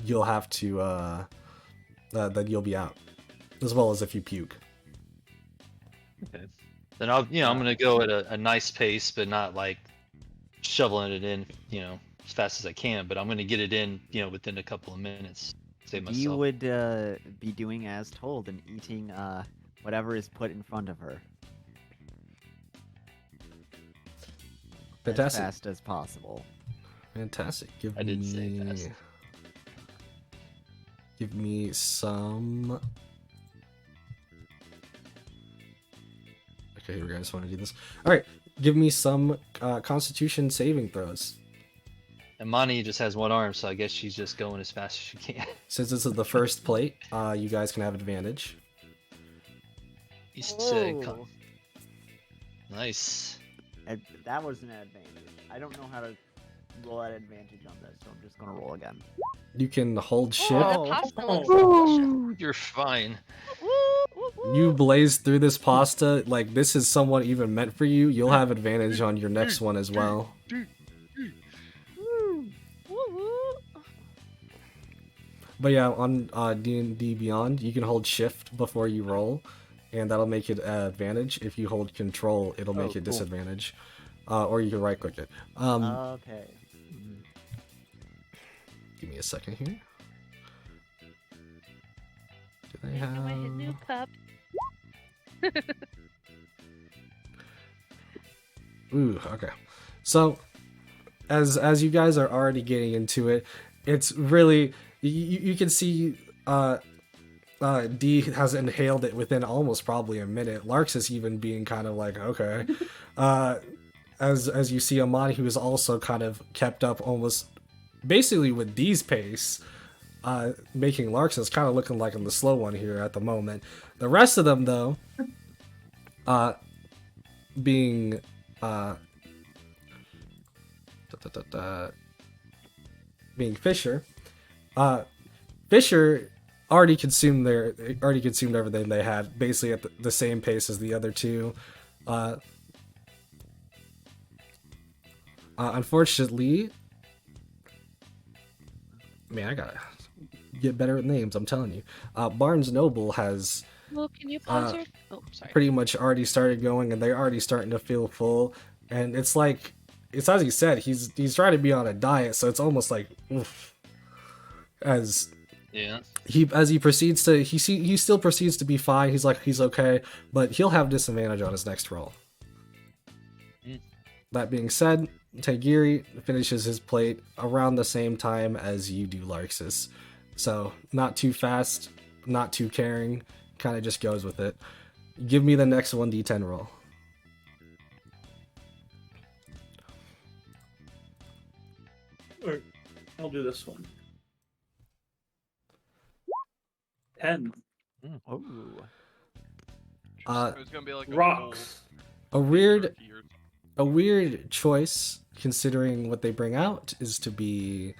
you'll have to then you'll be out, as well as if you puke. Okay. Then I'm gonna go at a nice pace, but not like shoveling it in, as fast as I can. But I'm gonna get it in, within a couple of minutes. Save myself. You would be doing as told and eating whatever is put in front of her. Fantastic. As fast as possible. Fantastic. I did say fast. Give me some. Okay, here we go. I just want to do this. All right, give me some Constitution saving throws. And Monty just has one arm, so I guess she's just going as fast as she can. Since this is the first plate, you guys can have advantage. You said, Oh, nice. that was an advantage. I don't know how to roll at advantage on this, so I'm just gonna roll again. You can hold shift. Oh. The pasta looks Oh. delicious. You're fine. Woo, woo, woo. You blaze through this pasta like this is somewhat even meant for you. You'll have advantage on your next one as well. Woo, woo. But yeah, on D&D Beyond, you can hold shift before you roll, and that'll make it advantage. If you hold control, it'll make it cool. disadvantage. Or you can right click it. Okay. Give me a second here. Do they Making my new have? cup. Ooh, okay. So, as you guys are already getting into it, it's really you can see D has inhaled it within almost probably a minute. Larks is even being kind of like, okay. As you see Amani, who is also kind of kept up almost basically with D's pace, making Larks is kind of looking like I'm the slow one here at the moment. The rest of them, though, being being Fisher, Fisher already consumed everything they had, basically at the same pace as the other two. Unfortunately, man, I gotta get better at names. I'm telling you, Barnes Noble has Well, can you pause her? Oh, sorry. pretty much already started going, and they're already starting to feel full. And it's like, it's as he said, he's trying to be on a diet, so it's almost like, oof. As he proceeds to, he still proceeds to be fine. He's like, he's okay, but he'll have disadvantage on his next roll. That being said, Taigiri finishes his plate around the same time as you do, Larxus. So not too fast, not too caring, kind of just goes with it. Give me the next 1d10 roll. Or I'll do this one. 10 Oh. It's gonna be like rocks. A weird choice, considering what they bring out, is to be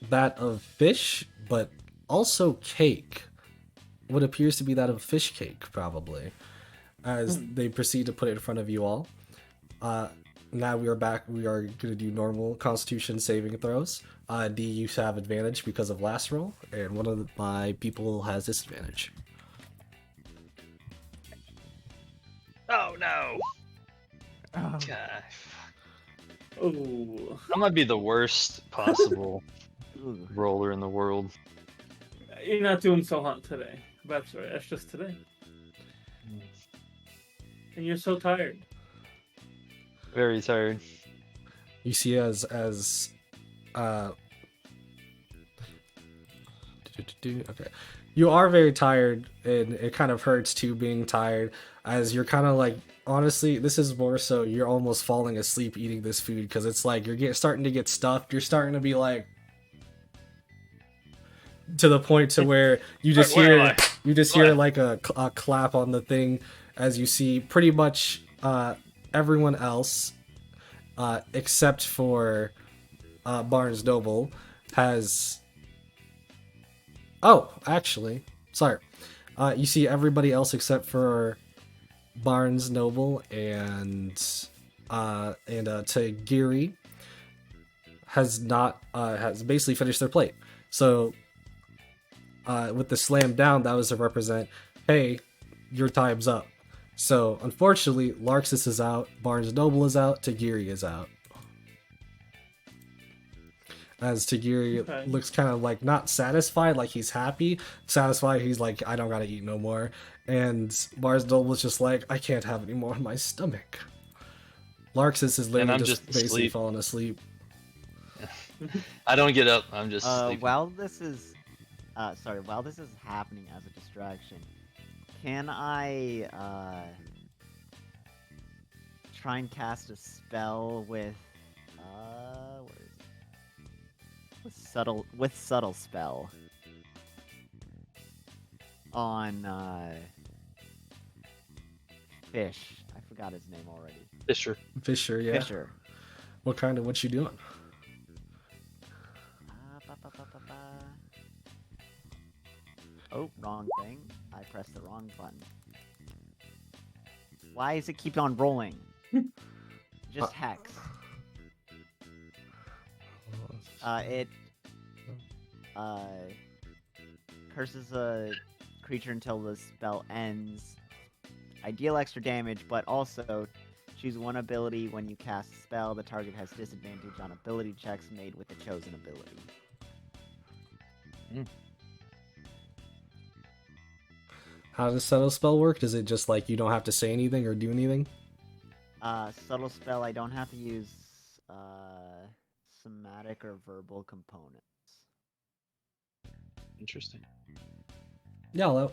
that of fish, but also cake. What appears to be that of fish cake, probably, as they proceed to put it in front of you all. Now we are back. We are going to do normal Constitution saving throws. D, you have advantage because of last roll, and one of my people has disadvantage. Oh no! Oh. God. Oh, I might be the worst possible Ooh. roller in the world. you're not doing so hot today. That's right. That's just today. And you're so tired. Very tired. You see, okay, you are very tired, and it kind of hurts too being tired, as you're kind of like, honestly, this is more so you're almost falling asleep eating this food, because it's like you're starting to get stuffed. You're starting to be like, to the point to where you just Where am hear like a clap on the thing, as you see pretty much everyone else except for Barnes Noble has. Oh, actually, sorry. You see everybody else except for Barnes Noble and Tagiri has basically finished their plate. So with the slam down, that was to represent, hey, your time's up. So unfortunately, Larxus is out, Barnes Noble is out, Tagiri is out. As Tagiri looks kind of like not satisfied, like he's happy. Satisfied, he's like, I don't gotta eat no more. And Barnes Noble is just like, I can't have any more in my stomach. Larxus is literally just basically asleep. falling asleep. I don't get up. I'm just sleeping. While this is happening as a distraction, can I try and cast a spell with where is it? With subtle spell on Fish. I forgot his name already. Fisher, yeah. Fisher. What you doing? Oh, wrong thing. I pressed the wrong button. Why does it keep on rolling? Just hex. It curses a creature until the spell ends. I deal extra damage, but also choose one ability when you cast a spell. The target has disadvantage on ability checks made with the chosen ability. How does subtle spell work? Does it just like you don't have to say anything or do anything? Subtle spell, I don't have to use somatic or verbal components. Interesting. Yeah, well,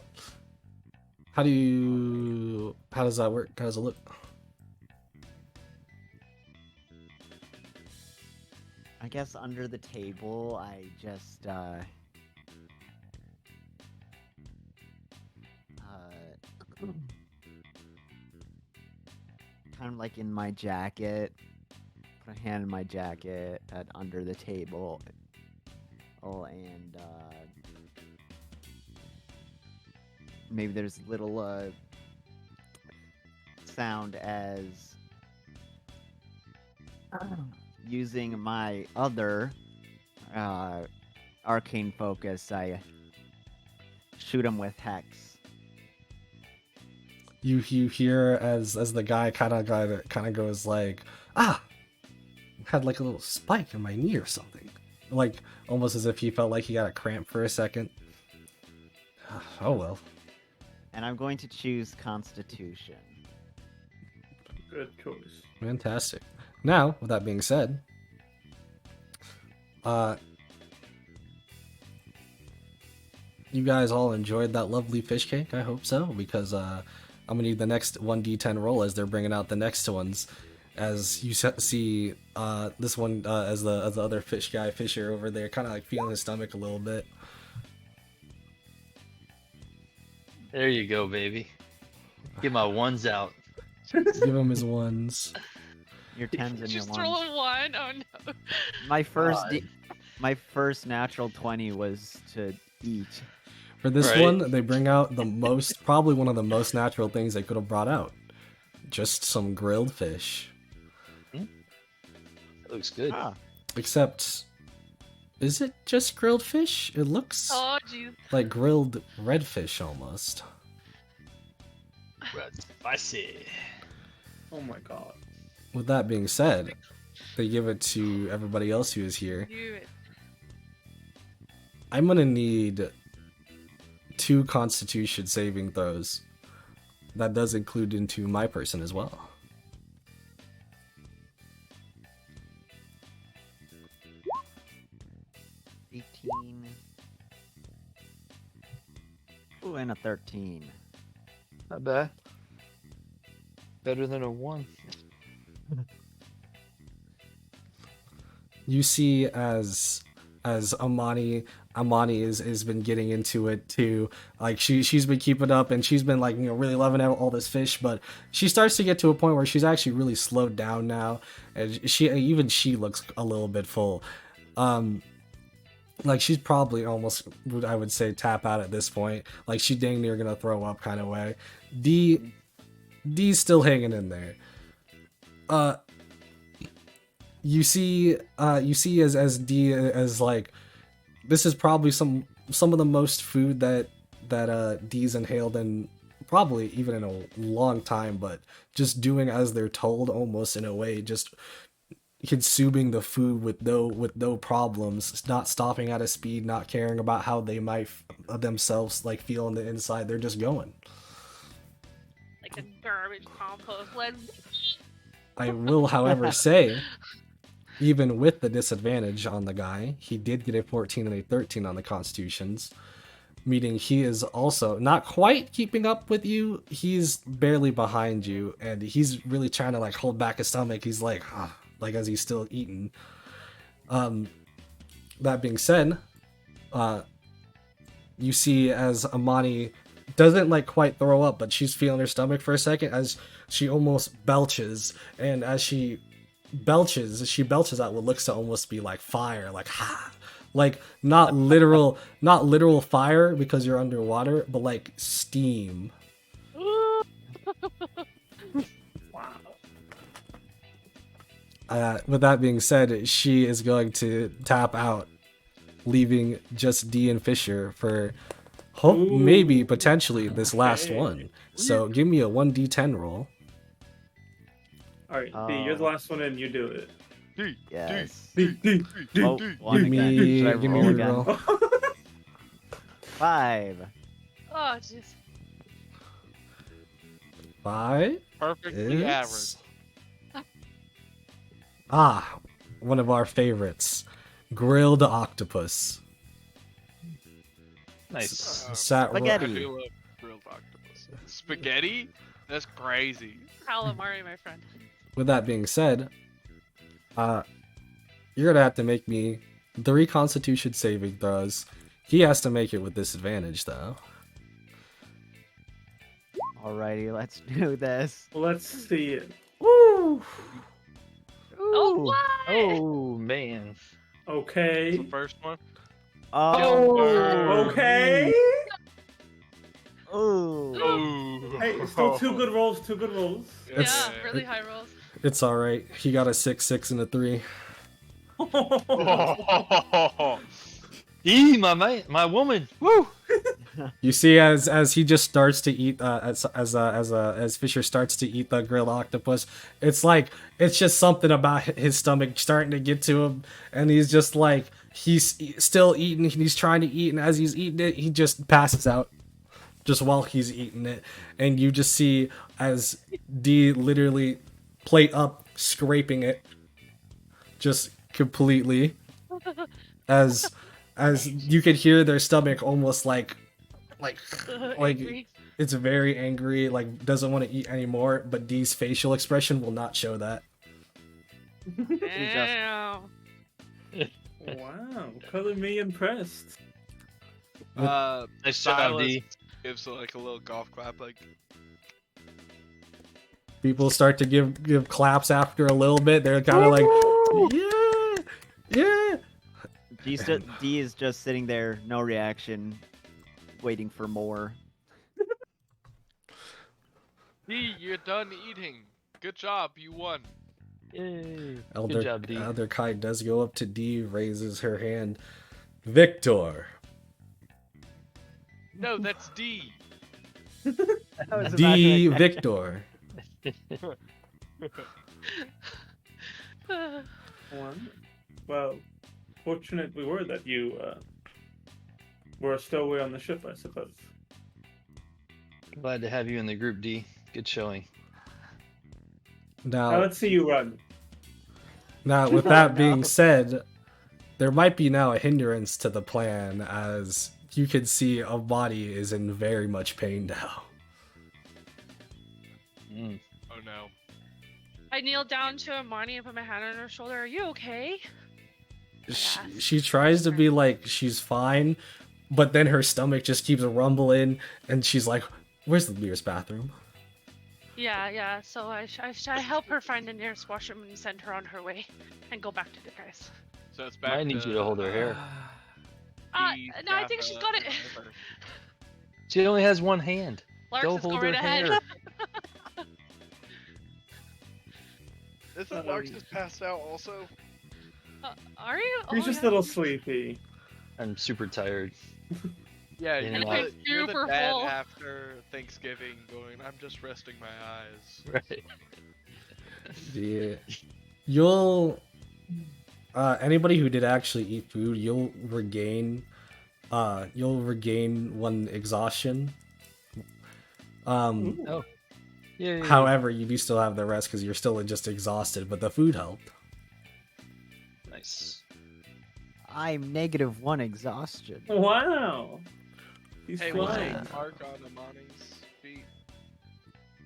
how does that work? How does it look? I guess under the table, I just kind of like in my jacket, put a hand in my jacket at under the table. Oh, and maybe there's little sound as using my other arcane focus, I shoot him with hex. You hear as the guy kind of goes like, had like a little spike in my knee or something, like almost as if he felt like he got a cramp for a second. Oh well. And I'm going to choose Constitution. Good choice. Fantastic. Now, with that being said, you guys all enjoyed that lovely fish cake. I hope so, because I'm gonna need the next 1d10 roll as they're bringing out the next ones. As you see, this one as the other Fisher over there, kind of like feeling his stomach a little bit. There you go, baby. Get my ones out. Give him his ones. Your tens and your Just roll ones. a 1. Oh no. My first natural 20 was to eat. For this Right. one, they bring out the most, probably one of the most natural things they could have brought out. Just some grilled fish. That looks good. Ah, Except, is it just grilled fish? It looks Oh jeez. like grilled redfish almost. Red spicy. Oh my god. With that being said, they give it to everybody else who is here. Do it. I'm gonna need 2 Constitution saving throws. That does include into my person as well. $18. Ooh, and a 13. Not bad. Better than a 1. You see as Amani has been getting into it too. Like she's been keeping up and she's been like, you know, really loving all this fish, but she starts to get to a point where she's actually really slowed down now, and she looks a little bit full. Like she's probably almost, I would say, tap out at this point. Like she's dang near gonna throw up kind of way. D's still hanging in there. You see as D as like, this is probably some of the most food that D's inhaled in probably even in a long time, but just doing as they're told almost in a way, just consuming the food with no problems, not stopping at a speed, not caring about how they might themselves like feel on the inside. They're just going. Like a garbage compost. Let's. I will, however, say, even with the disadvantage on the guy, he did get a 14 and a 13 on the Constitutions, meaning he is also not quite keeping up with you. He's barely behind you, and he's really trying to like hold back his stomach. He's like, like as he's still eating. That being said, you see as Amani doesn't like quite throw up, but she's feeling her stomach for a second as she almost belches, and as she belches out what looks to almost be like fire, like like not literal fire because you're underwater, but like steam. With that being said, she is going to tap out, leaving just D and Fisher for maybe potentially this last one. So give me a 1d10 roll. Alright, D, you're the last one in, you do it. D, Yes. D. Oh, one Give again. me Should I give me roll a again? roll. 5. Oh jeez. 5 perfectly average. is one of our favorites, grilled octopus. Nice. Sat ro- Spaghetti. I do love grilled octopus. Spaghetti? That's crazy. Calamari, my friend. With that being said, you're gonna have to make me 3 Constitution saving throws. He has to make it with disadvantage though. Alrighty, let's do this. Let's see it. Woo! Oh Ooh. what? Oh man. Okay. The first one. Oh. Okay. Ooh. Oh. Hey, still 2 good rolls, 2 good rolls. It's- Yeah, really high rolls. It's all right. He got a 6, 6, and a 3. My woman. Woo. You see, as he just starts to eat, as Fisher starts to eat the grilled octopus, it's like it's just something about his stomach starting to get to him, and he's just like he's still eating, and he's trying to eat, and as he's eating it, he just passes out, just while he's eating it, and you just see as D literally plate up, scraping it, just completely, as you could hear their stomach almost like like Angry. it's very angry, like doesn't want to eat anymore, but Dee's facial expression will not show that. Damn. Wow, color me impressed. Uh, Nice job, Silas D. gives like a little golf clap, like People start to give claps after a little bit. They're kind of like, yeah, yeah. D is just sitting there, no reaction, waiting for more. D, you're done eating. Good job, you won. Yay. Elder, Good job, D. Elder Kai does go up to D, raises her hand. Victor, No, that's D. I was about D, to- Victor. One. Well, fortunate we were that you were a stowaway on the ship, I suppose. Glad to have you in the group, D. Good showing. Now Now, let's see you run. with that being said, there might be now a hindrance to the plan, as you can see a body is in very much pain now. Mm. Oh no. I kneel down to Amani and put my hand on her shoulder. Are you okay? She tries to be like she's fine, but then her stomach just keeps rumbling, and she's like, "Where's the nearest bathroom?" Yeah. So I help her find the nearest washroom and send her on her way, and go back to the guys. So it's back I need you to hold her hair. D, No, I think she's got it. whatever. She only has one hand. Larks, Go let's hold go her right ahead. hair. Isn't Larks just passed out also? Are you? He's Oh, just yeah. a little sleepy. I'm super tired. Yeah, And you're I'm the super dad full. after Thanksgiving going, I'm just resting my eyes. Right. Yeah. You'll anybody who did actually eat food, you'll regain one exhaustion. Ooh. Oh. Yeah. However, you do still have the rest because you're still just exhausted, but the food helped. Nice. I'm -1 exhaustion. Wow. He's Hey, what's flying. the mark on Amani's feet?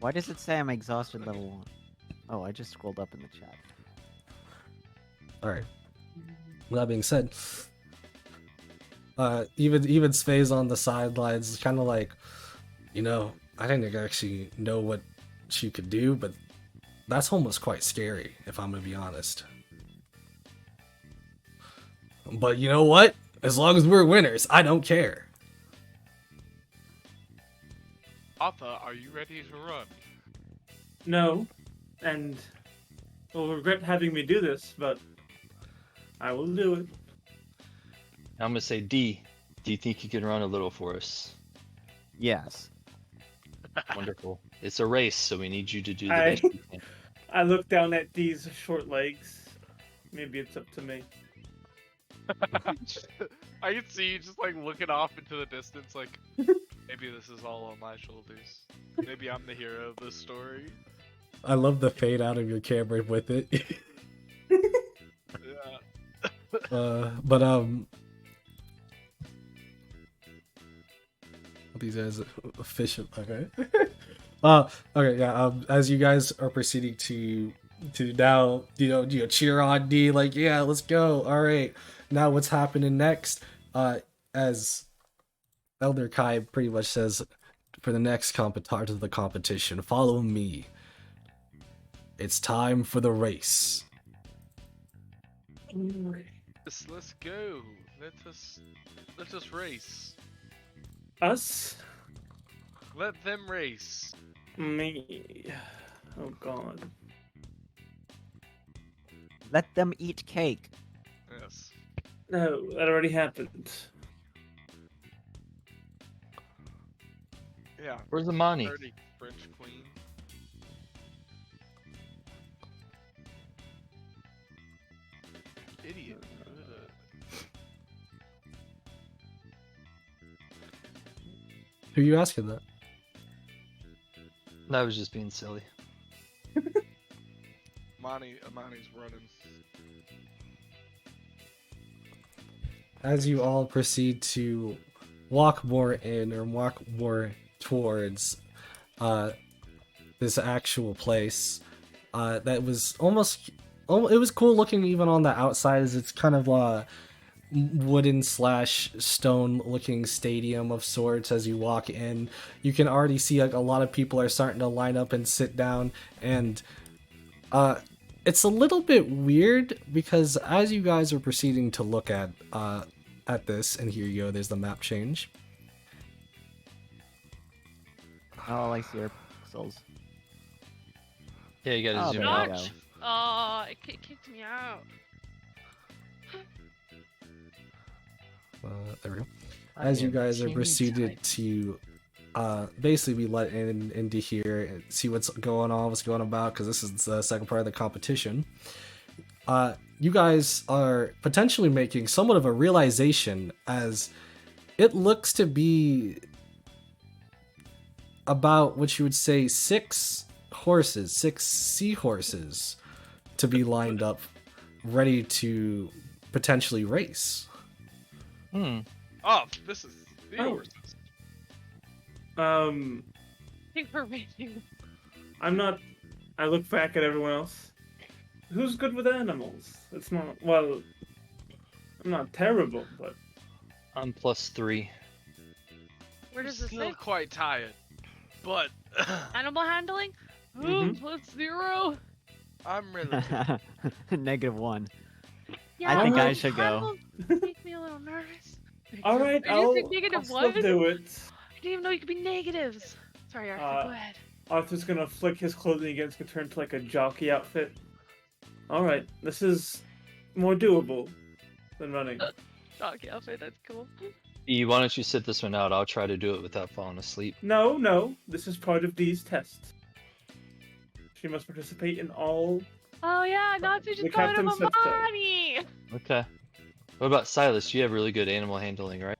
Why does it say I'm exhausted level 1? Oh, I just scrolled up in the chat. Alright. With that being said, even Svei's on the sidelines, kind of like, I didn't actually know what she could do, but that's almost quite scary, if I'm gonna be honest. But you know what? As long as we're winners, I don't care. Atha, are you ready to run? No, and will regret having me do this, but I will do it. I'm gonna say D. Do you think you can run a little for us? Yes. Wonderful. It's a race, so we need you to do the I- best you can. I look down at these short legs. Maybe it's up to me. I can see you just like looking off into the distance, like maybe this is all on my shoulders. Maybe I'm the hero of this story. I love the fade out of your camera with it. Yeah. But these guys efficient. Okay. Okay. Yeah. As you guys are proceeding to now, cheer on D, like, yeah, let's go. All right. Now what's happening next? As Elder Kai pretty much says, for the next part of the competition, follow me. It's time for the race. Let's go. Let us race. Us? Let them race. Me. Oh god. Let them eat cake. Yes. No, that already happened. Yeah. Where's Amani? Dirty French queen. Idiot. Who are you asking that? I was just being silly. Amani's running. As you all proceed to walk more in or walk more towards this actual place that was almost it was cool looking even on the outside, as it's kind of wooden slash stone looking stadium of sorts. As you walk in, you can already see like a lot of people are starting to line up and sit down, and it's a little bit weird because as you guys are proceeding to look at this, and here you go, there's the map change. Oh, I see your pixels. Yeah, you gotta Oh, zoom there out. you go. Ouch! Oh, it kicked me out. There we go. As you am guys are teeny proceeded to basically be let into here and see what's going on, what's going about, because this is the second part of the competition. You guys are potentially making somewhat of a realization, as it looks to be about what you would say 6 seahorses to be lined up, ready to potentially race. Hmm. Oh, this is the Oh. horses. I think we're racing. I'm not. I look back at everyone else. Who's good with animals? It's not. Well, I'm not terrible, but I'm +3. Where I'm does this still say? quite tired, but Animal handling? Mhm. +0. I'm relatively. -1. Yeah, think I should go. animals make me a little nervous. all right. Are you saying I'll negative still one? do it. I didn't even know you could be negatives. Sorry, Arthur. Go ahead. Arthur's gonna flick his clothing again. It's gonna turn to like a jockey outfit. All right, this is more doable than running. Jockey outfit. That's cool. E, why don't you sit this one out? I'll try to do it without falling asleep. No, this is part of these tests. She must participate in all. Oh yeah, not to The just part of captain said so. Amani. Okay. What about Silas? You have really good animal handling, right?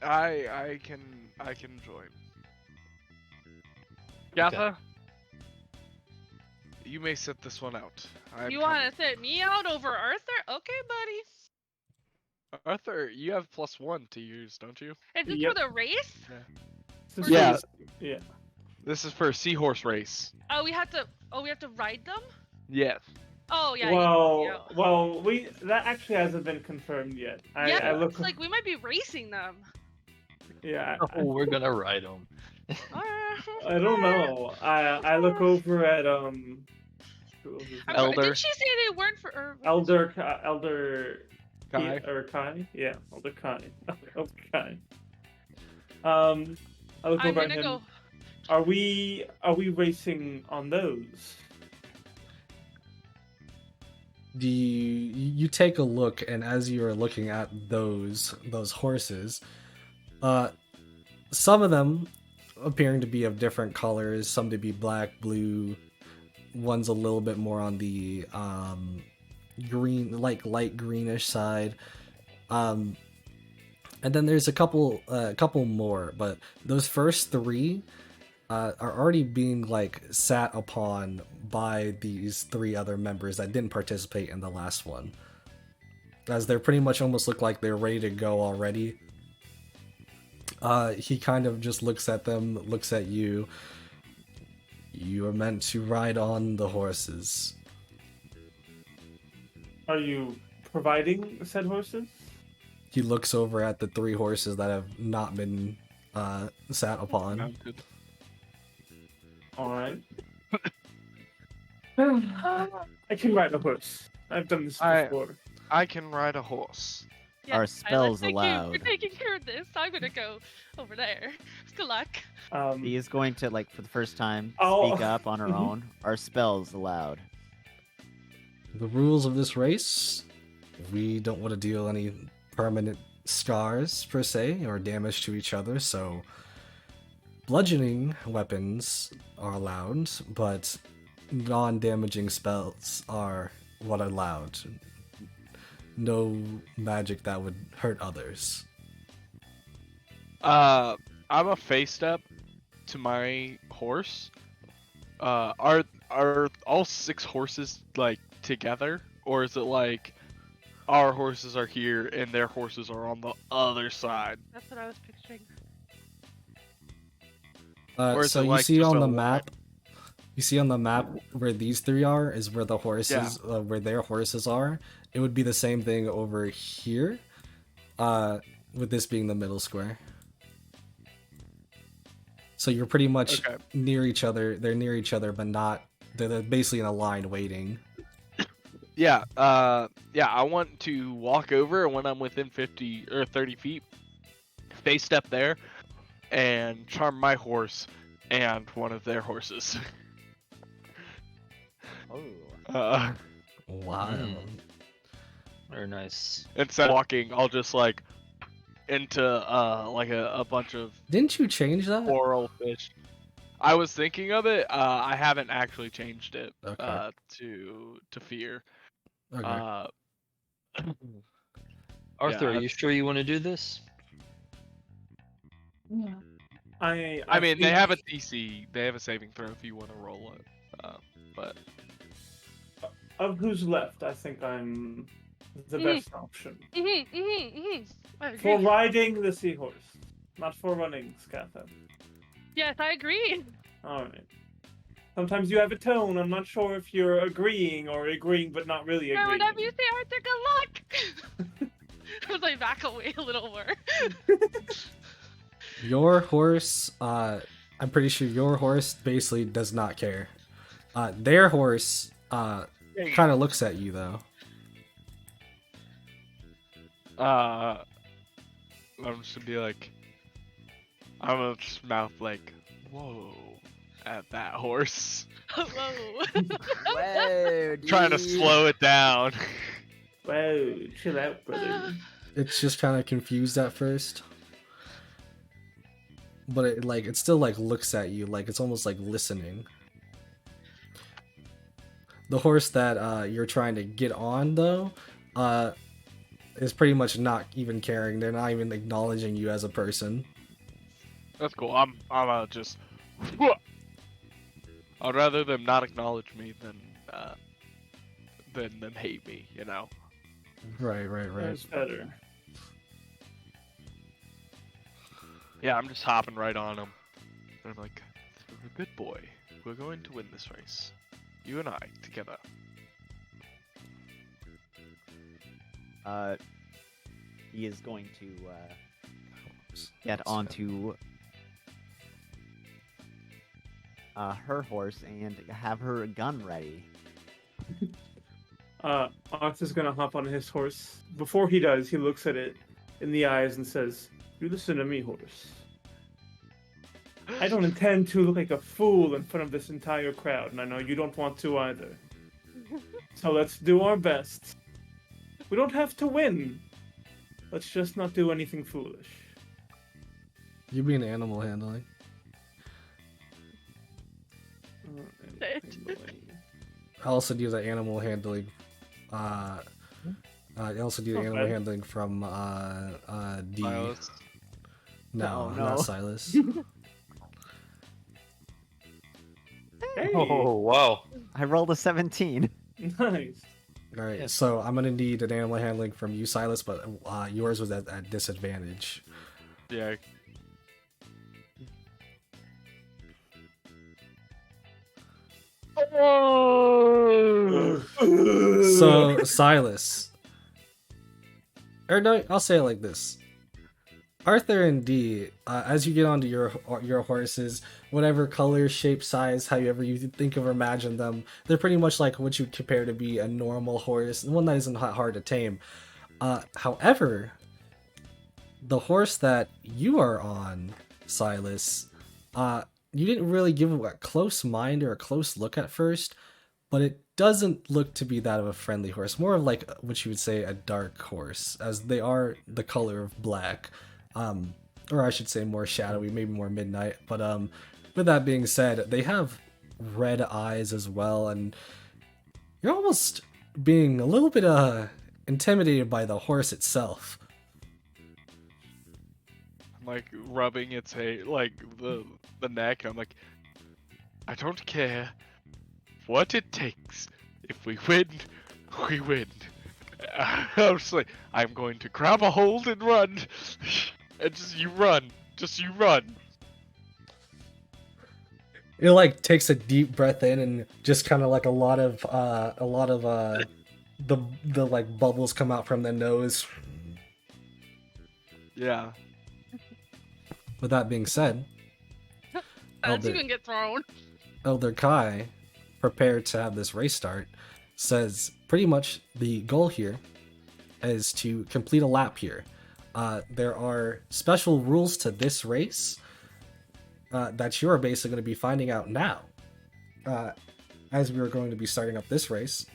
I can join. Gatha, you may sit this one out. You want to sit me out over Arthur? Okay, buddy. Arthur, you have +1 to yours, don't you? Is this Yep. for the race? This Yeah. is- yeah. This is for a seahorse race. Oh, we have to ride them. Yes. Oh yeah. Well, that actually hasn't been confirmed yet. Yeah, I look. it's like we might be racing them. Yeah. Oh, we're gonna ride them. I don't know. I look over at who was his name? Elder. Did she say they weren't for? Elder Kai. or Kai? Yeah, Elder Kai. Elder Kai. I look I'm over at gonna him. go. Are we racing on those? You take a look, and as you are looking at those horses, some of them appearing to be of different colors, some to be black, blue, one's a little bit more on the green, like light greenish side, and then there's a couple more, but those first 3 are already being like sat upon by these 3 other members that didn't participate in the last one, as they're pretty much almost look like they're ready to go already. He kind of just looks at them, looks at you. You are meant to ride on the horses. Are you providing said horses? He looks over at the 3 horses that have not been sat upon. Mounted. All right. I can ride a horse. I've done this before. I can ride a horse. Yeah, Are Silas, spells thank you allowed? for taking care of this. I'm gonna go over there. Good luck. He is going to, like, for the first time, Oh. speak up on her Mhm. own. Are spells allowed? The rules of this race, we don't want to deal any permanent scars per se or damage to each other, so bludgeoning weapons are allowed, but non-damaging spells are what are allowed. No magic that would hurt others. I'm a face step to my horse. Are all 6 horses like together, or is it like our horses are here and their horses are on the other side. That's what I was picturing. Or is So it you like see just on a the line? map. You see on the map where these three are is where the Yeah. horses, where their horses are. It would be the same thing over here, with this being the middle square. So you're pretty much Okay. near each other. They're near each other, but not. They're basically in a line waiting. Yeah, yeah, I want to walk over, and when I'm within 50 or 30 feet, face step there, and charm my horse and one of their horses. Oh. Wow. Very nice. Instead of walking, I'll just like into like a bunch of Didn't you change that? coral fish. I was thinking of it. I haven't actually changed it Okay. to fear. Okay. Arthur, are Yeah, you sure you want to do this? I mean, they have a DC. They have a saving throw if you want to roll it. But Of who's left, I think I'm the Mhm. best option. I For agree. riding the seahorse, not for running, Scatha. Yes, I agree. Alright. Sometimes you have a tone. I'm not sure if you're agreeing or agreeing but not really Yeah, agreeing. whenever you say Arthur, good luck. As I back away a little more. Your horse, I'm pretty sure your horse basically does not care. Their horse, kind of looks at you though. I'm just gonna be like, I'm gonna just mouth like, whoa, at that horse, Whoa. Whoa, trying to dude. slow it down. Whoa, chill out, brother. It's just kind of confused at first, but it still like looks at you, like it's almost like listening. The horse that you're trying to get on though, is pretty much not even caring. They're not even acknowledging you as a person. That's cool. I'm just. I'd rather them not acknowledge me than them hate me. You know. Right. That's better. Yeah, I'm just hopping right on them. And I'm like, "You're a good boy. We're going to win this race. You and I together." He is going to get onto her horse and have her gun ready. Arthur's gonna hop on his horse. Before he does, he looks at it in the eyes and says, "You listen to me, horse. I don't intend to look like a fool in front of this entire crowd, and I know you don't want to either. So let's do our best. We don't have to win. Let's just not do anything foolish." You being animal handling. I also do the animal handling. I also do the Okay. animal handling from D. Silas. No, Oh, no. not Silas. Hey, Oh wow! I rolled a 17. nice. All right, so I'm gonna need an animal handling from you, Silas, but yours was at disadvantage. Yeah. So Silas, or no, I'll say it like this: Arthur and D, as you get onto your horses, whatever color, shape, size, however you think of or imagine them, they're pretty much like what you compare to be a normal horse, one that isn't hard to tame. However, the horse that you are on, Silas, you didn't really give it a close mind or a close look at first, but it doesn't look to be that of a friendly horse. More of like what you would say a dark horse, as they are the color of black. Or I should say more shadowy, maybe more midnight. But with that being said, they have red eyes as well, and you're almost being a little bit intimidated by the horse itself. I'm like rubbing its hair, like the neck. I'm like, I don't care what it takes. If we win, we win. I'm just like, I'm going to grab a hold and run, and just you run, It like takes a deep breath in and just kind of like a lot of the like bubbles come out from the nose. Yeah. With that being said, That's you can get thrown. Elder Kai, prepared to have this race start, says pretty much the goal here is to complete a lap here. There are special rules to this race that you're basically going to be finding out now. As we are going to be starting up this race,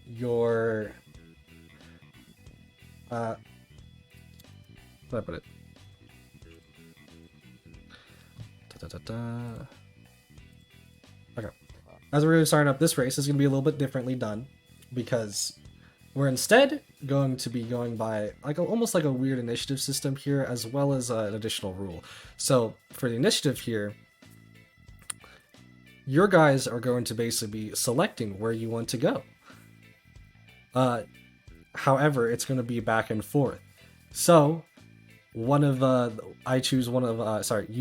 your... how did I put it? Okay. As we're going to start up this race, it's going to be a little bit differently done because we're instead going to be going by like almost like a weird initiative system here, as well as an additional rule. So for the initiative here, your guys are going to basically be selecting where you want to go. However, it's going to be back and forth. So you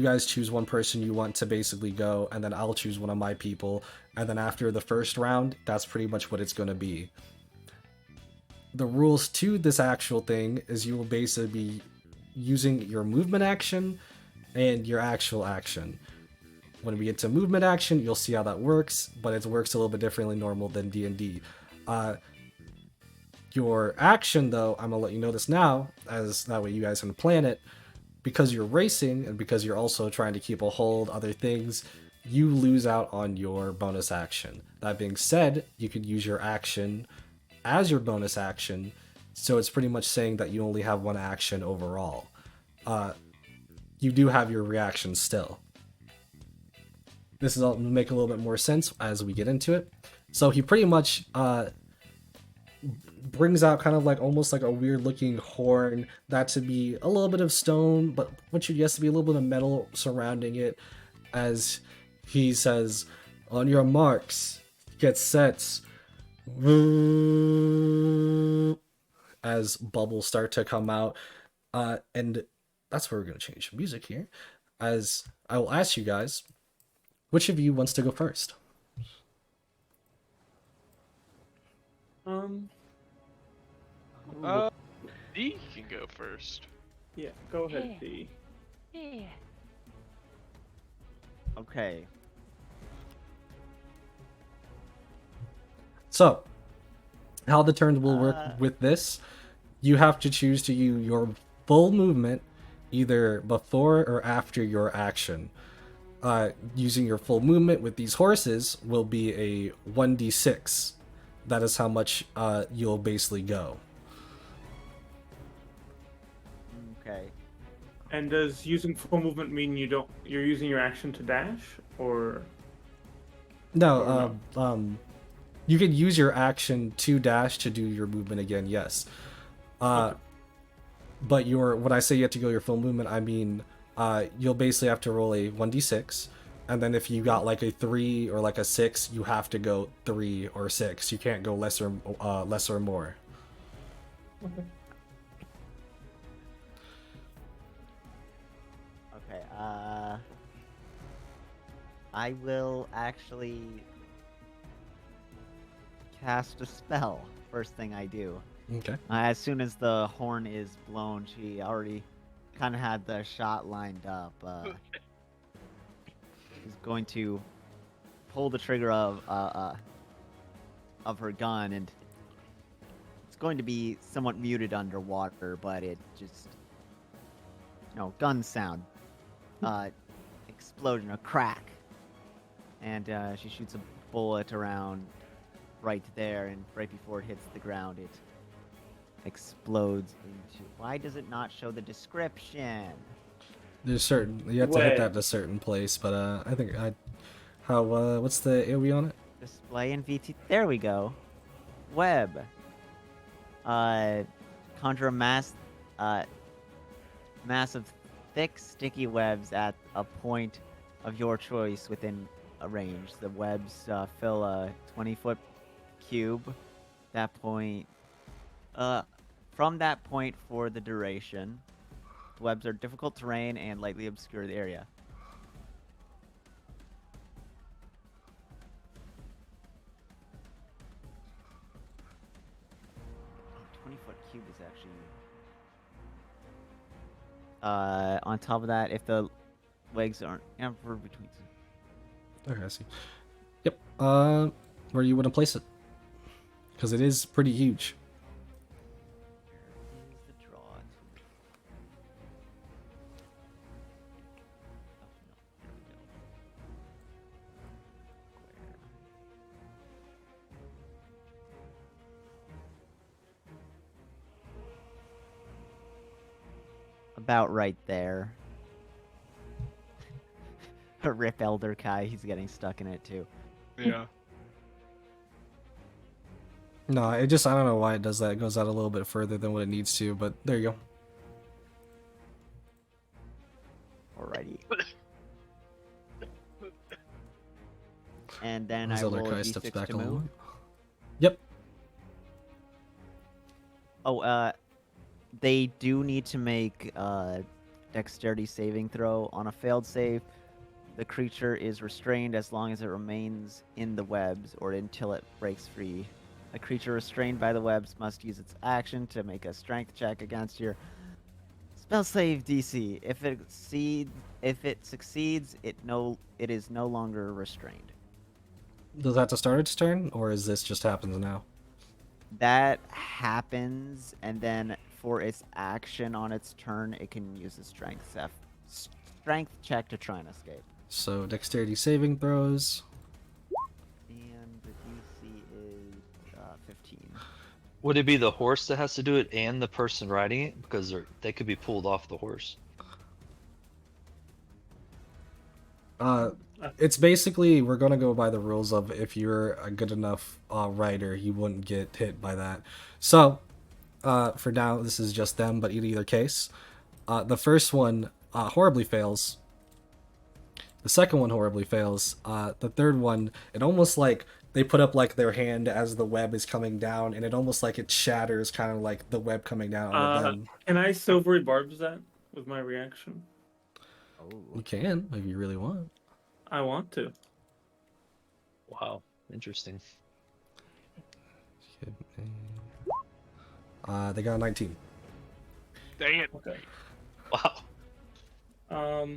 guys choose one person you want to basically go, and then I'll choose one of my people, and then after the first round, that's pretty much what it's going to be. The rules to this actual thing is you will basically be using your movement action and your actual action. When we get to movement action, you'll see how that works, but it works a little bit differently normal than D&D. Your action, though, I'm gonna let you know this now, as that way you guys can plan it. Because you're racing, and because you're also trying to keep a hold other things, you lose out on your bonus action. That being said, you could use your action as your bonus action, so it's pretty much saying that you only have one action overall. You do have your reaction still. This is all to make a little bit more sense as we get into it. So he pretty much brings out kind of like almost like a weird looking horn that to be a little bit of stone, but what you guess to be a little bit of metal surrounding it, as he says, "On your marks, get sets," as bubbles start to come out, and that's where we're going to change music here, as I will ask you guys, which of you wants to go first? D can go first. Yeah, go ahead, D. Yeah. Okay. So, how the turns will work with this, you have to choose to use your full movement either before or after your action. Using your full movement with these horses will be a 1d6. That is how much you'll basically go. Okay. And does using full movement mean you're using your action to dash, or No, you can use your action to dash to do your movement again, yes. Okay. But when I say you have to go your full movement, I mean you'll basically have to roll a 1d6, and then if you got like a 3 or like a 6, you have to go 3 or 6. You can't go less or more. Okay. Okay. I will actually cast a spell. First thing I do. Okay. As soon as the horn is blown, she already kind of had the shot lined up. She's going to pull the trigger of her gun, and it's going to be somewhat muted underwater, but it just, gun sound, explosion, a crack, and she shoots a bullet around right there, and right before it hits the ground, it explodes into... Why does it not show the description? There's you have to hit that at a certain place, but I think what's the AoE on it? Display in VT. There we go. Web. Conjure a mass of thick, sticky webs at a point of your choice within a range. The webs fill a 20-foot cube That point, from that point for the duration, the webs are difficult terrain and lightly obscure the area. Oh, 20-foot cube is actually. On top of that, if the legs aren't ever between. Okay, I see. Yep. Where you want to place it? Because it is pretty huge. Where is the draw tool? Oh, no, there we go. Square. About right there. Rip Elder Kai, he's getting stuck in it too. Yeah. No, it just, I don't know why it does that. It goes out a little bit further than what it needs to, but there you go. Alrighty. And then I Zelda roll a Kai steps d6 back to a little move. bit. Yep. Oh, they do need to make dexterity saving throw. On a failed save, the creature is restrained as long as it remains in the webs or until it breaks free. A creature restrained by the webs must use its action to make a strength check against your spell save DC. If it succeeds, it is no longer restrained. Does that have to start its turn, or is this just happens now? That happens, and then for its action on its turn, it can use a strength check to try and escape. So dexterity saving throws. And the DC is 15. Would it be the horse that has to do it and the person riding it? Because they could be pulled off the horse. It's basically, we're gonna go by the rules of if you're a good enough rider, you wouldn't get hit by that. So, for now, this is just them, but in either case, the first one horribly fails. The second one horribly fails. The third one, it almost like they put up like their hand as the web is coming down, and it almost like it shatters, kind of like the web coming down on them. Can I silvery barbs that with my reaction? Oh. You can, if you really want. I want to. Wow, interesting. They got a 19. Dang it. Okay. Wow. All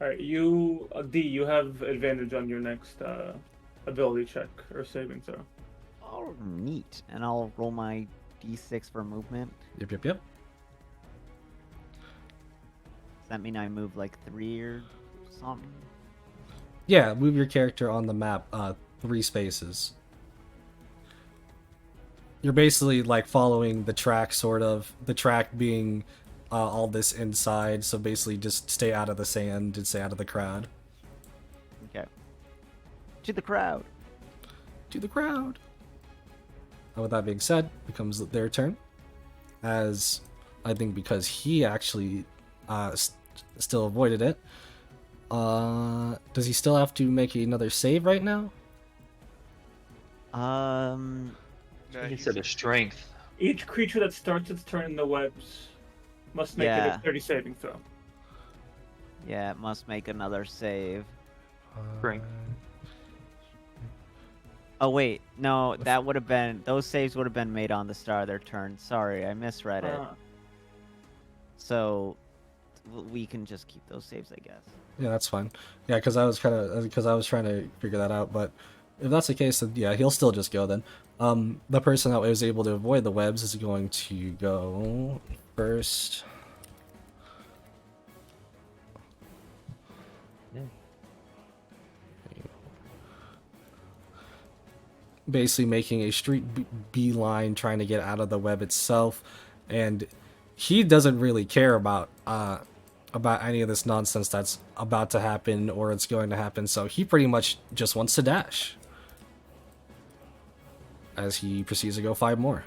right, you D. You have advantage on your next ability check or saving throw. Oh, neat. And I'll roll my d6 for movement. Yep. Does that mean I move like 3 or something? Yeah, move your character on the map 3 spaces. You're basically like following the track, sort of. The track being all this inside, so basically just stay out of the sand and stay out of the crowd. Okay. To the crowd. To the crowd. And with that being said, becomes their turn. As I think because he actually still avoided it. Does he still have to make another save right now? No, He he's said a strength. Each creature that starts its turn in the webs must make a Yeah. dexterity saving throw. Yeah, it must make another save. Strength. Oh wait, no, that would have been those saves would have been made on the start of their turn. Sorry, I misread it. So we can just keep those saves, I guess. Yeah, that's fine. Yeah, because I was trying to figure that out. But if that's the case, then yeah, he'll still just go then. The person that was able to avoid the webs is going to go first. Yeah. Basically making a street beeline, trying to get out of the web itself, and he doesn't really care about any of this nonsense that's about to happen or it's going to happen. So he pretty much just wants to dash as he proceeds to go 5 more.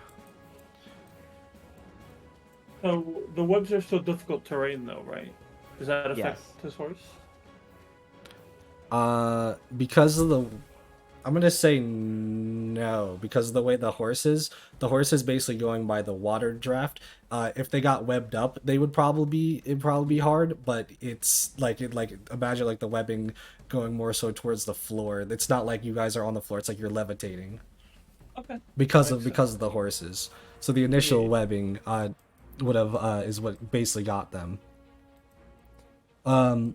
So the webs are still difficult terrain, though, right? Does that affect Yes. his horse? Because of the, I'm gonna say no. No, because of the way the horse is basically going by the water draft. If they got webbed up, it'd probably be hard, but it's like imagine like the webbing going more so towards the floor. It's not like you guys are on the floor, it's like you're levitating. Okay. Because Makes of the horses. So the initial Yeah. webbing would have is what basically got them. That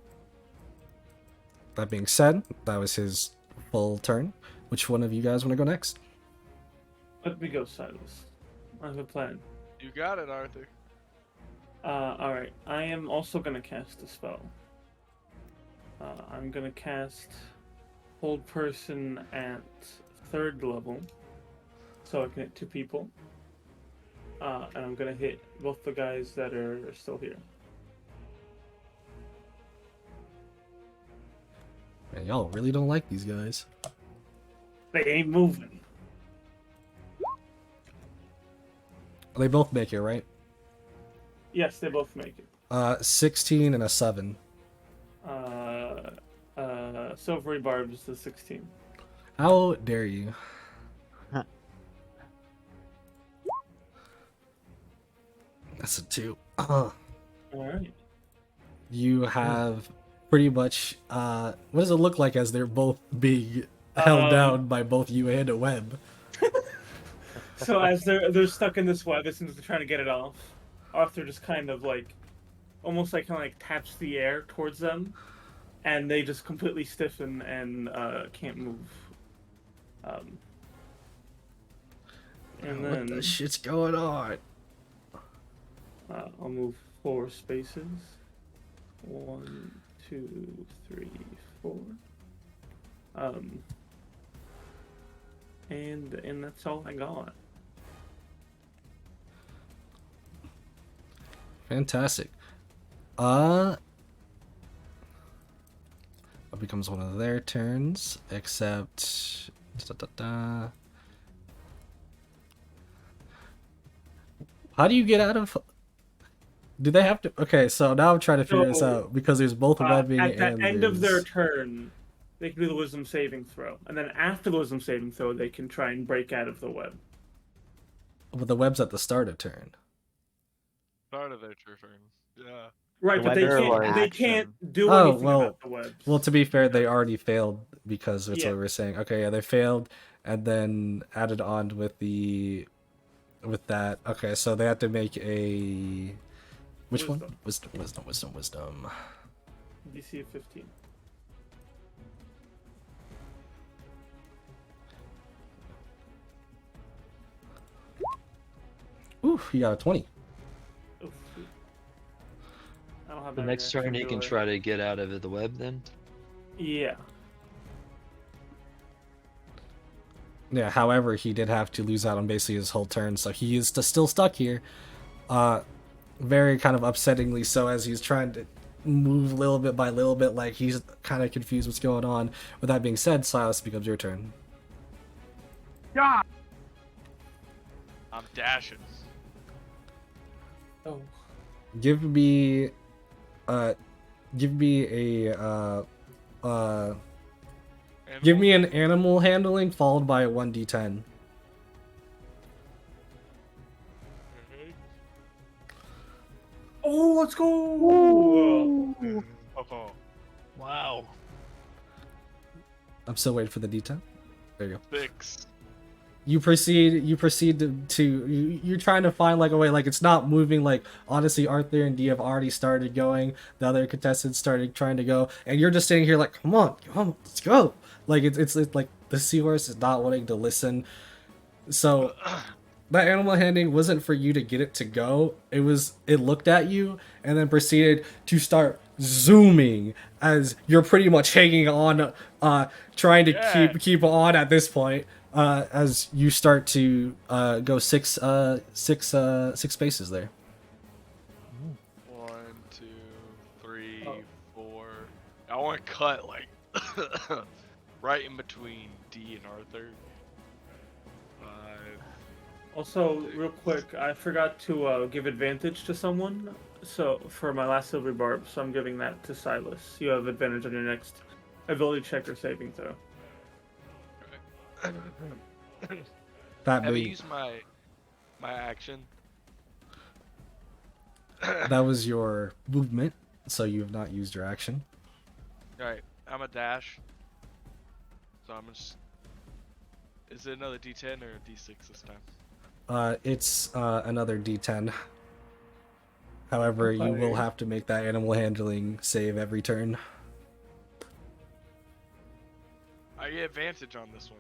being said, that was his full turn. Which one of you guys want to go next? Let me go, Silas. I have a plan. You got it, Arthur. Alright. I am also gonna cast a spell. I'm gonna cast Hold Person at 3rd level. So I can hit 2 people. And I'm gonna hit both the guys that are still here. Man, y'all really don't like these guys. They ain't moving. They both make it, right? Yes, they both make it. 16 and a 7. Silvery Barbs the 16. How dare you? That's a 2. Alright. You have pretty much what does it look like as they're both being held down by both you and a web? So as they're stuck in this web, as soon as they're trying to get it off, Arthur just kind of like, almost like taps the air towards them, and they just completely stiffen and can't move. And What the then shit's going on? I'll move 4 spaces. 1, 2, 3, 4. And that's all I got. Fantastic. It becomes one of their turns, except how do you get out of? Do they have to? Okay, so now I'm trying to figure this So, out because there's both webbing At the and end of their there's- turn, they can do the wisdom saving throw, and then after the wisdom saving throw, they can try and break out of the web. But the web's at the start of turn. Start of their turn. Yeah. Right, The but they web is can't. They action. can't do Oh, anything well- about the webs. Well, to be fair, they already failed because that's Yeah. what we were saying. Okay, yeah, they failed, and then added on with that. Okay, so they have to make a which one? Wisdom. DC of 15. Ooh, you got a 20. Oof. I don't have The that next reaction turn he can ability. try to get out of the web then. Yeah. Yeah, however, he did have to lose out on basically his whole turn, so he is still stuck here. Very kind of upsettingly so, as he's trying to move little bit by little bit, like he's kind of confused what's going on. With that being said, Silas, becomes your turn. I'm dashing. Oh. Give me a give me an animal handling followed by a 1d10. Oh, let's go! Oh, Wow. I'm still waiting for the d10. There you go. 6. You proceed to you're trying to find like a way, like it's not moving. Like honestly, Arthur and D have already started going. The other contestants started trying to go, and you're just sitting here like, come on, let's go. Like it's like the seahorse is not wanting to listen. So that animal handling wasn't for you to get it to go. It looked at you and then proceeded to start zooming as you're pretty much hanging on, trying to Yeah. keep on at this point. As you start to go six spaces there. 1, 2, 3, Oh. 4. I want to cut like right in between D and Arthur. 5. Also, real quick, I forgot to give advantage to someone. So for my last silver barb, so I'm giving that to Silas. You have advantage on your next ability check or saving throw. That Have I being, used my action? that was your movement, so you have not used your action. Alright, I'm a dash. So I'm just. Is it another D10 or a D6 this time? It's another D10. However, you will Okay. have to make that animal handling save every turn. I get advantage on this one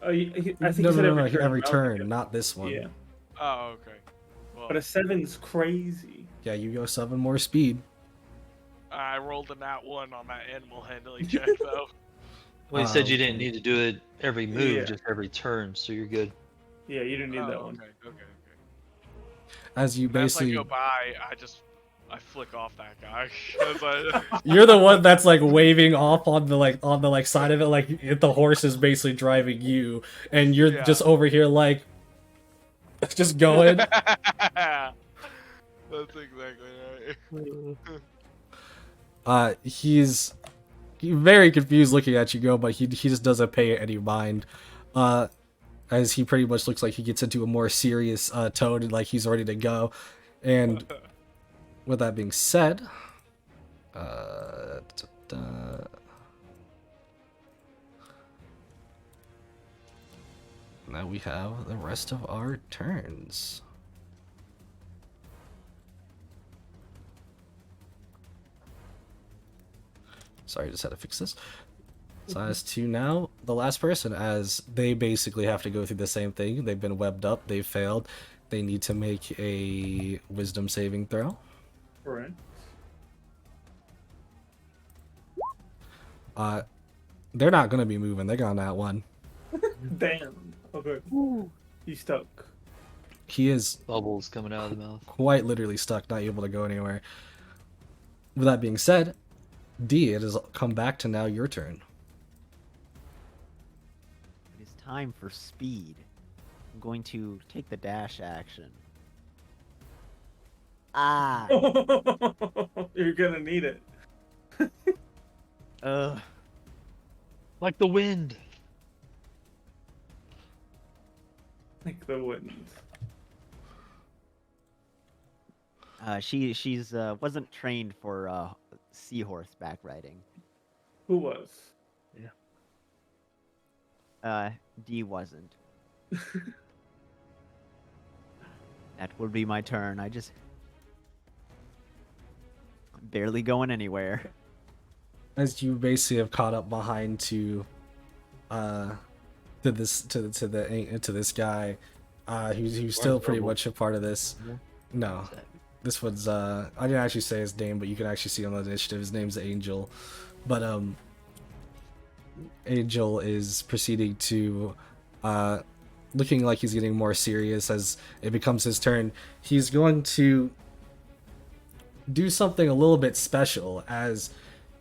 though. I think you said every turn. Every I don't think turn, not this one. Yeah, Oh, okay. Well, but a 7's crazy. Yeah, you go 7 more speed. I rolled a nat 1 on that animal handling check though. Well, you said you okay. didn't need to do it every move, Yeah. just every turn, so you're good. Yeah, you didn't need that Oh, one. okay. As you And as I basically, go by, I flick off that guy. 'Cause I- you're the one that's like waving off on the side of it, like the horse is basically driving you, and you're Yeah. just over here like just going. That's exactly right. He's very confused looking at you go, but he just doesn't pay it any mind. As he pretty much looks like he gets into a more serious tone and like he's ready to go. And with that being said, now we have the rest of our turns. Sorry, just had to fix this. So as to now, the last person, as they basically have to go through the same thing. They've been webbed up, they've failed. They need to make a wisdom saving throw. Right. They're not gonna be moving, they're on that one. Damn. Okay. He's stuck. He is Bubbles coming out of the mouth. quite literally stuck, not able to go anywhere. With that being said, D, it has come back to now your turn. It is time for speed. I'm going to take the dash action. Ah! You're gonna need it. Ugh. Like the wind. Like the wind. She's wasn't trained for seahorse back riding. Who was? D wasn't. That will be my turn. I just barely going anywhere. As you basically have caught up behind to this guy, who's still pretty much a part of this. No, this one's I didn't actually say his name, but you can actually see on the initiative. His name's Angel, but Angel is proceeding to looking like he's getting more serious as it becomes his turn. He's going to do something a little bit special as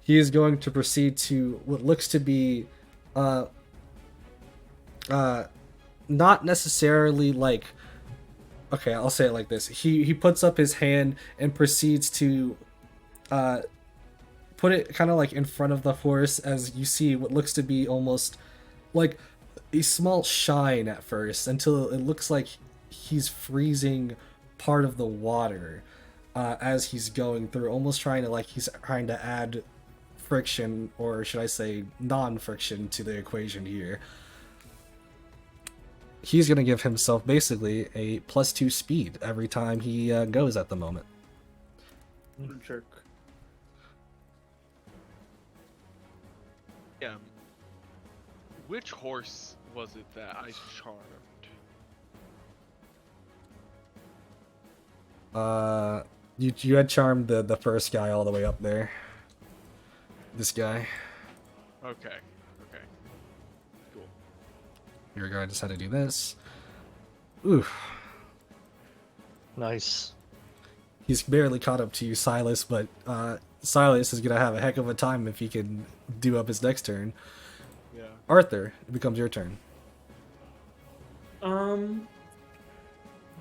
he is going to proceed to what looks to be not necessarily like, okay, I'll say it like this. He puts up his hand and proceeds to put it kind of like in front of the horse as you see what looks to be almost like a small shine at first until it looks like he's freezing part of the water as he's going through, almost trying to add friction, or should I say non-friction, to the equation here. He's going to give himself basically a +2 speed every time he goes at the moment. Jerk. Yeah. Which horse was it that I charmed? You had charmed the first guy all the way up there. This guy. Okay. Cool. Your guy just had to do this. Oof. Nice. He's barely caught up to you, Silas, but Silas is gonna have a heck of a time if he can do up his next turn. Yeah. Arthur, it becomes your turn. I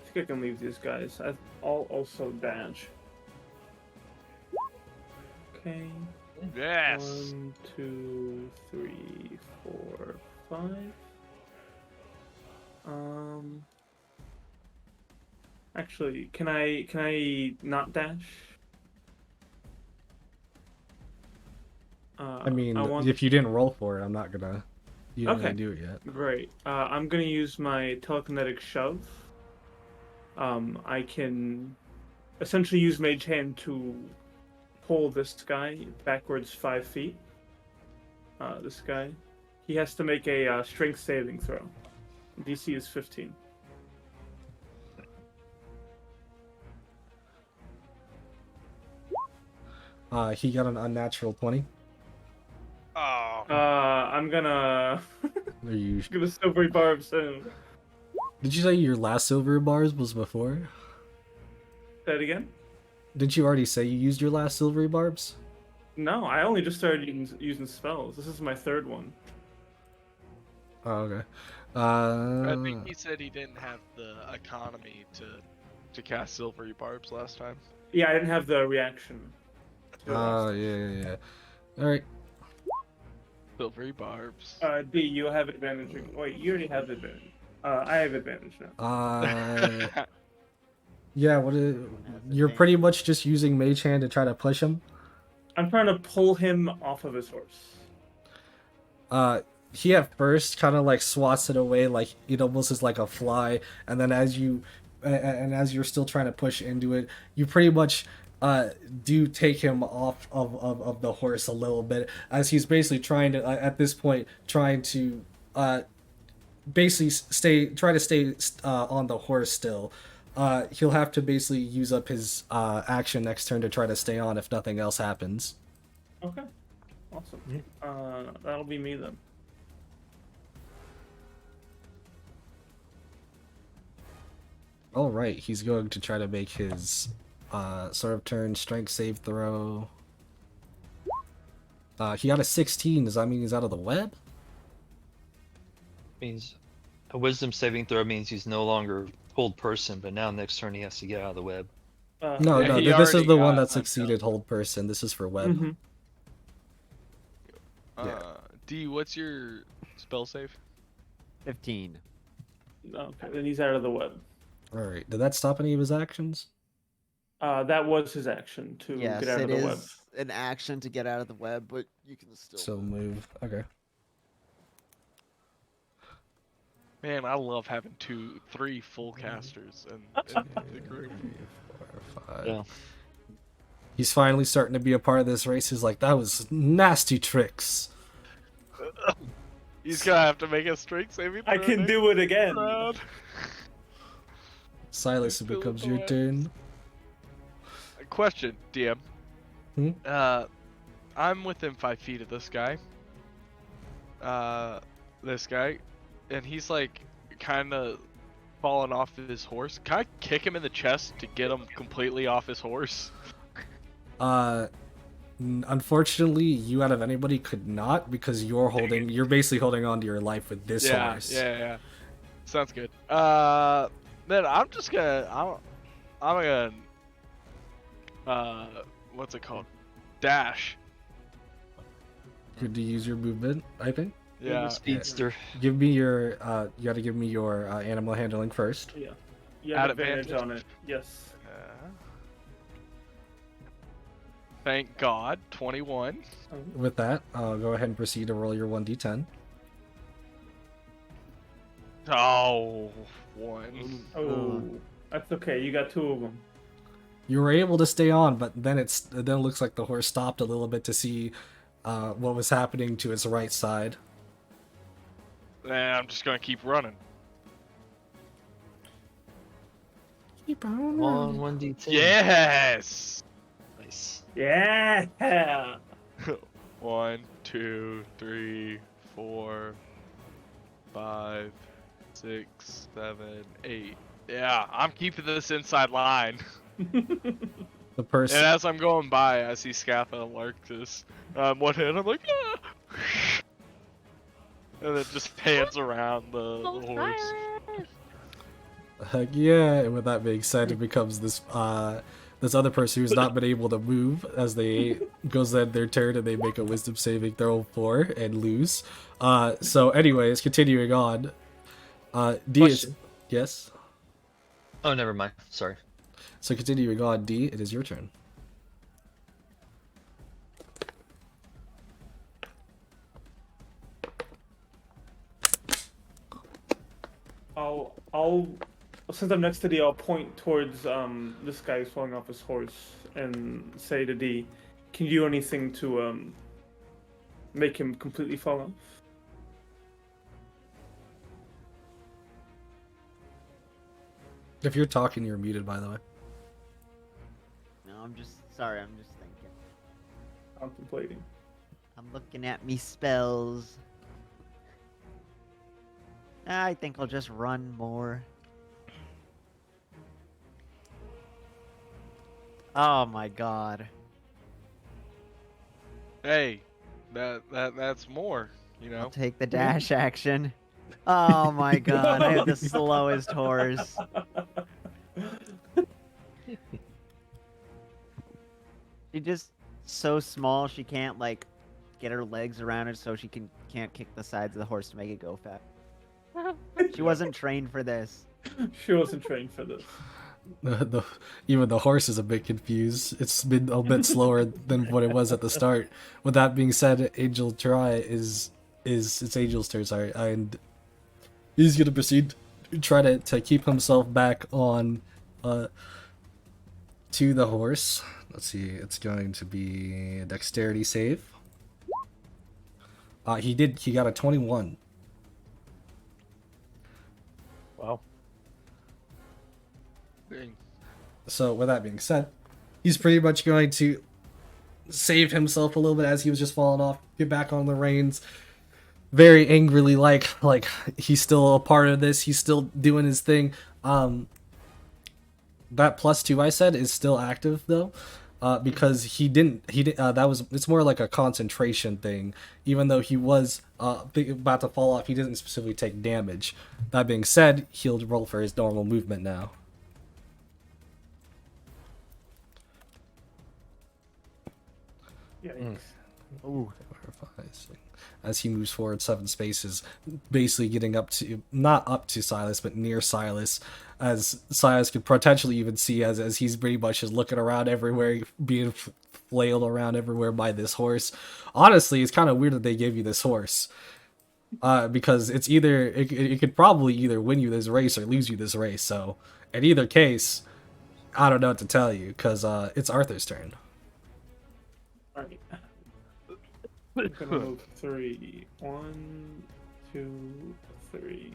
think I can leave these guys. I'll also dash. Okay. Yes. 1, 2, 3, 4, 5. Actually, can I not dash? I mean, I want. if you didn't roll for it, I'm not gonna. You didn't Okay. really do it yet. Right. I'm gonna use my telekinetic shove. I can essentially use Mage Hand to pull this guy backwards 5 feet. This guy. He has to make a strength saving throw. DC is 15. He got an unnatural 20. Oh. I'm gonna Are you? gonna silvery barbs him. Did you say your last silver bars was before? Say it again? Did you already say you used your last silvery barbs? No, I only just started using spells. This is my third one. Oh, okay. I think he said he didn't have the economy to cast silvery barbs last time. Yeah, I didn't have the reaction. to Oh, last yeah. All right. Silvery barbs. D, you have advantage. Wait, you already have advantage. I have advantage now. Yeah. You're pretty much just using Mage Hand to try to push him. I'm trying to pull him off of his horse. He at first kind of like swats it away, like it almost is like a fly, and then as you're still trying to push into it, you pretty much do take him off of the horse a little bit, as he's basically trying to at this point trying to basically try to stay on the horse still. He'll have to basically use up his action next turn to try to stay on if nothing else happens. Okay. Awesome. That'll be me then. All right, he's going to try to make his sort of turn strength save throw. He got a 16. Does that mean he's out of the web? Means a wisdom saving throw means he's no longer hold person, but now next turn he has to get out of the web. No, Yeah, he this is already the one got that succeeded hold person. This is for web. Mhm. Yeah. D, what's your spell save? 15. Okay, then he's out of the web. All right, did that stop any of his actions? That was his action to Yes, get out of it the web. is an action to get out of the web, but you can still. So move. Okay. Man, I love having 3 full casters in the group. 3, 4, 5. Yeah. He's finally starting to be a part of this race. He's like, that was nasty tricks. He's gonna have to make a strength saving throw. I can do it again. round. Silas, it Philip becomes your away. turn. Question, DM. Hmm? I'm within 5 feet of this guy. And he's like kind of falling off his horse. Can I kick him in the chest to get him completely off his horse? Unfortunately, you out of anybody could not, because you're basically holding on to your life with this horse. Yeah. Sounds good. Then I'm just gonna, I'm gonna, what's it called? Dash. Good to use your movement, I think. Yeah. Speedster. Give me your, you gotta give me your animal handling first. Yeah. You have Add advantage advantage? on it. Yes. Thank God. 21. With that, go ahead and proceed to roll your 1d10. Oh, 1. Oh, that's okay. You got 2 of them. You were able to stay on, but then it looks like the horse stopped a little bit to see what was happening to its right side. And I'm just gonna keep running. Keep on. On 1d10. Yes. Nice. Yeah. 1, 2, 3, 4, 5, 6, 7, 8. Yeah, I'm keeping this inside line. The person. And as I'm going by, I see Scatha and Larkus. One hand, I'm like, ah! And then just pans around the horse. Heck yeah! And with that being said, it becomes this this other person who's not been able to move as they goes in their turn and they make a wisdom saving throw 4 and lose. So anyways, continuing on. D is Question. yes. Oh, never mind. Sorry. So continue your god D. It is your turn. I'll since I'm next to D, I'll point towards this guy who's falling off his horse and say to D, "Can you do anything to make him completely fall off?" If you're talking, you're muted, by the way. No, I'm just sorry. I'm just thinking. Contemplating. I'm looking at me spells. I think I'll just run more. Oh my god. Hey, that's more. You I'll know. take the dash action. Oh my god, I have the slowest horse. She's just so small she can't like get her legs around it, so she can't kick the sides of the horse to make it go fast. She wasn't trained for this. She wasn't trained for this. Even the horse is a bit confused. It's been a bit slower than what it was at the start. With that being said, Angel Try is it's Angel's turn, sorry, and he's gonna proceed to try to keep himself back on to the horse. Let's see, it's going to be a dexterity save. He got a 21. Wow. Dang. So with that being said, he's pretty much going to save himself a little bit as he was just falling off, get back on the reins, very angrily, like he's still a part of this, he's still doing his thing. That +2 I said is still active though, because he didn't it's more like a concentration thing. Even though he was about to fall off, he didn't specifically take damage. That being said, he'll roll for his normal movement now. Yikes. Ooh. As he moves forward 7 spaces, basically getting up to, not up to Silas, but near Silas, as Silas could potentially even see as he's pretty much just looking around everywhere, being flailed around everywhere by this horse. Honestly, it's kind of weird that they gave you this horse, because it's either it could probably either win you this race or lose you this race. So in either case, I don't know what to tell you, because it's Arthur's turn. Alright. I'm gonna move 3. 1, 2, 3.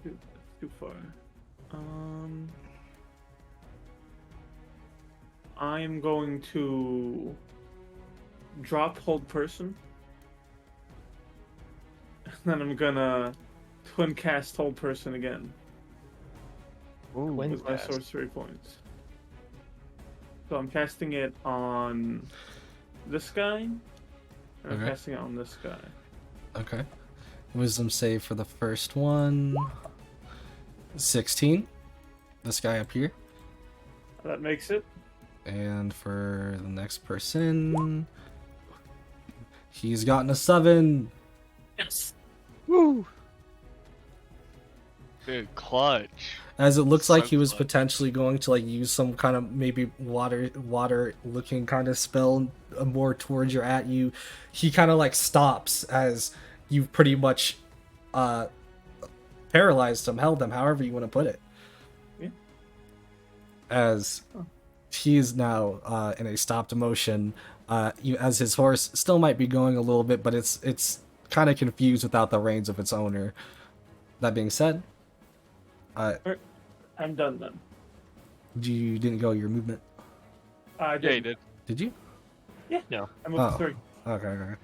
Shoot, that's too far. I'm going to drop hold person. And then I'm gonna twin cast hold person again Twin with my cast. sorcery points. So I'm casting it on this guy, and I'm Okay. casting it on this guy. Okay. Wisdom save for the first one. 16. This guy up here. That makes it. And for the next person, he's gotten a 7. Yes. Woo! Dude, clutch. As it looks like So he was clutch. potentially going to like use some kind of maybe water looking kind of spell more towards your at you. He kind of like stops as you've pretty much paralyzed him, held him, however you want to put it. Yeah. As he is now in a stopped motion, as his horse still might be going a little bit, but it's kind of confused without the reins of its owner. That being said, I'm done then. you didn't go your movement, I Yeah, he did. did. did you? I moved Oh. 3. Okay.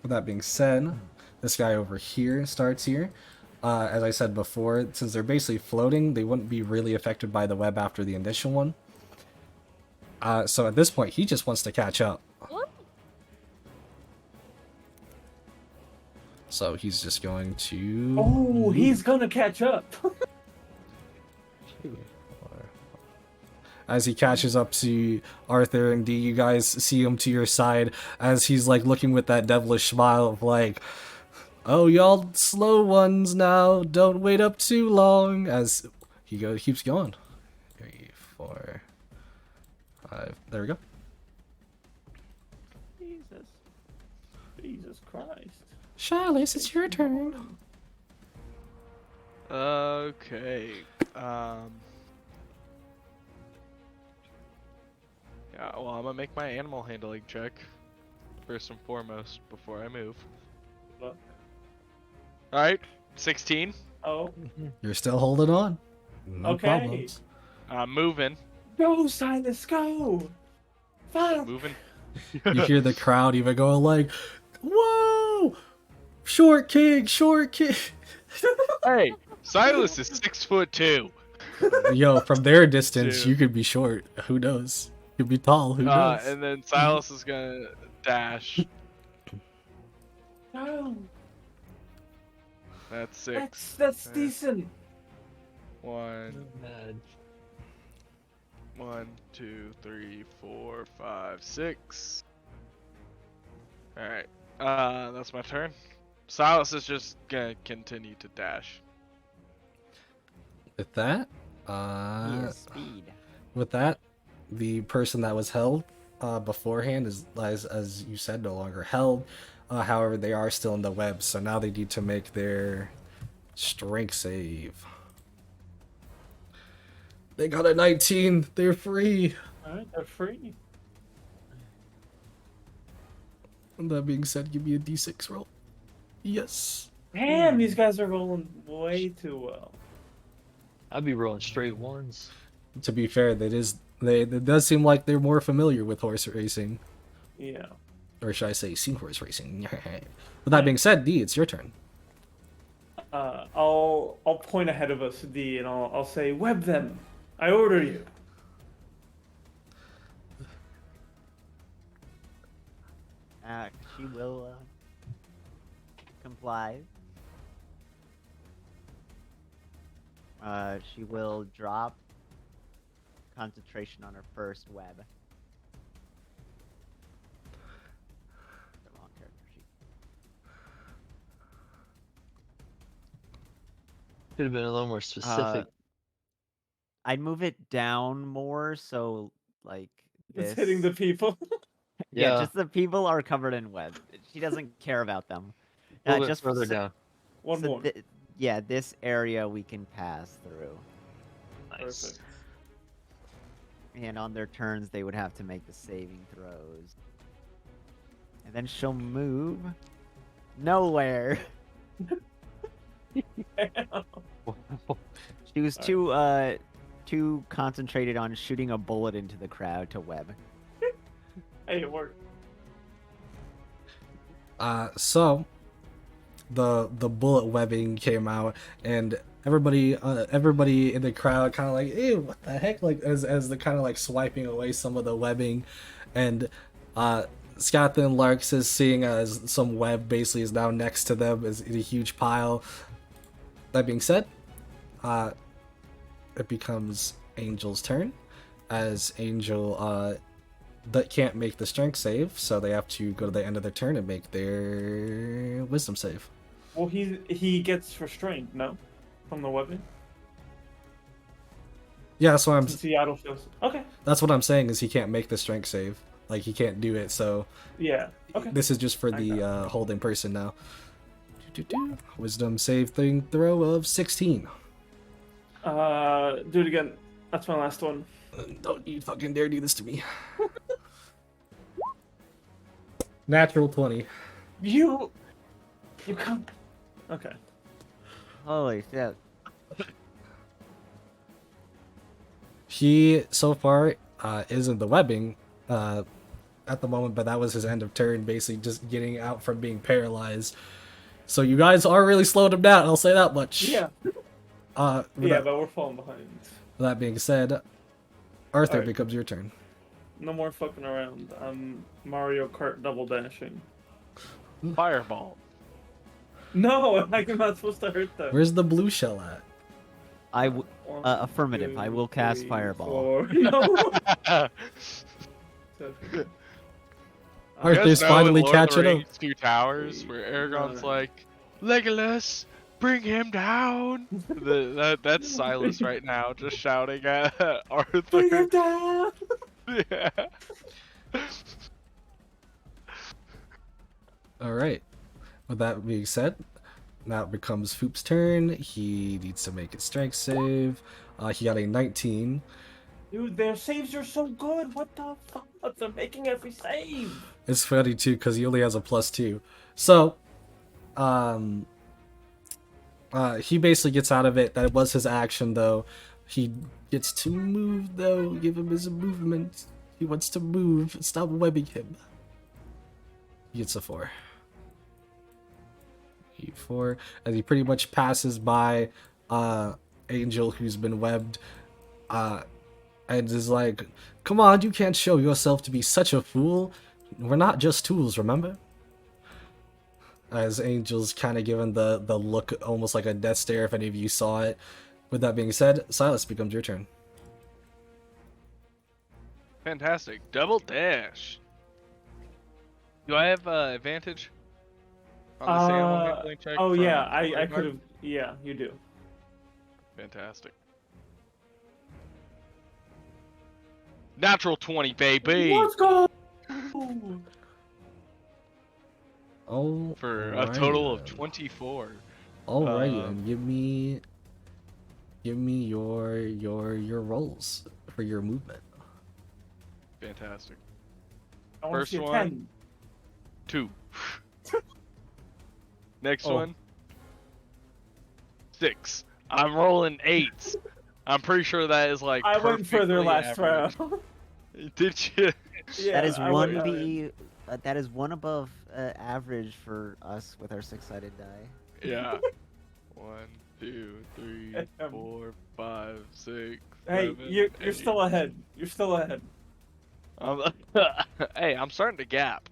With that being said, this guy over here starts here. As I said before, since they're basically floating, they wouldn't be really affected by the web after the initial one. So at this point, he just wants to catch up. What? So he's just going to... Oh, he's gonna catch up. As he catches up to Arthur and D, you guys see him to your side as he's like looking with that devilish smile of like, Oh, y'all slow ones now, don't wait up too long. As he keeps going. 3, 4, 5. There we go. Jesus Christ. Charles, it's your turn. Okay. Yeah, well, I'm gonna make my animal handling check first and foremost before I move. Look. Alright, 16. Oh, You're still holding on. No Okay. problems. I'm moving. go, Silas, go! Fuck! Moving. You hear the crowd even going like, "Whoa! Short king, short king!" Hey, Silas is 6'2". Yo, from their distance, Dude. you could be short. Who knows? You could be tall. Who knows? And then Silas is gonna dash. No, That's 6. that's decent. 1, Bad. 1, 2, 3, 4, 5, 6. Alright. That's my turn. Silas is just gonna continue to dash. With that, He is speed. with that, the person that was held beforehand is, as you said, no longer held. However, they are still in the web, so now they need to make their strength save. They got a 19. They're free. Alright, they're free. And that being said, give me a d6 roll. Yes. Damn, these guys are rolling way too well. I'd be rolling straight ones. To be fair, it does seem like they're more familiar with horse racing. Yeah. Or should I say seen horse racing. With that being said, D, it's your turn. I'll point ahead of us, D, and I'll say, web them. I order you. She will comply. She will drop concentration on her first web. The wrong character sheet. Could have been a little more specific. I'd move it down more so like It's this. hitting the people. Yeah, Yeah. just the people are covered in web. She doesn't care about them. A little bit just further so- down. One so more. yeah, this area we can pass through. Nice. Perfect. And on their turns, they would have to make the saving throws. And then she'll move nowhere. She was too concentrated on shooting a bullet into the crowd to web. Hey, it worked. So the bullet webbing came out, and everybody in the crowd kind of like, ew, what the heck? Like as they're kind of like swiping away some of the webbing, and Scotland Larks is seeing as some web basically is now next to them is in a huge pile. That being said, it becomes Angel's turn, as Angel that can't make the strength save, so they have to go to the end of their turn and make their wisdom save. Well, he gets restrained, no? From the weapon? Yeah, that's what I'm. Since he autofills. Okay. That's what I'm saying is he can't make the strength save. Like he can't do it. So Yeah. Okay. this is just for the holding person now. Wisdom save throw of 16. Do it again. That's my last one. Don't you fucking dare do this to me. Natural 20. You come. Okay. Holy shit. He so far is in the webbing at the moment, but that was his end of turn, basically just getting out from being paralyzed. So you guys are really slowed him down, I'll say that much. Yeah. But we're falling behind. With that being said, Arthur, Alright. becomes your turn. No more fucking around. I'm Mario Kart double dashing. Fireball. No, I'm not supposed to hurt them. Where's the blue shell at? One, Affirmative. I will cast three, Fireball. 4. No. Arthur's You guys know in finally Lord of the catching up. Rings Two Towers, where Aragorn's like, Legolas, bring him down. That's Silas right now, just shouting at Bring Arthur. him down. Yeah. All right. With that being said, now it becomes Foop's turn. He needs to make his strength save. He got a 19. Dude, their saves are so good. What the fuck? They're making every save. It's funny too because he only has a +2. So, he basically gets out of it. That was his action though. He gets to move though. Give him his movement. He wants to move. Stop webbing him. He gets a 4. E4, as he pretty much passes by Angel, who's been webbed, and is like, "Come on, you can't show yourself to be such a fool. We're not just tools, remember?" As Angel's kind of given the look, almost like a death stare, if any of you saw it. With that being said, Silas, becomes your turn. Fantastic. Double dash. Do I have advantage on this animal handling check? Oh from yeah, I Bodyguard? could have. Yeah, you do. Fantastic. Natural 20, baby. Let's go. Oh, For a total of 24. Alright, then give me your rolls for your movement. Fantastic. I want First to see a one. 10. 2. Next Oh. one. 6. I'm rolling 8s. I'm pretty sure that is like. I went further perfectly last average. round. Did you? Yeah, That is I one went- be that is one above average for us with our 6-sided die. Yeah. 1, 2, 3, 4, 5, 6. Hey, 7, you're 8. still ahead. You're still ahead. Hey, I'm starting to gap.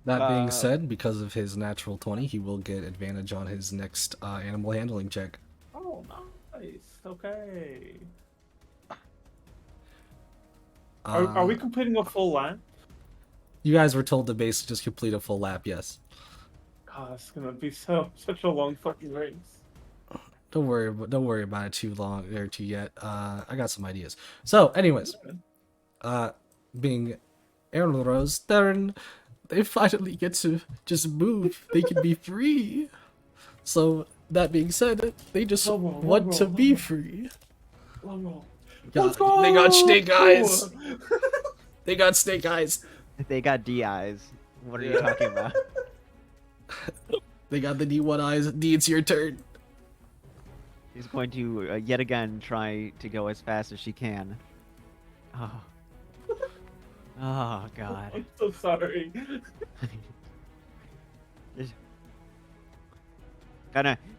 That being Uh, said, because of his natural 20, he will get advantage on his next animal handling check. Oh, nice. Okay. Are we completing a full lap? You guys were told to basically just complete a full lap, yes. God, it's gonna be such a long fucking race. Don't worry about it too long or too yet. I got some ideas. So, anyways, being Aaron Rose, Darren, they finally get to just move. They can be free. So that being said, they just want to be free. Long roll. Yeah, they got snake eyes. They got snake eyes. They got DIs. What are you Yeah. talking about? They got the D1 eyes. D, it's your turn. She's going to yet again try to go as fast as she can. Oh. Oh God. I'm so sorry.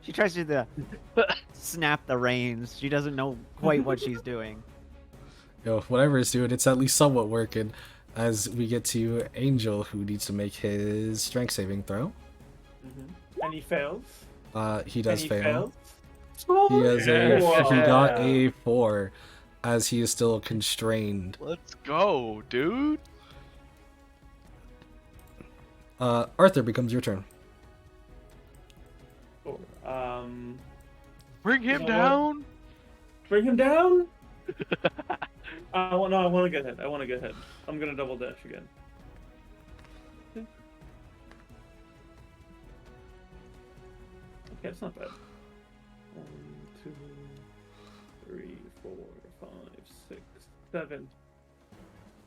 She tries to snap the reins. She doesn't know quite what she's doing. Yo, whatever it's doing, it's at least somewhat working. As we get to Angel, who needs to make his strength saving throw. And he fails. He does and he fail. Fails. He has Yeah. he got a 4, as he is still constrained. Let's go, dude. Arthur, becomes your turn. Bring him You know what? down. Bring him down. I want to get hit. I want to get hit. I'm gonna double dash again. Okay, it's not bad. 1, 2, 3, 4, 5, 6, 7.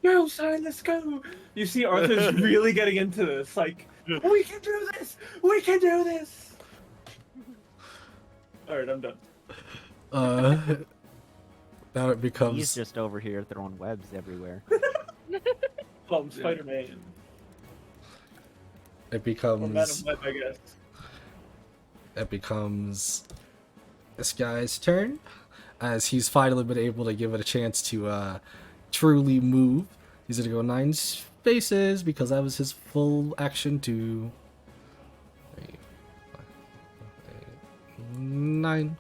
Go, Sai, let's go! You see, Arthur's really getting into this. Like, we can do this! We can do this! Alright, I'm done. Now it He's becomes just over here throwing webs everywhere. I'm Spider-Man. it Or becomes Madam Web, I guess. it becomes this guy's turn, as he's finally been able to give it a chance to truly move. He's gonna go 9 spaces because that was his full action to 3, 5, 8, 9.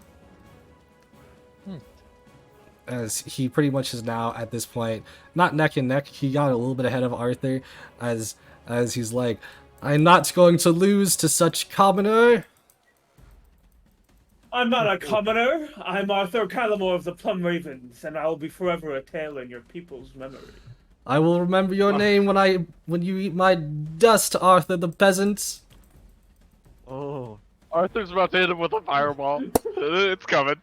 As he pretty much is now at this point not neck and neck. He got a little bit ahead of Arthur, as he's like, I'm not going to lose to such commoner. I'm not a commoner. I'm Arthur Callamore of the Plum Ravens, and I will be forever a tale in your people's memory. I will remember your name when you eat my dust, Arthur the peasant. Oh. Arthur's about to hit him with a fireball. It's coming.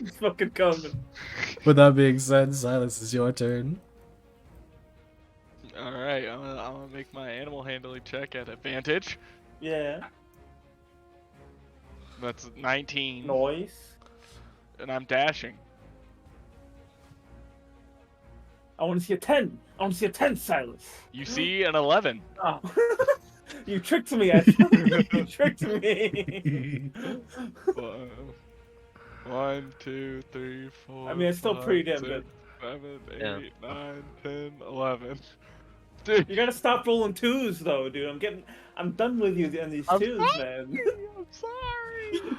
It's fucking coming. With that being said, Silas, is your turn. All right, I'm gonna make my animal handling check at advantage. Yeah. That's 19, Noise. and I'm dashing. I want to see a 10. I want to see a 10, Silas. You see an 11. Oh. You tricked me, Ed. You tricked me. 1, 2, 3, 4. I mean, it's still 5, pretty damn 6, good. 7, 8, Yeah. 9, 10, 11. Dude, You gotta stop rolling 2s, though, dude. I'm done with you on these I'm 2s, sorry. man. I'm sorry.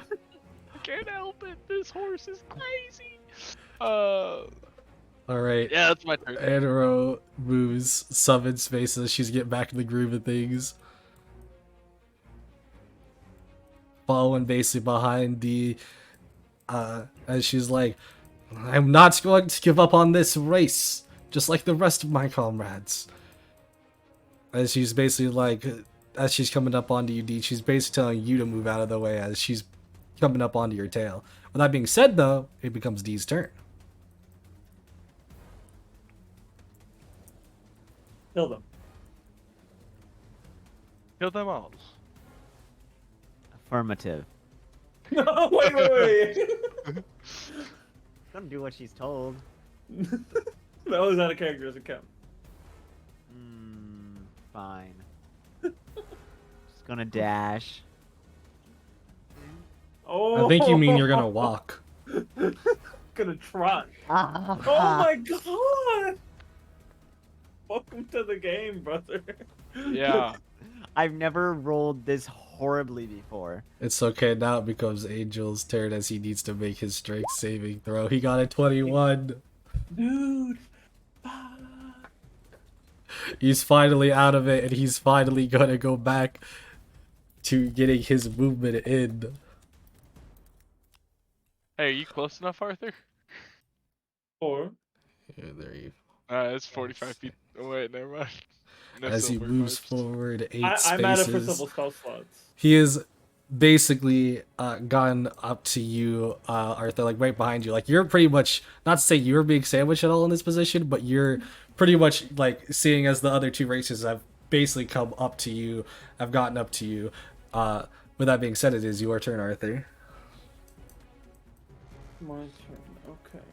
I can't help it. This horse is crazy. Alright. Yeah, that's my turn. Anaro moves, summons spaces. She's getting back in the groove of things. Following basically behind the as she's like, I'm not going to give up on this race, just like the rest of my comrades. As she's basically like, as she's coming up onto you, D, she's basically telling you to move out of the way as she's coming up onto your tail. With that being said, though, it becomes D's turn. Kill them. Kill them all. Affirmative. No, wait. Gonna do what she's told. That was out of character, doesn't count. Fine. Just gonna dash. Oh. I think you mean you're gonna walk. Gonna trot. Ah. Oh my god! Welcome to the game, brother. Yeah. I've never rolled this horribly before. It's okay, now it becomes Angel's turn as he needs to make his strength saving throw. He got a 21. Dude. He's finally out of it, and he's finally gonna go back to getting his movement in. Hey, are you close enough, Arthur? Or Yeah, there you. It's 45 feet. Oh, wait, never mind. No As he silver moves parts. forward 8 I'm out of spaces, physical spell slots. he is basically gone up to you, Arthur, like right behind you. Like you're pretty much, not to say you're being sandwiched at all in this position, but you're pretty much like seeing as the other two races have basically come up to you, have gotten up to you. With that being said, it is your turn, Arthur. My turn. Okay.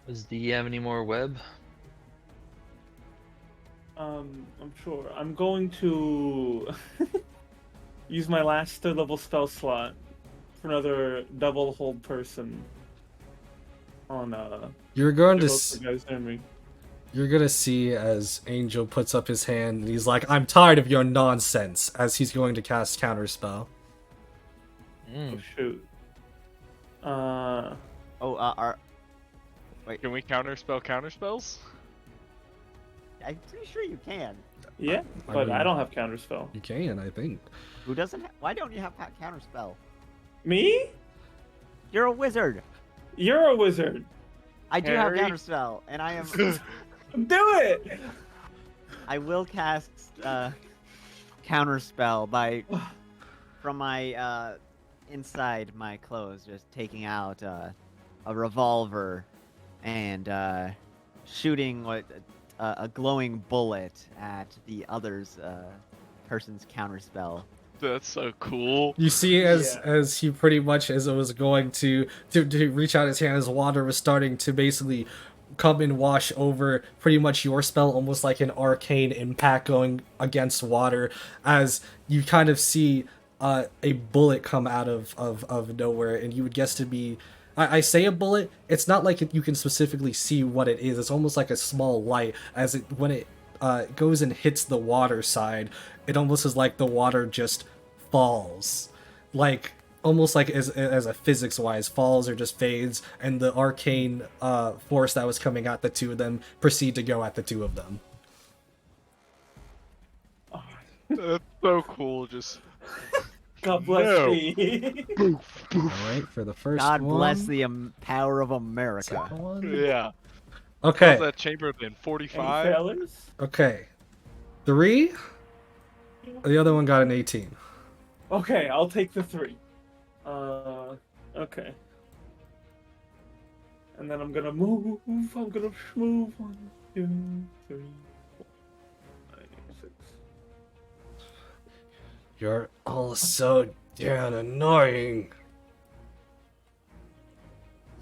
Does D have any more web? I'm sure. I'm going to use my last 3rd level spell slot for another double hold person on You're going to both the guys near me. you're gonna see as Angel puts up his hand and he's like, I'm tired of your nonsense, as he's going to cast Counterspell. Oh shoot. Can we counterspell counterspells? I'm pretty sure you can. Yeah, I but mean- I don't have counterspell. You can, I think. Who doesn't? Why don't you have counterspell? Me? You're a wizard. You're a wizard. I do Harry? have counterspell, and I am. Do it. I will cast counterspell by from my inside my clothes, just taking out a revolver and shooting a glowing bullet at the other's person's counterspell. That's so cool. You see as he pretty much, as it was going to reach out his hand, as water was starting to basically come and wash over pretty much your spell, almost like an arcane impact going against water, as you kind of see a bullet come out of nowhere, and you would guess to be, I say a bullet, it's not like you can specifically see what it is, it's almost like a small light, as it when it goes and hits the water side, it almost is like the water just falls. Like almost like as a physics wise falls or just fades, and the arcane force that was coming at the two of them proceed to go at the two of them. That's so cool. Just God bless No. me. All right, for the first God one. bless the power of America. Second one. yeah. Okay. How's that Chamberlain? Any 45. failures? Okay. 3. The other one got an 18. Okay, I'll take the 3. Okay. And then I'm gonna move. I'm gonna move. 1, 2, 3, 4, 5, 6. You're all so damn annoying.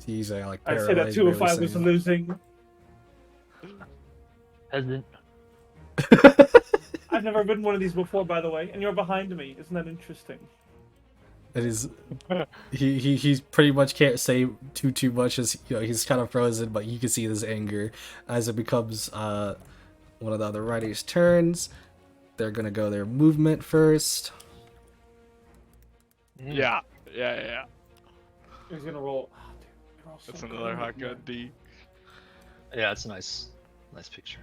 He's like I'd say that paralyzed, 2 if I barely was saying. losing. Peasant. I've never been one of these before, by the way, and you're behind me. Isn't that interesting? It is. He pretty much can't say too much, as he's kind of frozen, but you can see his anger as it becomes one of the other riders' turns. They're gonna go their movement first. Yeah. Yeah. He's gonna roll. Oh, dude, you're all so That's another good, hot man. gun D. Yeah, it's a nice picture.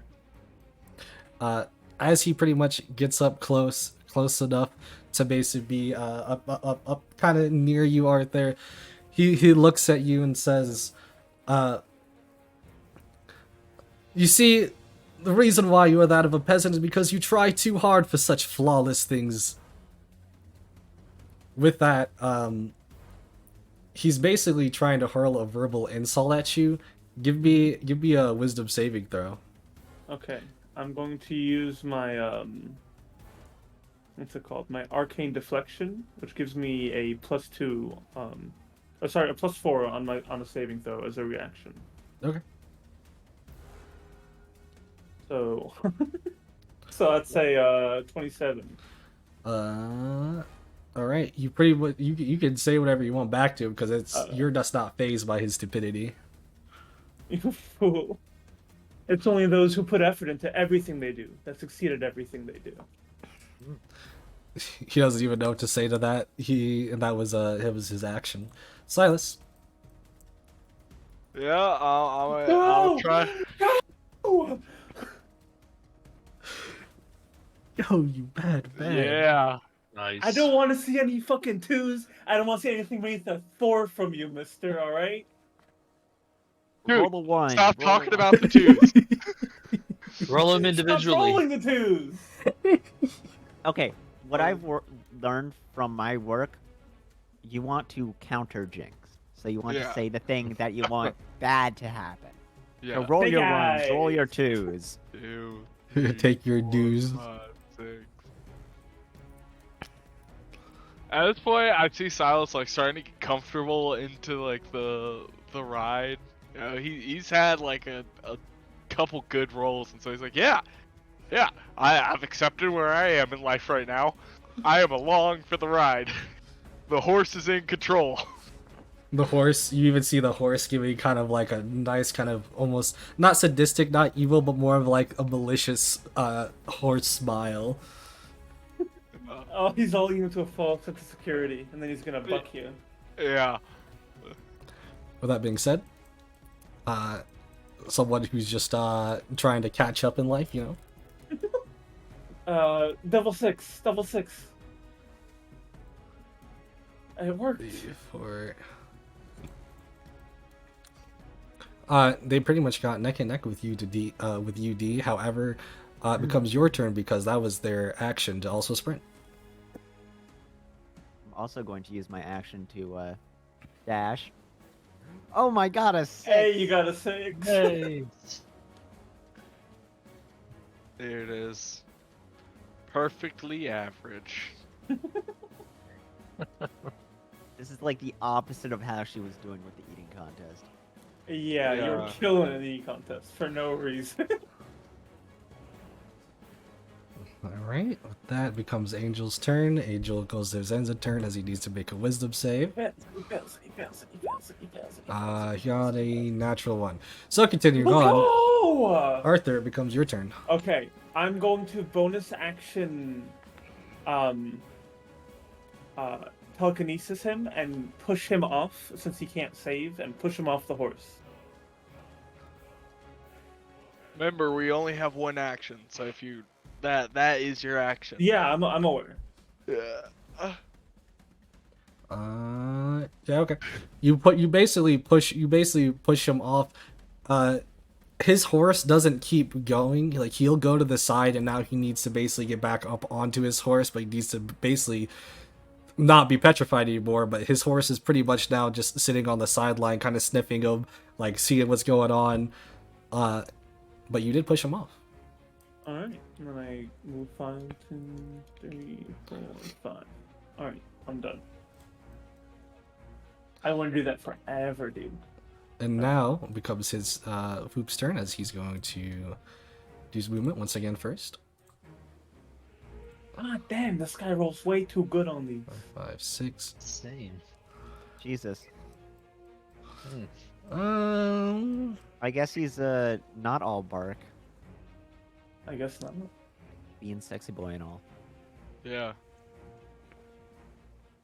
As he pretty much gets up close enough to basically be up kind of near you, Arthur, he looks at you and says, you see, the reason why you are that of a peasant is because you try too hard for such flawless things. With that, he's basically trying to hurl a verbal insult at you. Give me a wisdom saving throw. Okay, I'm going to use my what's it called? My arcane deflection, which gives me a +2. A +4 on a saving throw as a reaction. Okay. So, so I'd say 27. All right. You pretty much you can say whatever you want back to him because you're just not phased by his stupidity. You fool! It's only those who put effort into everything they do that succeed at everything they do. He doesn't even know what to say to that. That was it was his action. Silas. Yeah, I'll try. Oh! Yo, you bad man. Yeah. Nice. I don't want to see any fucking 2s. I don't want to see anything beneath a 4 from you, mister, alright? Dude, Roll the 1. Stop roll the talking 1. about the 2s. Roll them Stop individually. rolling the 2s! Okay, what I've learned from my work, you want to counter jinx. So you want Yeah. to say the thing that you want bad to happen. Yeah. So roll Big your 1s, roll eyes. your 2s. 2, Take your 4, dues. 5, 6. At this point, I see Silas like starting to get comfortable into like the ride. You know, he's had like a couple good rolls, and so he's like, yeah, I've accepted where I am in life right now. I am along for the ride. The horse is in control. The horse, you even see the horse giving kind of like a nice kind of almost not sadistic, not evil, but more of like a malicious horse smile. Oh, he's all into a false sense of security, and then he's gonna buck you. Yeah. With that being said, someone who's just trying to catch up in life, Double six. It worked. They pretty much got neck and neck with you D. However, it becomes your turn because that was their action to also sprint. I'm also going to use my action to dash. Oh my god, a 6! Hey, you got a 6. Hey. There it is. Perfectly average. This is like the opposite of how she was doing with the eating contest. Yeah, you're Yeah. killing it in the contest for no reason. Alright, with that it becomes Angel's turn. Angel goes to Zen's turn as he needs to make a wisdom save. He fails it. He got a natural 1. So continuing on, Oh! Arthur, it becomes your turn. Okay, I'm going to bonus action telekinesis him and push him off since he can't save, and push him off the horse. Remember, we only have one action, so if you that is your action. Yeah, I'm aware. Yeah. Yeah, okay. You basically push him off. His horse doesn't keep going. Like, he'll go to the side, and now he needs to basically get back up onto his horse, but he needs to basically not be petrified anymore. But his horse is pretty much now just sitting on the sideline, kind of sniffing him, like seeing what's going on. But you did push him off. All right, and then I move 5, 2, 3, 4, 5. All right, I'm done. I want to do that forever, dude. And now it becomes his Hoop's turn, as he's going to do his movement once again first. Ah, damn, this guy rolls way too good on these. 5, 6. Same. Jesus. Um, I guess he's not all bark, I guess not. being sexy boy and all. Yeah.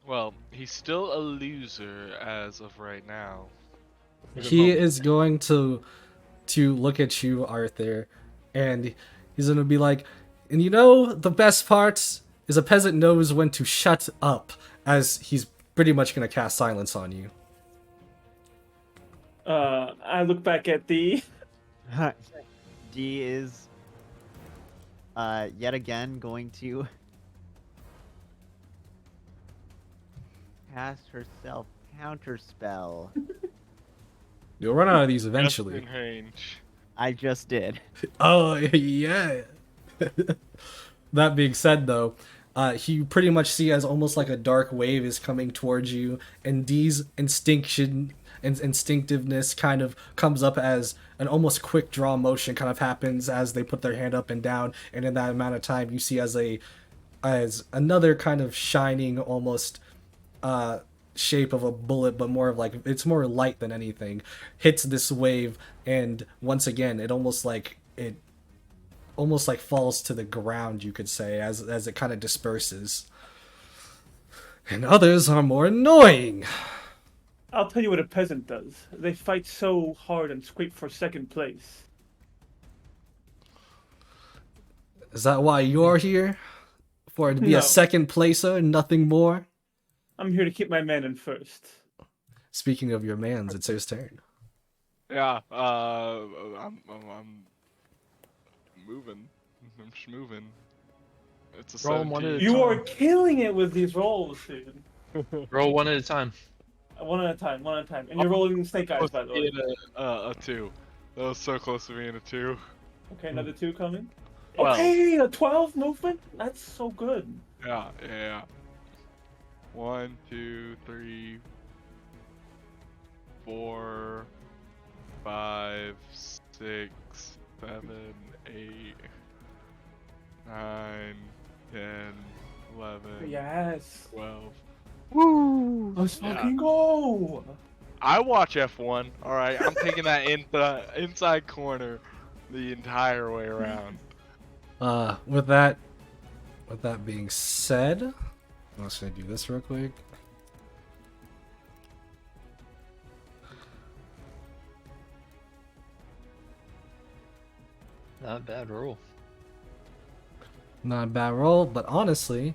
Well, he's still a loser as of right now. he is going to look at you, Arthur, and he's gonna be like, and you know, the best part is a peasant knows when to shut up, as he's pretty much gonna cast silence on you. I look back at the. D is yet again going to cast herself counterspell. You'll run out of these Just eventually. in range. I just did. Oh, yeah. That being said, though, you pretty much see as almost like a dark wave is coming towards you, and Dee's instinctiveness kind of comes up as an almost quick draw motion kind of happens as they put their hand up and down, and in that amount of time you see as another kind of shining almost shape of a bullet, but more of like, it's more light than anything, hits this wave, and once again it almost like falls to the ground, you could say, as it kind of disperses. And others are more annoying. I'll tell you what a peasant does. They fight so hard and scrape for second place. Is that why you're here? For it to be No. a second placer and nothing more? I'm here to keep my man in first. Speaking of your mans, it's his turn. Yeah. I'm moving. I'm schmoving. It's a Roll 'em one at a 17. You are killing it with these rolls, dude. Roll one at a time. One at a time, one at a time. And you're rolling snake eyes, by the way. A 2. That was so close to being a 2. Okay, another 2 coming. 12. Okay, a 12 movement? That's so good. Yeah. 1, 2, 3, 4, 5, 6, 7, 8, 9, 10, 11, Yes. 12. Woo! Let's fucking go! I watch F1. All right, I'm taking that inside corner the entire way around. With that being said, I'm just gonna do this real quick. Not a bad roll. Not a bad roll, but honestly,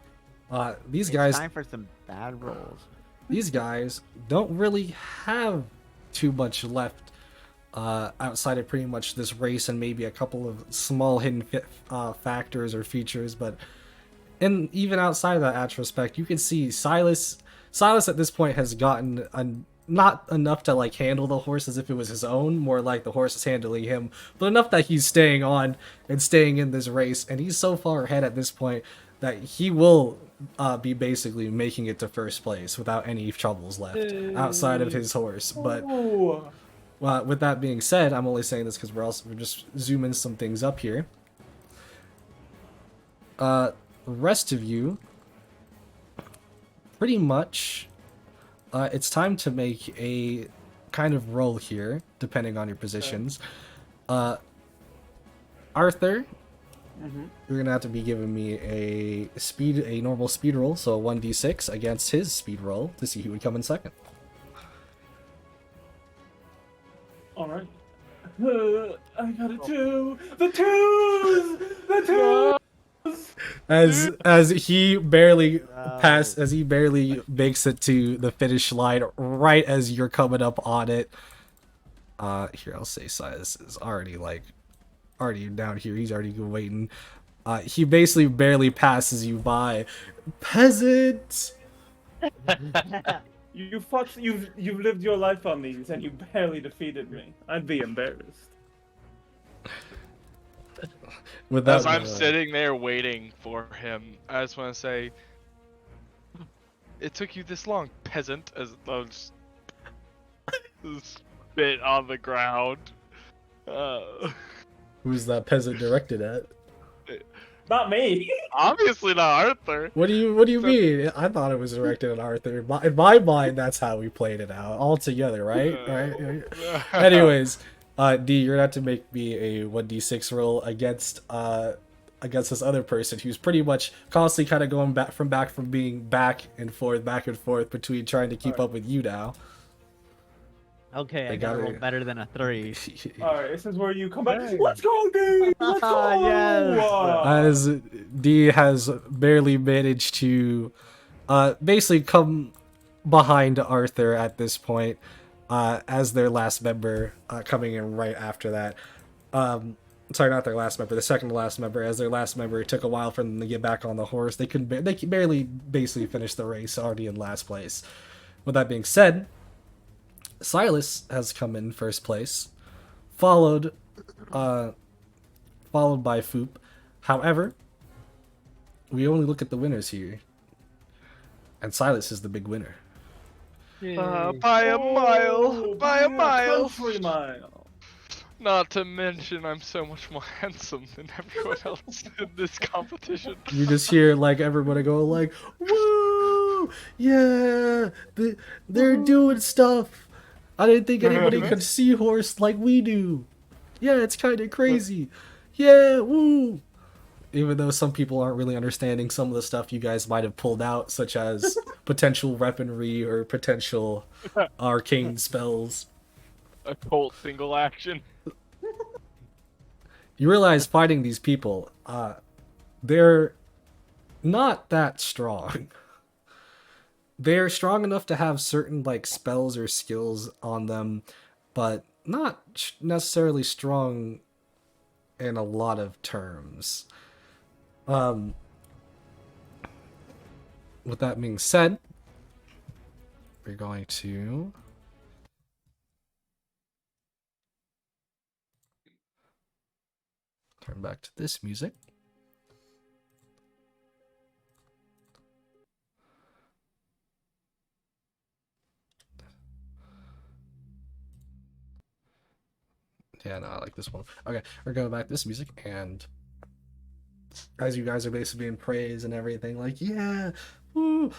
these It's guys time for some bad rolls. don't really have too much left outside of pretty much this race and maybe a couple of small hidden factors or features. But even outside of that retrospect, you can see Silas at this point has gotten not enough to like handle the horse as if it was his own, more like the horse is handling him, but enough that he's staying on and staying in this race, and he's so far ahead at this point that he will be basically making it to first place without any troubles left outside of his horse. But Ooh. with that being said, I'm only saying this because we're just zooming some things up here. The rest of you, pretty much, it's time to make a kind of roll here, depending on your positions. Arthur, You're gonna have to be giving me a normal speed roll, so a 1d6 against his speed roll to see who would come in second. All right. I got a 2. The 2s. The 2s. As he barely No. as he barely makes it to the finish line, right as you're coming up on it. Here I'll say Silas is already down here. He's already waiting. He basically barely passes you by. Peasant. You've lived your life on these, and you barely defeated me. I'd be embarrassed. With that, As I'm sitting there waiting for him, I just want to say, it took you this long, peasant, as I spit on the ground. who's that peasant directed at? Not me. Obviously not Arthur. What do you mean? I thought it was directed at Arthur. In my mind, that's how we played it out all together, right? Right. Anyways, D, you're gonna have to make me a 1d6 roll against this other person who's pretty much constantly kind of going back from being back and forth between trying to keep up with you now. Okay, They I gotta got roll it. better than a 3. All right, this is where you come back. Let's go, D. Let's go. Yes. As D has barely managed to basically come behind Arthur at this point, as their last member coming in right after that. Sorry, not their last member, the second to last member. As their last member, it took a while for them to get back on the horse. They could barely basically finish the race, already in last place. With that being said, Silas has come in first place, followed by Foop. However, we only look at the winners here, and Silas is the big winner. By a mile. By a mile. Country mile. Not to mention, I'm so much more handsome than everyone else in this competition. You just hear like everybody go like, "Woo! Yeah, they're doing stuff. I didn't think anybody could see horse like we do. Yeah, it's kind of crazy. Yeah, woo!" Even though some people aren't really understanding some of the stuff you guys might have pulled out, such as potential weaponry or potential arcane spells. A Colt single action. You realize fighting these people, they're not that strong. They're strong enough to have certain like spells or skills on them, but not necessarily strong in a lot of terms. With that being said, we're going to turn back to this music. Yeah, no, I like this one. Okay, we're going back to this music, and as you guys are basically being praised and everything, like, yeah, woo,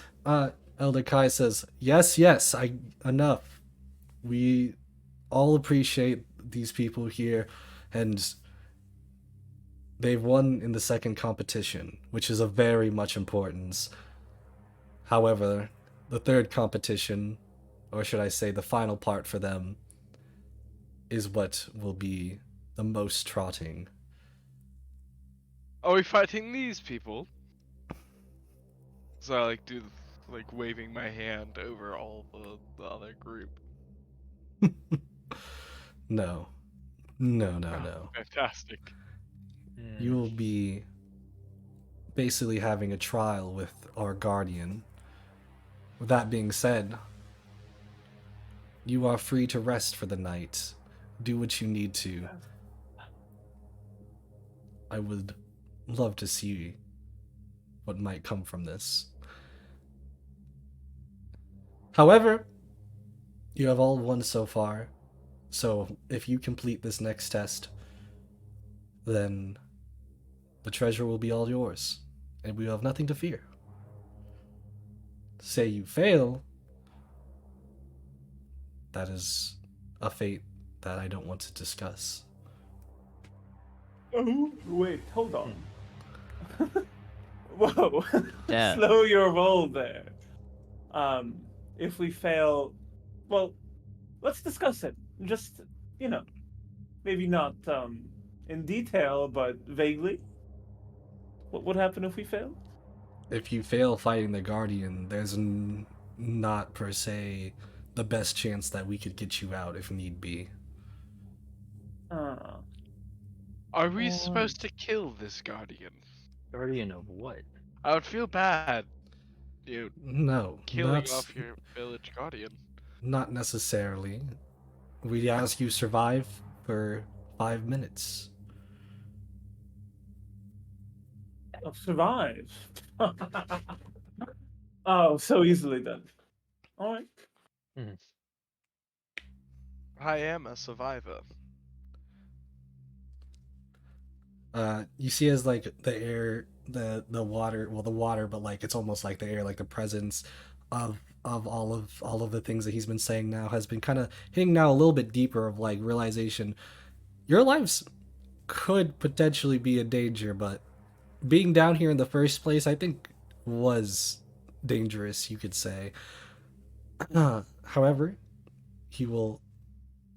Elder Kai says, yes, enough. We all appreciate these people here, and they've won in the second competition, which is of very much importance. However, the third competition, or should I say the final part for them, is what will be the most trotting. Are we fighting these people? So I like do like waving my hand over all the other group. No. No. Fantastic. You will be basically having a trial with our guardian. With that being said, you are free to rest for the night. Do what you need to. I would love to see what might come from this. However, you have all won so far, so if you complete this next test, then the treasure will be all yours, and we have nothing to fear. Say you fail, that is a fate that I don't want to discuss. Oh, wait, hold on. Whoa! Death. Slow your roll there. If we fail, well, let's discuss it. Just, you know, maybe not in detail, but vaguely. What would happen if we fail? If you fail fighting the Guardian, there's not per se the best chance that we could get you out if need be. Uh, Are we Or- supposed to kill this guardian? Guardian of what? I would feel bad, you No, killing off your village guardian. not necessarily. We ask you survive for 5 minutes. survive. Oh, so easily done. All right. I am a survivor. You see as like the air, the water, well the water, but like it's almost like the air, like the presence of all of the things that he's been saying now has been kind of hitting now a little bit deeper of like realization. Your lives could potentially be in danger, but being down here in the first place, I think, was dangerous, you could say. However, he will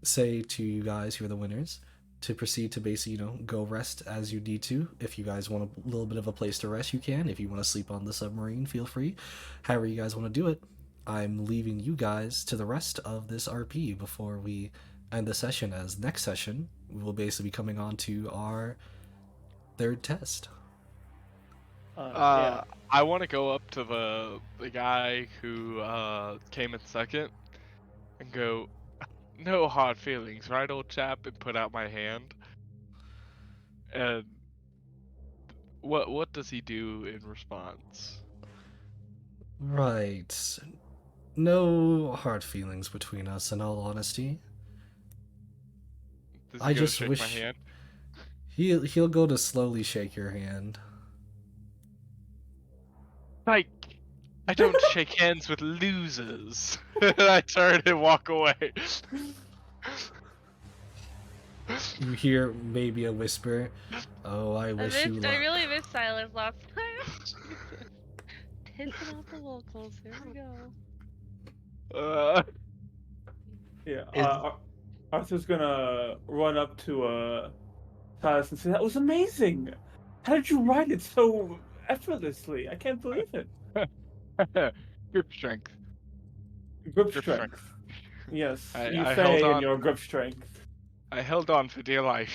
say to you guys who are the winners to proceed to basically, go rest as you need to. If you guys want a little bit of a place to rest, you can. If you want to sleep on the submarine, feel free. However you guys want to do it. I'm leaving you guys to the rest of this RP before we end the session, as next session we will basically be coming on to our third test. Yeah. I want to go up to the guy who came in second and go, no hard feelings, right, old chap, and put out my hand. And what does he do in response? Right. No hard feelings between us, in all honesty. Does he I go just shake wish my hand? he'll go to slowly shake your hand. Like, I don't shake hands with losers. I turn and walk away. You hear maybe a whisper. Oh, I wish you luck. I really missed Silas last time. Tinting out the locals. Here we go. Yeah. Arthur's gonna run up to Silas and say, "That was amazing. How did you write it so effortlessly? I can't believe it." Grip strength. Grip Grip strength. Yes, I you held say in on. your grip strength. I held on for dear life.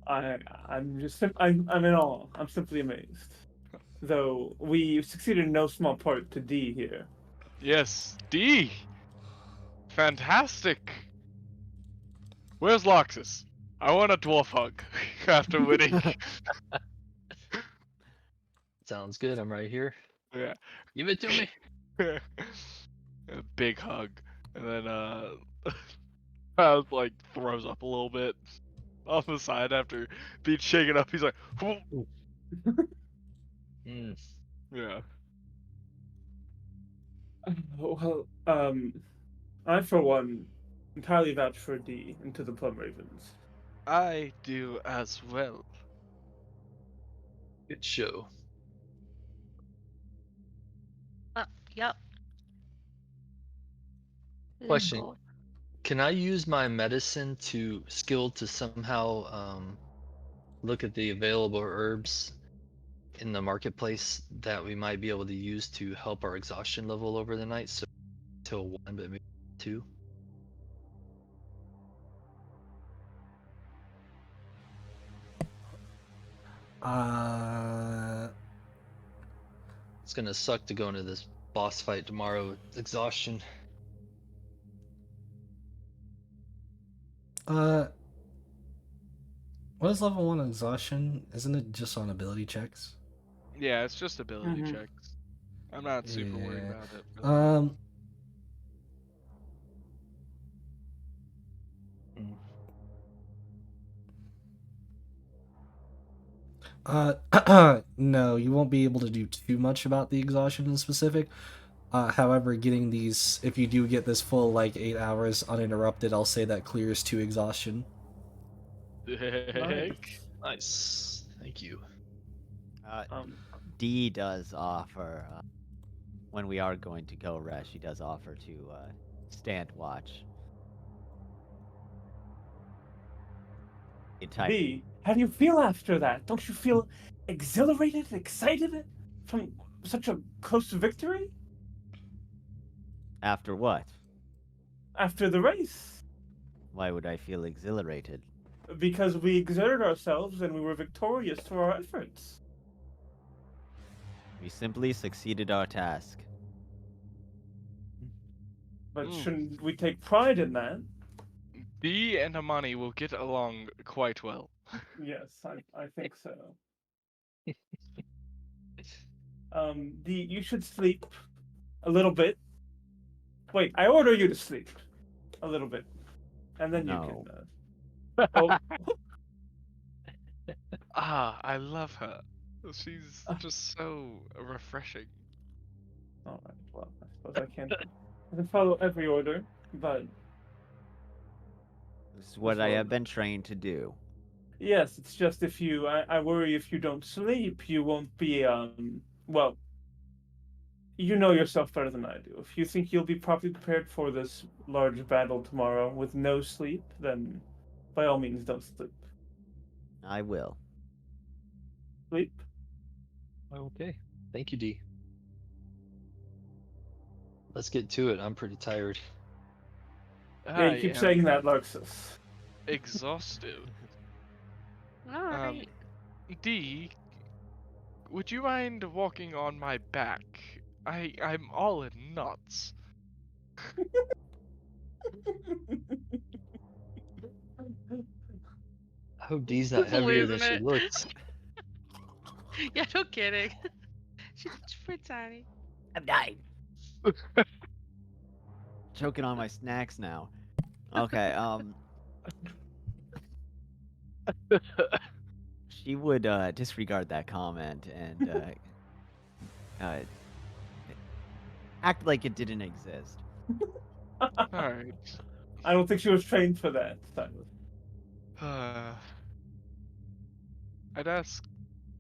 I'm in awe. I'm simply amazed. Though we succeeded in no small part to D here. Yes, D. Fantastic. Where's Loxus? I want a dwarf hug after winning. Sounds good. I'm right here. Yeah. Give it to me. A big hug, and then I was like throws up a little bit off the side after being shaken up. He's like, "Whoa." Mm. Yeah. Well, I for one entirely vouch for D into the Plum Ravens. I do as well. Good show. Yep. It is Question. gold. Can I use my medicine skill to somehow look at the available herbs in the marketplace that we might be able to use to help our exhaustion level over the night? So till 1, but maybe 2. It's gonna suck to go into this boss fight tomorrow with exhaustion. What is level 1 exhaustion? Isn't it just on ability checks? Yeah, it's just ability Mhm. checks. I'm not super worried Yeah. about it. Really. No, you won't be able to do too much about the exhaustion in specific. However, getting these, if you do get this full, like, 8 hours uninterrupted, I'll say that clears 2 exhaustion. Heck. Nice. Nice. Thank you. D does offer, when we are going to go rest, she does offer to stand watch. B, how do you feel after that? Don't you feel exhilarated, excited from such a close victory? After what? After the race? Why would I feel exhilarated? Because we exerted ourselves and we were victorious through our efforts. We simply succeeded our task. But shouldn't we take pride in that? Dee and Amani will get along quite well. Yes, I think so. D, you should sleep a little bit. Wait, I order you to sleep a little bit, and then No. you can. Oh, Ah, I love her. She's just so refreshing. all right. Well, I suppose I can follow every order, but This is what I have been trained to do. yes, it's just if you, I worry if you don't sleep, you won't be, well, you know yourself better than I do. If you think you'll be properly prepared for this large battle tomorrow with no sleep, then by all means don't sleep. I will. Sleep? Okay. Thank you, D. Let's get to it. I'm pretty tired. Yeah, I you keep am saying that, Larxus. exhausted. All right. D, would you mind walking on my back? I'm all in knots. I hope D's not He's heavier than losing she it. looks. Yeah, no kidding. She's pretty tiny. I'm dying. Choking on my snacks now. Okay, she would disregard that comment and uh, act like it didn't exist. Alright. I don't think she was trained for that, Silas. I'd ask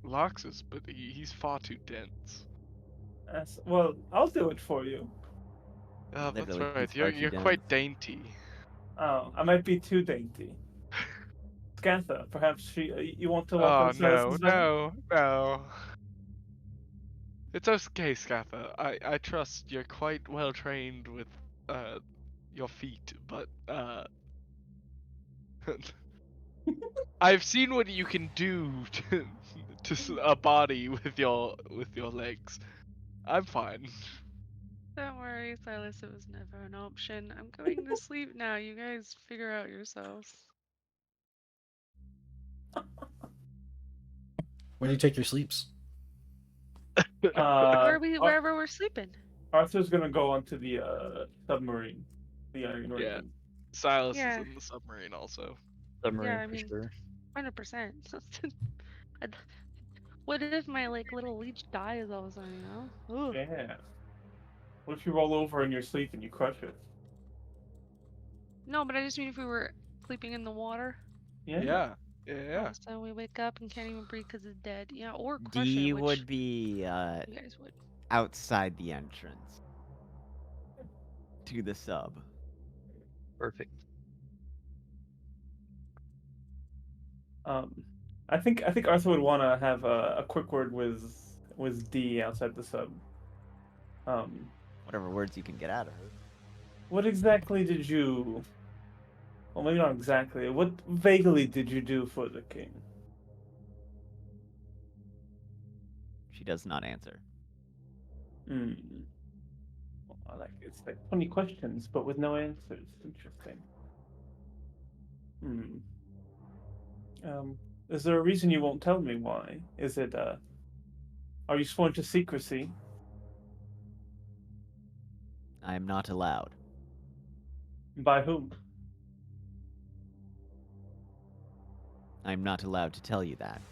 Loxus, but he's far too dense. Well, I'll do it for you. Oh, that's Literally, right. he's far too You're dense. quite dainty. Oh, I might be too dainty. Scantha, perhaps you want to walk Oh on Silas's back? no. It's okay, Scatha. I trust you're quite well trained with your feet, but I've seen what you can do to a body with your legs. I'm fine. Don't worry, Silas. It was never an option. I'm going to sleep now. You guys figure out yourselves. Where do you take your sleeps? Wherever we're sleeping. Arthur's gonna go onto the submarine, the Iron Yeah. Raven. Silas Yeah. is in the submarine also. Submarine Yeah, I for mean, sure. 100%. What if my little leech dies all of a sudden? You know? Ooh. Yeah. What if you roll over in your sleep and you crush it? No, but I just mean if we were sleeping in the water. Yeah. All of a sudden we wake up and can't even breathe because it's dead. Yeah, or crush D it, which would be you guys would. outside the entrance to the sub. Perfect. I think Arthur would want to have a quick word with D outside the sub. Whatever words you can get out of her. What exactly did you? Well, maybe not exactly. What vaguely did you do for the king? She does not answer. Hmm. Well, it's like 20 questions, but with no answers. Interesting. Hmm. Is there a reason you won't tell me why? Is it are you sworn to secrecy? I am not allowed. By whom? I'm not allowed to tell you that.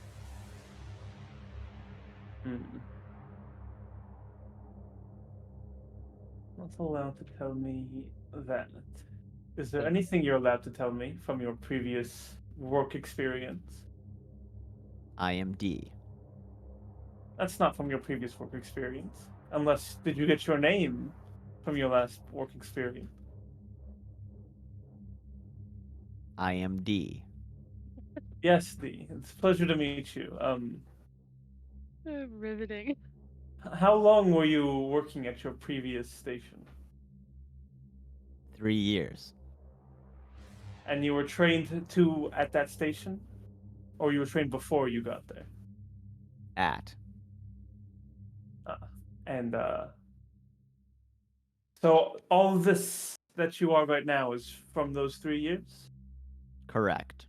Not allowed to tell me that. Is there anything you're allowed to tell me from your previous work experience? I am D. That's not from your previous work experience. Unless, did you get your name from your last work experience? I am D. Yes, D. It's a pleasure to meet you. Riveting. How long were you working at your previous station? 3 years. And you were trained to at that station? Or you were trained before you got there? At. And so all of this that you are right now is from those 3 years? Correct.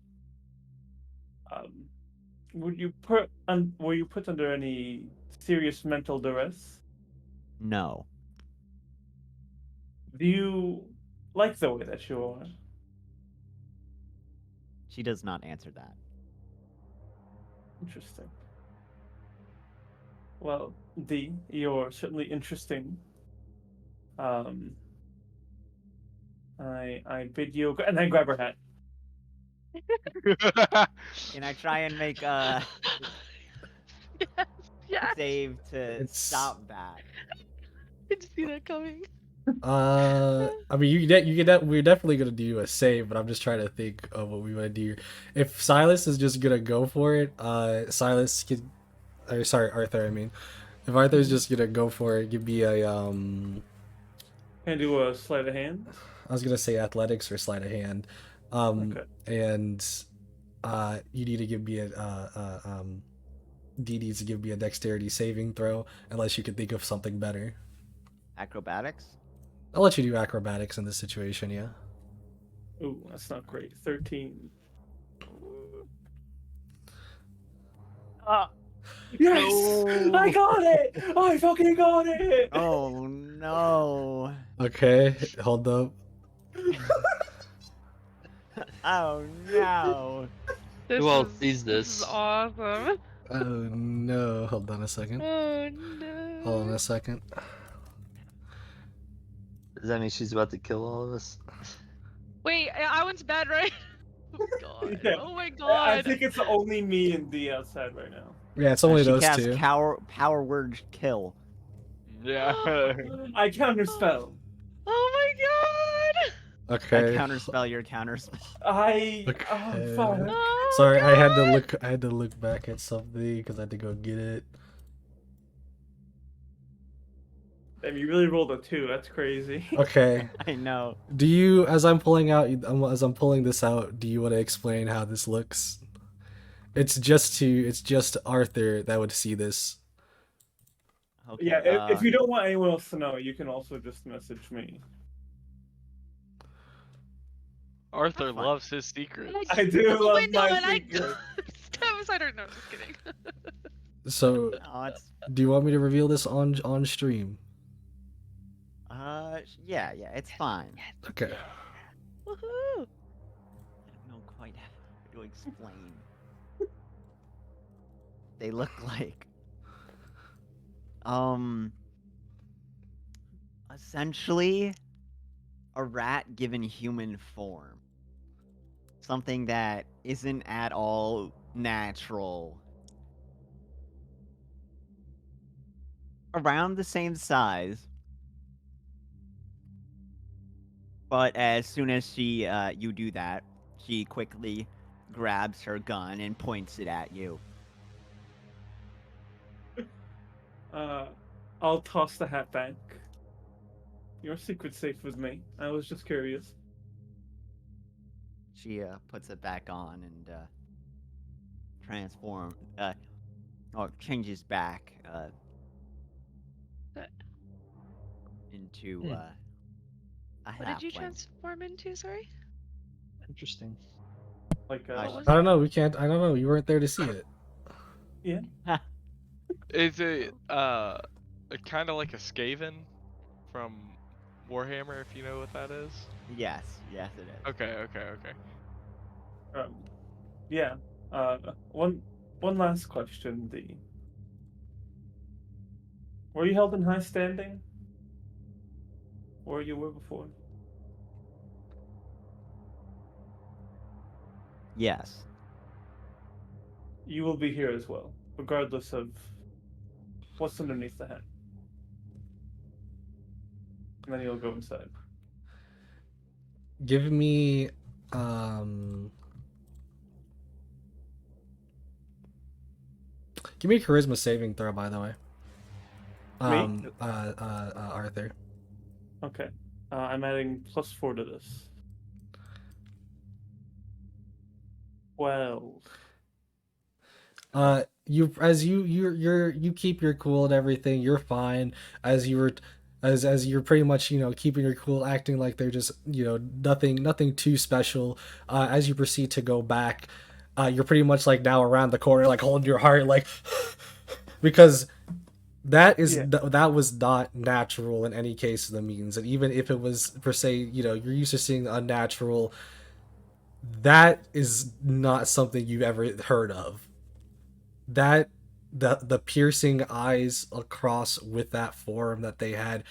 Were you put under any serious mental duress? No. Do you like the way that you are? She does not answer that. Interesting. Well, D, you're certainly interesting. I bid you and I grab her hat. Can I try and make a Yes. save to It's- stop that? Didn't see that coming. I mean, we're definitely gonna do a save, but I'm just trying to think of what we want to do. If Silas is just gonna go for it, Silas can, or sorry, Arthur. I mean, if Arthur's just gonna go for it, give me a Can I do a sleight of hand? I was gonna say athletics or sleight of hand, Okay. and you need to give me D needs to give me a dexterity saving throw unless you can think of something better. Acrobatics? I'll let you do acrobatics in this situation, yeah. Ooh, that's not great. 13. Yes! I got it! I fucking got it! Oh no. Okay, hold up. Oh no. This Who else is, sees This is this? awesome. Oh no, hold on a second. Oh no. Hold on a second. Does that mean she's about to kill all of us? Wait, I went to bed, right? Oh god. Yeah. Oh my I god. think it's only me and D outside right now. Yeah, it's only She those casts two. power word kill. Yeah. I counterspell. Oh my god. I Okay. counterspell your counterspell. Oh, Okay. fuck. Oh, Sorry, I had to God. look. I had to look back at something because I had to go get it. Damn, you really rolled a 2. That's crazy. Okay. I know. Do you, as I'm pulling this out, do you want to explain how this looks? It's just Arthur that would see this. Okay. Yeah, if you don't want anyone else to know, you can also just message me. Arthur fine. loves his secrets. I do love Wait, no, my and I secret. step aside her. No, I'm just kidding. So, No, it's do you want me to reveal this on stream? yeah, it's fine. Okay. Woohoo. I don't know quite how to explain. They look like essentially a rat given human form. Something that isn't at all natural. Around the same size. But as soon as you do that, she quickly grabs her gun and points it at you. I'll toss the hat back. Your secret's safe with me. I was just curious. She puts it back on and changes back into a What did you halfling. transform into? Sorry. Interesting. Like, What was I don't know. We can't. I don't know. You weren't there to see it. yeah. Is it kind of like a Skaven from Warhammer, if you know what that is? Yes, it is. Okay. Yeah. One last question, D. Were you held in high standing? Or you were before? Yes. You will be here as well, regardless of What's underneath the hat? And then he'll go inside. Give me um give me a charisma saving throw, by the way. Me? Arthur. Okay. I'm adding +4 to this. 12. You keep your cool and everything, you're fine as you were as you're pretty much, keeping your cool, acting like they're just, nothing too special. As you proceed to go back, you're pretty much like now around the corner, like holding your heart, like because Yeah. that was not natural in any case of the means, and even if it was per se, you're used to seeing unnatural, that is not something you've ever heard of. That the piercing eyes across with that form that they had,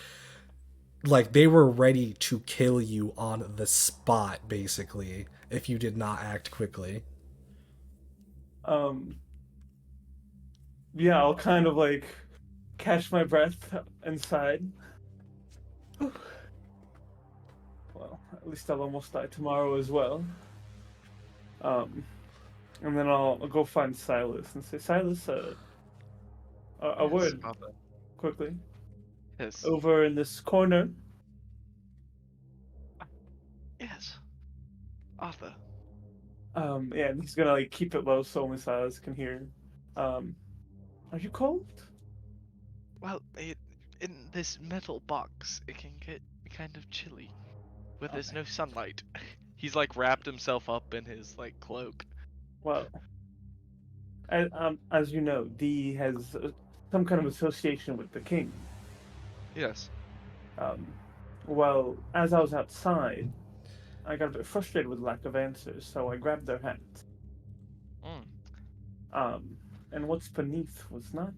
like they were ready to kill you on the spot basically if you did not act quickly. Um. Yeah, I'll kind of like catch my breath inside. Well, at least I'll almost die tomorrow as well. Um, and then I'll go find Silas and say, Silas, a Yes, word Arthur. quickly. Yes. Over in this corner. Yes. Arthur. Yeah, and he's gonna like keep it low so only Silas can hear. Um, are you cold? Well, in this metal box, it can get kind of chilly when there's Okay. no sunlight. He's like wrapped himself up in his like cloak. Well, as you know, D has some kind of association with the king. Yes. Um, well, as I was outside, I got a bit frustrated with lack of answers, so I grabbed their hat. Mm. And what's beneath was not.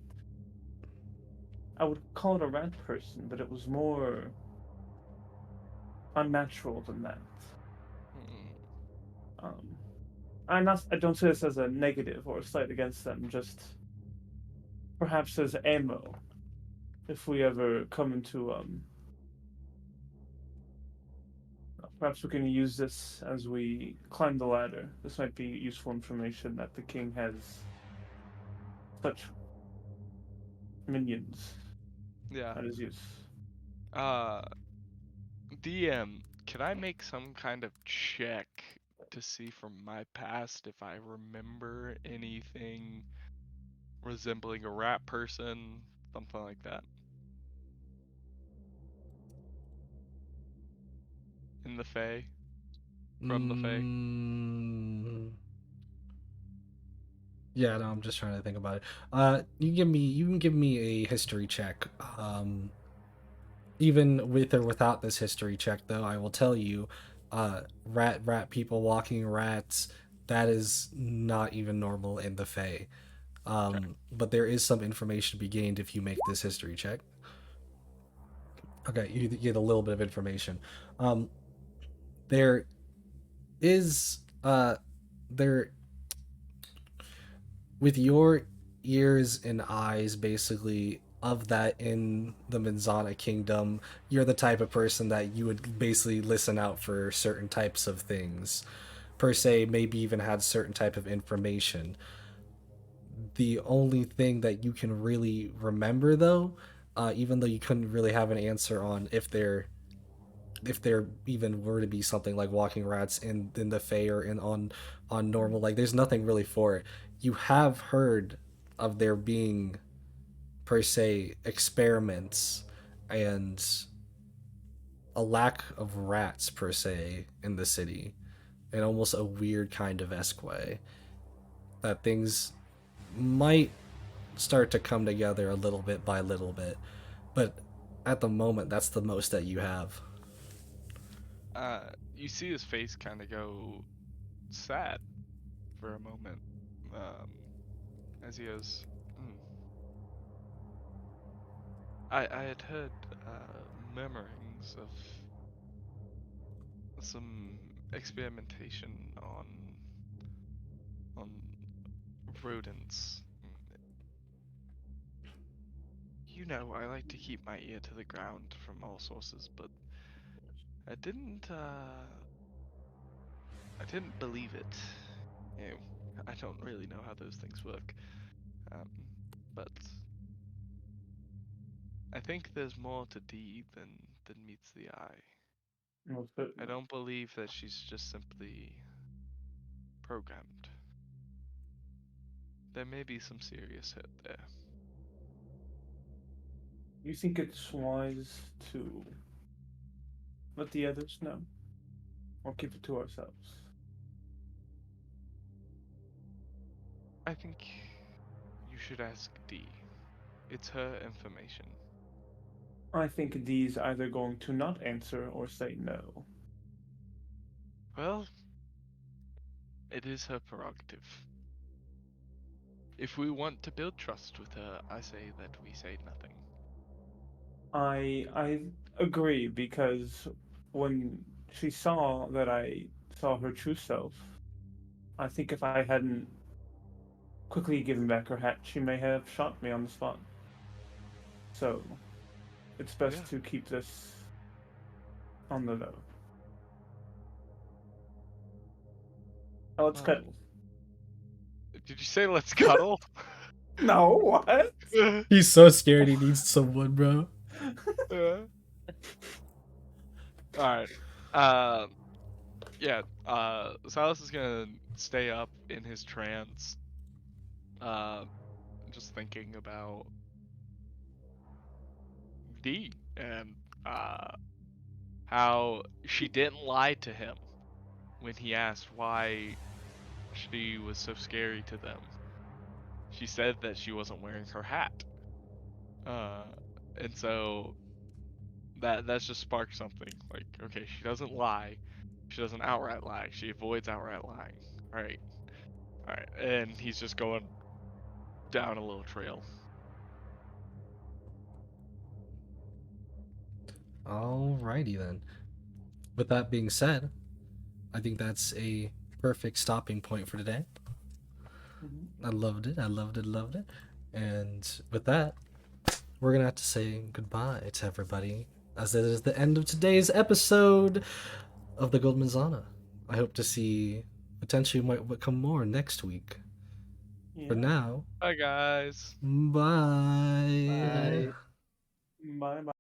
I would call it a rat person, but it was more unnatural than that. Mm. I don't say this as a negative or a slight against them, just perhaps as ammo, if we ever come into perhaps we can use this as we climb the ladder. This might be useful information that the king has such minions Yeah. at his use. Uh, DM, can I make some kind of check to see from my past if I remember anything resembling a rat person, something like that? In the Fae? From the Fae? Yeah, no, I'm just trying to think about it. You can give me a history check. Even with or without this history check, though, I will tell you, rat people walking rats, that is not even normal in the Fae. Okay. But there is some information to be gained if you make this history check. Okay, you get a little bit of information. There is there with your ears and eyes basically of that in the Manzana kingdom, you're the type of person that you would basically listen out for certain types of things. Per se, maybe even had certain type of information. The only thing that you can really remember though, even though you couldn't really have an answer on if there even were to be something like walking rats in the Fae or in on normal, like there's nothing really for it. You have heard of there being per se experiments and a lack of rats per se in the city in almost a weird kind of esque way that things might start to come together a little bit by little bit, but at the moment that's the most that you have. You see his face kind of go sad for a moment, as he goes, "Hmm. I had heard murmurings of some experimentation on rodents. you know, I like to keep my ear to the ground from all sources, but I didn't believe it. You know, I don't really know how those things work. But I think there's more to D than meets the eye. Most I certainly. don't believe that she's just simply programmed. There may be some serious hurt there. You think it's wise to let the others know, or keep it to ourselves? I think you should ask D. It's her information. I think D's either going to not answer or say no. Well, it is her prerogative. If we want to build trust with her, I say that we say nothing. I agree, because when she saw that I saw her true self, I think if I hadn't quickly given back her hat, she may have shot me on the spot. So, it's best Yeah. to keep this on the low. Oh, let's Well, cuddle. did you say let's cuddle? No, what? He's so scared he needs someone, bro. Alright. Yeah, Silas is gonna stay up in his trance, just thinking about D and how she didn't lie to him when he asked why she was so scary to them. She said that she wasn't wearing her hat. And so that's just sparked something. Like, okay, she doesn't lie. She doesn't outright lie. She avoids outright lying. Alright. Alright. And he's just going down a little trail. Alrighty then. With that being said, I think that's a perfect stopping point for today. I loved it. I loved it. Loved it. And with that, we're gonna have to say goodbye to everybody, as it is the end of today's episode of the Gold Manzana. I hope to see potentially might come more next week. Yeah. For now, Bye, guys. bye. Bye. Bye bye.